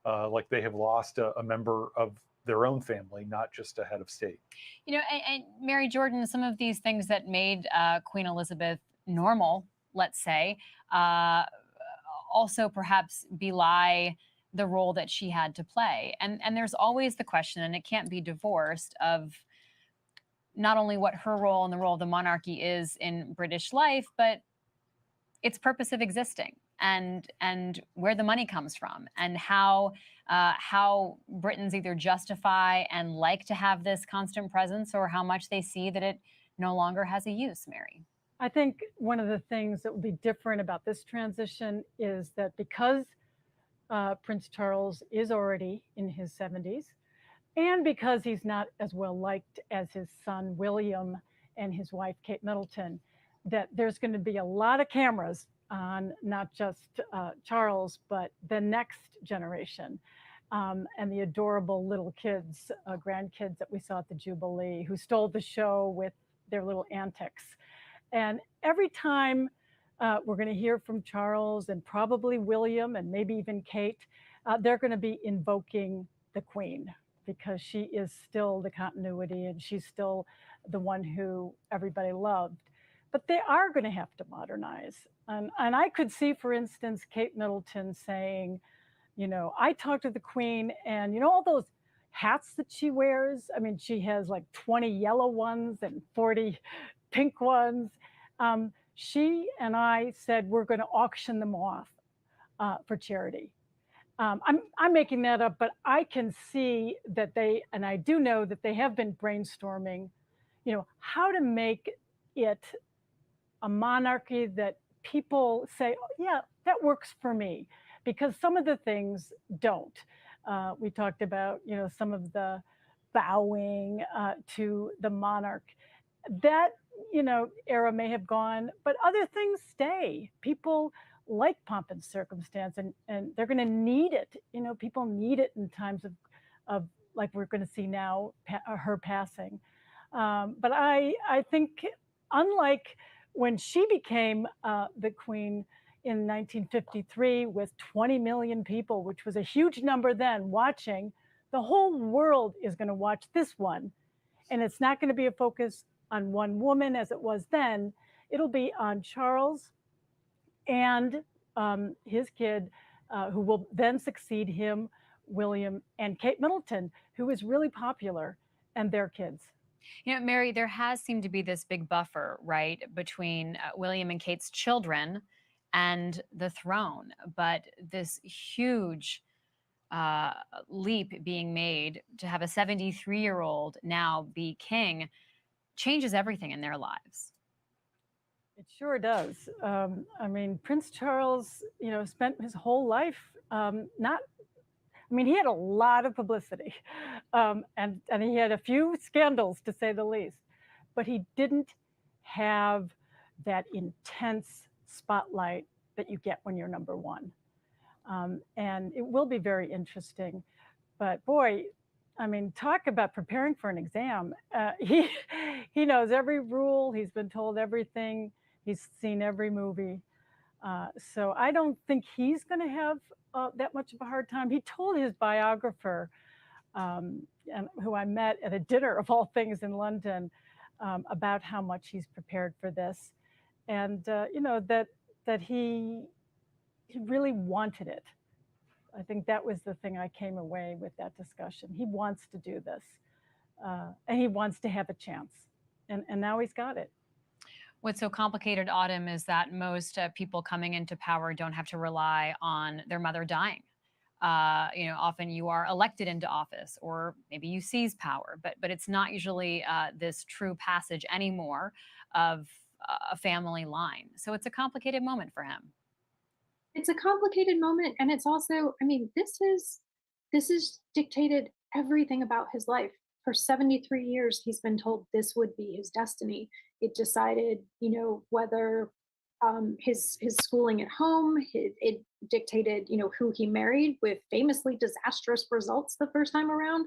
like they have lost a member of their own family, not just a head of state. And Mary Jordan, some of these things that made Queen Elizabeth normal, let's say, also perhaps belie the role that she had to play. And there's always the question, and it can't be divorced, of not only what her role and the role of the monarchy is in British life, but its purpose of existing and where the money comes from, and how Britons either justify and like to have this constant presence, or how much they see that it no longer has a use, Mary. I think one of the things that will be different about this transition is that because Prince Charles is already in his 70s, and because he's not as well liked as his son William and his wife Kate Middleton, that there's going to be a lot of cameras on not just Charles, but the next generation, and the adorable little kids, grandkids that we saw at the Jubilee, who stole the show with their little antics. And every time we're going to hear from Charles and probably William and maybe even Kate, they're going to be invoking the Queen, because she is still the continuity and she's still the one who everybody loved. But they are going to have to modernize. And I could see, for instance, Kate Middleton saying, You know, I talked to the Queen, and you know, all those hats that she wears. I mean, she has like 20 yellow ones and 40 pink ones. She and I said we're going to auction them off for charity. I'm making that up, but I can see that they, and I do know that they have been brainstorming, you know, how to make it a monarchy that people say, oh, yeah, that works for me, because some of the things don't. We talked about, you know, some of the bowing to the monarch. That, you know, era may have gone, but other things stay. People like pomp and circumstance, and they're going to need it. You know, people need it in times of like we're going to see now, her passing. But I think, unlike when she became the queen in 1953 with 20 million people, which was a huge number then watching, the whole world is going to watch this one. And it's not going to be a focus on one woman as it was then. It'll be on Charles and his kid, who will then succeed him, William, and Kate Middleton, who is really popular, and their kids. You know, Mary, there has seemed to be this big buffer, right, between William and Kate's children and the throne, but this huge leap being made to have a 73-year-old now be king changes everything in their lives. It sure does. I mean, Prince Charles, you know, spent his whole life I mean, he had a lot of publicity, and he had a few scandals, to say the least, but he didn't have that intense spotlight that you get when you're number one. And it will be very interesting. But boy, I mean, talk about preparing for an exam. He knows every rule. He's been told everything. He's seen every movie. So I don't think he's going to have that much of a hard time. He told his biographer, and who I met at a dinner of all things in London, about how much he's prepared for this, and you know, that he really wanted it. I think that was the thing I came away with that discussion. He wants to do this, and he wants to have a chance, and now he's got it. What's so complicated, Autumn, is that most people coming into power don't have to rely on their mother dying. You know, often you are elected into office, or maybe you seize power, but it's not usually this true passage anymore of a family line. So it's a complicated moment for him. It's a complicated moment, and it's also, I mean, this is dictated everything about his life. For 73 years, he's been told this would be his destiny. It decided, you know, whether his schooling at home. It dictated, you know, who he married, with famously disastrous results the first time around.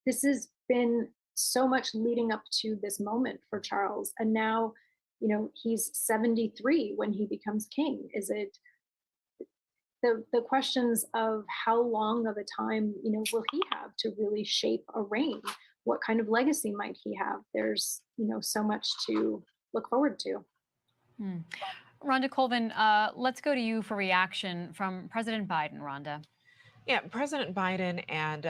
This has been so much leading up to this moment for Charles, and now, you know, he's 73 when he becomes king. Is it the questions of how long of a time, you know, will he have to really shape a reign? What kind of legacy might he have? There's, you know, so much to look forward to. Rhonda Colvin, let's go to you for reaction from President Biden. Rhonda. Yeah, President Biden and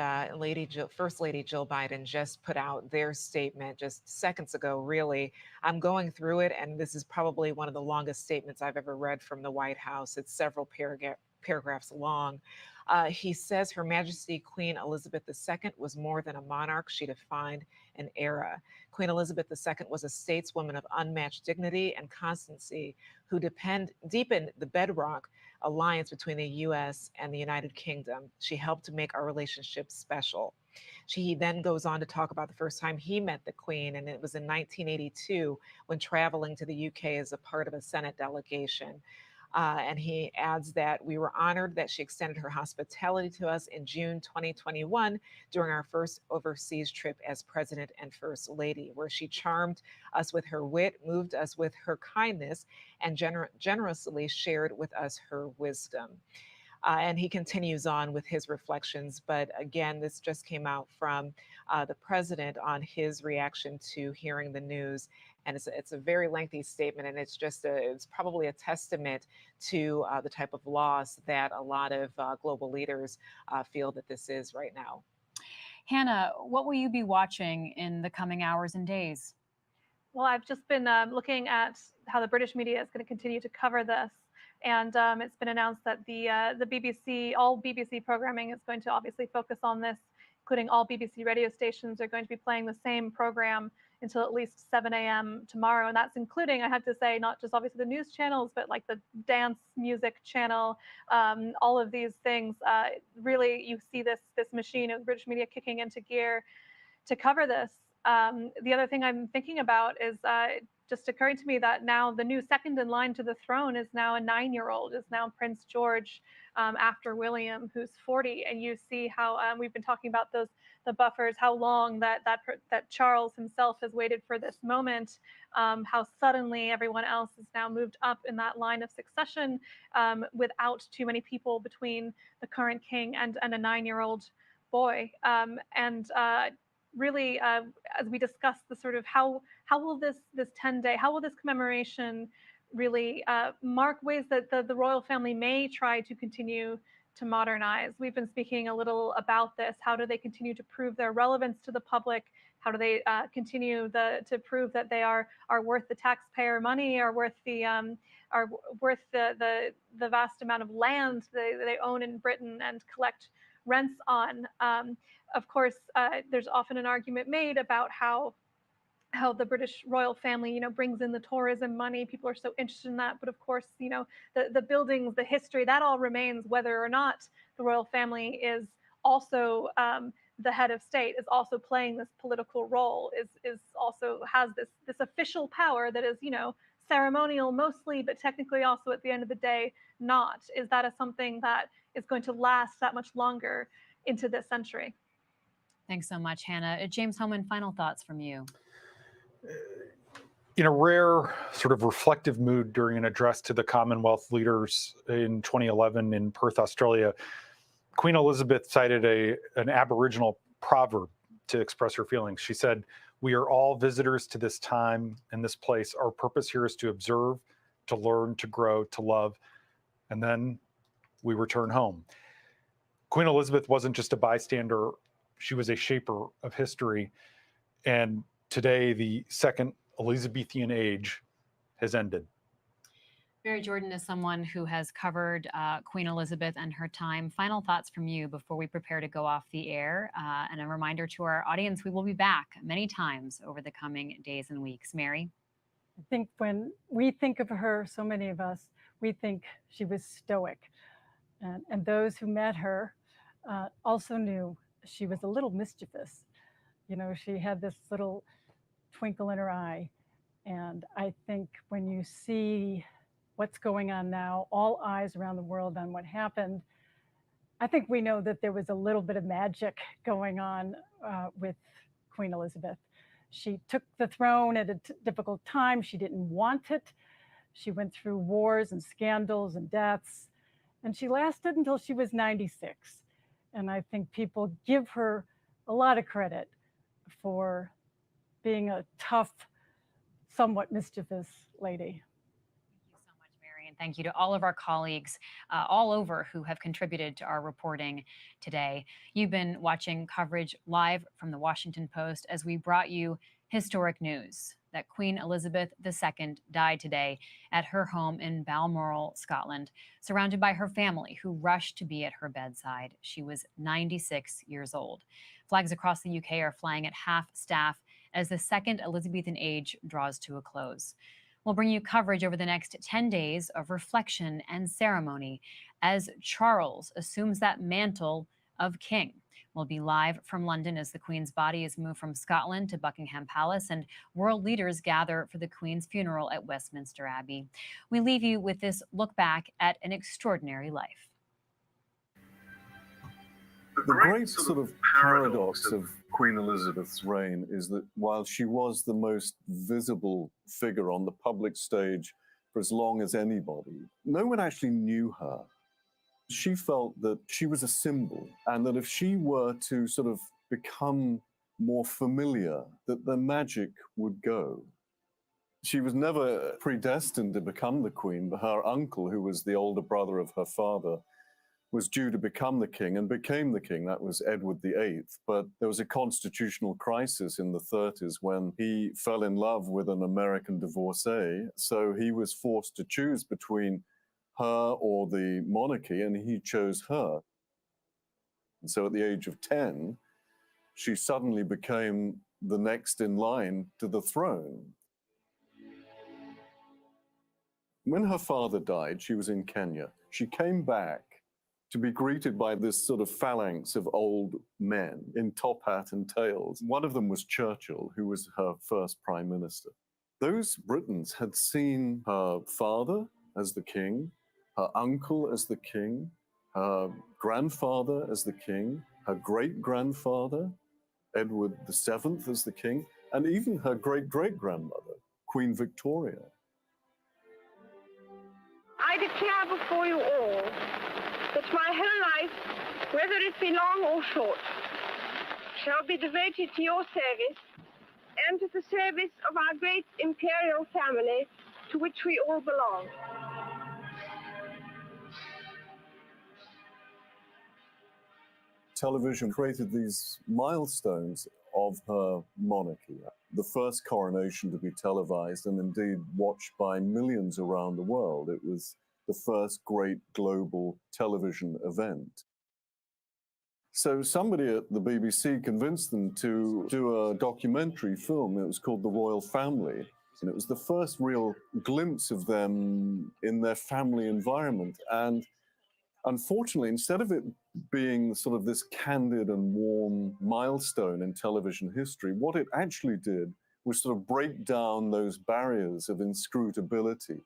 First Lady Jill Biden just put out their statement just seconds ago, really. I'm going through it, and this is probably one of the longest statements I've ever read from the White House. It's several paragraphs long. He says Her Majesty Queen Elizabeth II was more than a monarch. She defined an era. Queen Elizabeth II was a stateswoman of unmatched dignity and constancy who deepened the bedrock alliance between the U.S. and the United Kingdom. She helped to make our relationship special. He then goes on to talk about the first time he met the Queen, and it was in 1982 when traveling to the UK as a part of a Senate delegation. And he adds that we were honored that she extended her hospitality to us in June 2021 during our first overseas trip as President and First Lady, where she charmed us with her wit, moved us with her kindness, and generously shared with us her wisdom. And he continues on with his reflections. But again, this just came out from the president on his reaction to hearing the news. And it's a very lengthy statement, and it's probably a testament to the type of loss that a lot of global leaders feel that this is right now. Hannah, what will you be watching in the coming hours and days? Well, I've just been looking at how the British media is going to continue to cover this. And it's been announced that the BBC, all BBC programming is going to obviously focus on this, including all BBC radio stations are going to be playing the same program until at least 7 a.m. tomorrow. And that's including, I have to say, not just obviously the news channels, but like the dance music channel, all of these things. Really, you see this machine of British media kicking into gear to cover this. The other thing I'm thinking about is just occurring to me that now the new second in line to the throne is now a 9-year-old, is now Prince George, after William, who's 40. And you see how we've been talking about the buffers, how long that Charles himself has waited for this moment, how suddenly everyone else has now moved up in that line of succession without too many people between the current king and a 9-year-old boy. Really, as we discuss the sort of how will this 10-day, how will this commemoration really mark ways that the royal family may try to continue to modernize? We've been speaking a little about this. How do they continue to prove their relevance to the public? How do they continue to prove that they are worth the taxpayer money, are worth the vast amount of land they own in Britain and collect rents on? Of course, there's often an argument made about how the British royal family, brings in the tourism money. People are so interested in that. But of course, the buildings, the history, that all remains, whether or not the royal family is also the head of state, is also playing this political role, is also has this official power that is, ceremonial mostly, but technically also at the end of the day, not. Is that something that is going to last that much longer into this century? Thanks so much, Hannah. James Homan, final thoughts from you. In a rare sort of reflective mood during an address to the Commonwealth leaders in 2011 in Perth, Australia, Queen Elizabeth cited an Aboriginal proverb to express her feelings. She said, "We are all visitors to this time and this place. Our purpose here is to observe, to learn, to grow, to love, and then we return home." Queen Elizabeth wasn't just a bystander. She was a shaper of history. And today, the second Elizabethan age has ended. Barry Jordan is someone who has covered Queen Elizabeth and her time. Final thoughts from you before we prepare to go off the air. And a reminder to our audience, we will be back many times over the coming days and weeks. Mary? I think when we think of her, so many of us, we think she was stoic. And those who met her also knew she was a little mischievous. She had this little twinkle in her eye. And I think when you see what's going on now, all eyes around the world on what happened, I think we know that there was a little bit of magic going on with Queen Elizabeth. She took the throne at a difficult time. She didn't want it. She went through wars and scandals and deaths, and she lasted until she was 96. And I think people give her a lot of credit for being a tough, somewhat mischievous lady. Thank you so much, Mary. And thank you to all of our colleagues all over who have contributed to our reporting today. You've been watching coverage live from the Washington Post as we brought you historic news that Queen Elizabeth II died today at her home in Balmoral, Scotland, surrounded by her family who rushed to be at her bedside. She was 96 years old. Flags across the UK are flying at half-staff as the second Elizabethan age draws to a close. We'll bring you coverage over the next 10 days of reflection and ceremony as Charles assumes that mantle of king. We'll be live from London as the Queen's body is moved from Scotland to Buckingham Palace and world leaders gather for the Queen's funeral at Westminster Abbey. We leave you with this look back at an extraordinary life. The great sort of paradox of Queen Elizabeth's reign is that while she was the most visible figure on the public stage for as long as anybody, no one actually knew her. She felt that she was a symbol, and that if she were to sort of become more familiar, that the magic would go. She was never predestined to become the queen, but her uncle, who was the older brother of her father, was due to become the king and became the king. That was Edward VIII. But there was a constitutional crisis in the 30s when he fell in love with an American divorcee. So he was forced to choose between her or the monarchy, and he chose her. And so at the age of 10, she suddenly became the next in line to the throne. When her father died, she was in Kenya. She came back to be greeted by this sort of phalanx of old men in top hat and tails. One of them was Churchill, who was her first prime minister. Those Britons had seen her father as the king, her uncle as the king, her grandfather as the king, her great-grandfather, Edward VII, as the king, and even her great-great-grandmother, Queen Victoria. I declare before you all that my whole life, whether it be long or short, shall be devoted to your service and to the service of our great imperial family to which we all belong. Television created these milestones of her monarchy. The first coronation to be televised and indeed watched by millions around the world. It was the first great global television event. So somebody at the BBC convinced them to do a documentary film. It was called The Royal Family. And it was the first real glimpse of them in their family environment. And unfortunately, instead of it being sort of this candid and warm milestone in television history, what it actually did was sort of break down those barriers of inscrutability.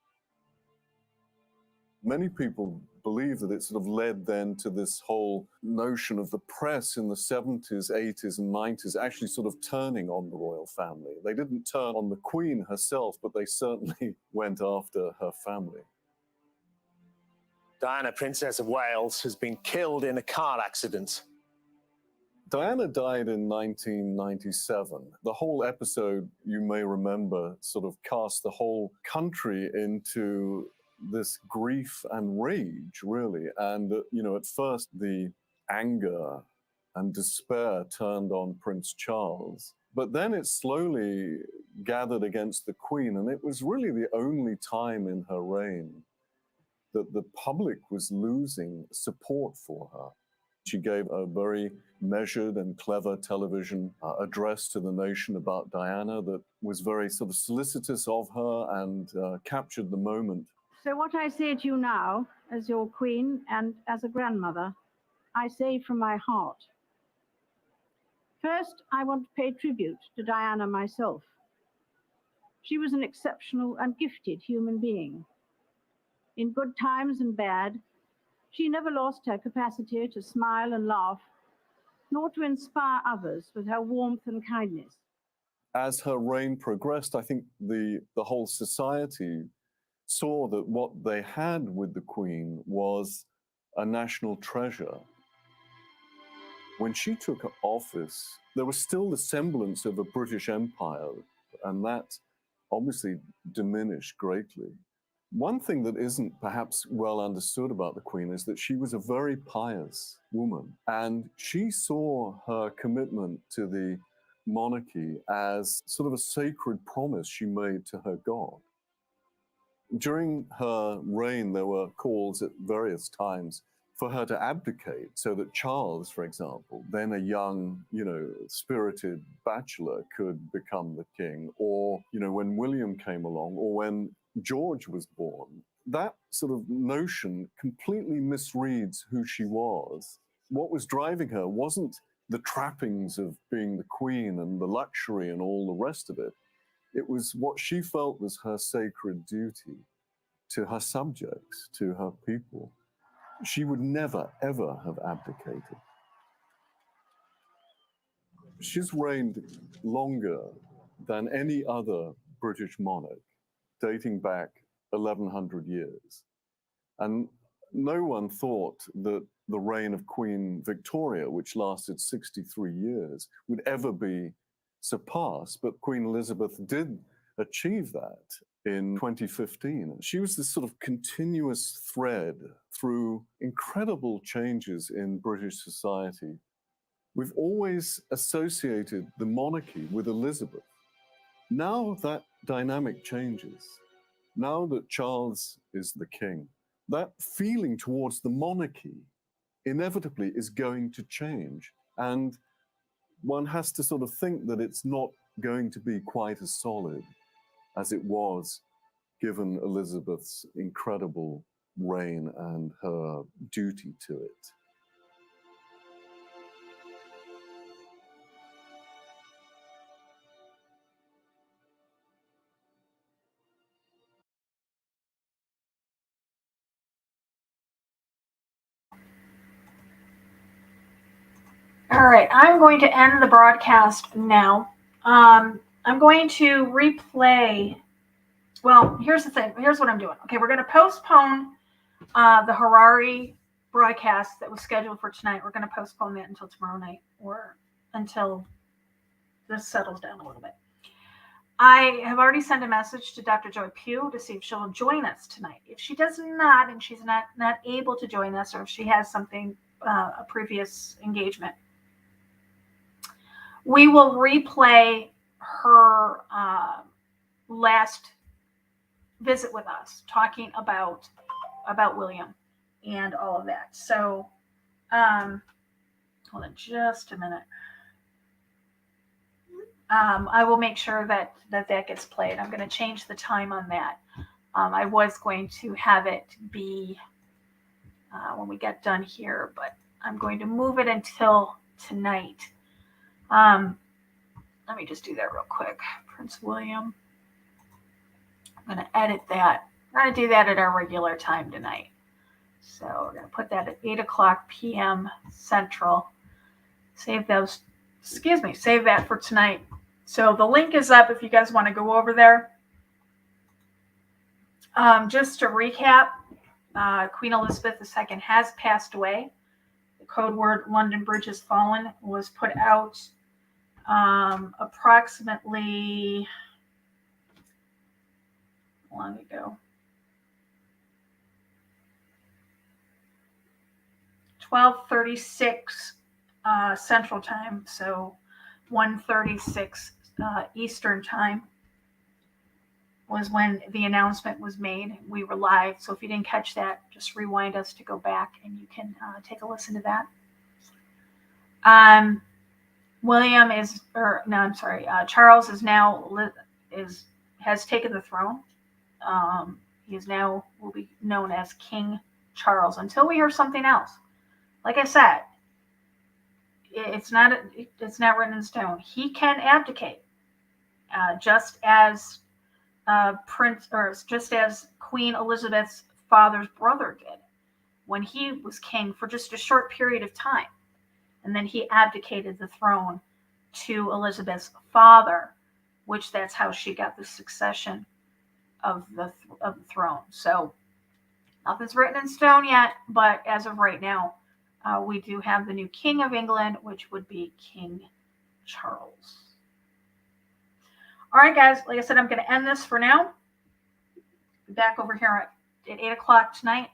Many people believe that it sort of led then to this whole notion of the press in the 70s, 80s, and 90s actually sort of turning on the royal family. They didn't turn on the Queen herself, but they certainly went after her family. Diana, Princess of Wales, has been killed in a car accident. Diana died in 1997. The whole episode, you may remember, sort of cast the whole country into this grief and rage, really. And, you know, at first the anger and despair turned on Prince Charles. But then it slowly gathered against the Queen, and it was really the only time in her reign that the public was losing support for her. She gave a very measured and clever television address to the nation about Diana that was very sort of solicitous of her and captured the moment. So what I say to you now, as your queen and as a grandmother, I say from my heart. First, I want to pay tribute to Diana myself. She was an exceptional and gifted human being. In good times and bad, she never lost her capacity to smile and laugh, nor to inspire others with her warmth and kindness. As her reign progressed, I think the whole society saw that what they had with the Queen was a national treasure. When she took office, there was still the semblance of a British Empire, and that obviously diminished greatly. One thing that isn't perhaps well understood about the Queen is that she was a very pious woman, and she saw her commitment to the monarchy as sort of a sacred promise she made to her God. During her reign, there were calls at various times for her to abdicate so that Charles, for example, then a young, spirited bachelor, could become the king, or, when William came along, or when George was born. That sort of notion completely misreads who she was. What was driving her wasn't the trappings of being the queen and the luxury and all the rest of it. It was what she felt was her sacred duty to her subjects, to her people. She would never, ever have abdicated. She's reigned longer than any other British monarch, dating back 1,100 years. And no one thought that the reign of Queen Victoria, which lasted 63 years, would ever be surpassed. But Queen Elizabeth did achieve that in 2015. She was this sort of continuous thread through incredible changes in British society. We've always associated the monarchy with Elizabeth. Now that dynamic changes. Now that Charles is the king, that feeling towards the monarchy inevitably is going to change. And one has to sort of think that it's not going to be quite as solid as it was, given Elizabeth's incredible reign and her duty to it. All right, I'm going to end the broadcast now. I'm going to replay. Well, here's the thing. Here's what I'm doing. Okay, we're going to postpone the Harare broadcast that was scheduled for tonight. We're going to postpone that until tomorrow night or until this settles down a little bit. I have already sent a message to Dr. Joy Pugh to see if she'll join us tonight. If she does not, and she's not able to join us, or if she has something, a previous engagement, we will replay her last visit with us, talking about William and all of that. So, hold on just a minute. I will make sure that gets played. I'm going to change the time on that. I was going to have it be when we get done here, but I'm going to move it until tonight. Let me just do that real quick. Prince William. I'm going to edit that. We're going to do that at our regular time tonight. So we're going to put that at 8 o'clock p.m. Central. Save that for tonight. So the link is up if you guys want to go over there. Just to recap, Queen Elizabeth II has passed away. The code word London Bridge has fallen was put out approximately, how long ago? 12:36 Central Time, so 1:36 Eastern Time was when the announcement was made. We were live, so if you didn't catch that, just rewind us to go back and you can take a listen to that. Charles is now has taken the throne. He is now will be known as King Charles until we hear something else. Like I said, it's not written in stone. He can abdicate, just as Queen Elizabeth's father's brother did when he was king for just a short period of time, and then he abdicated the throne to Elizabeth's father, which that's how she got the succession of the throne. So nothing's written in stone yet, but as of right now, we do have the new King of England, which would be King Charles. All right, guys, like I said, I'm going to end this for now. Be back over here at 8 o'clock tonight.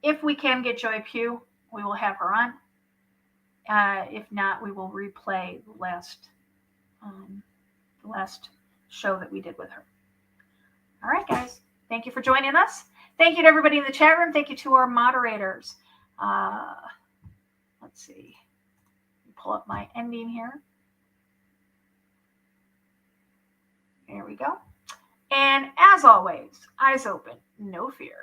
If we can get Joy Pugh, we will have her on. If not, we will replay the last show that we did with her. All right, guys. Thank you for joining us. Thank you to everybody in the chat room. Thank you to our moderators. Let's see. Pull up my ending here. There we go. And as always, eyes open, no fear.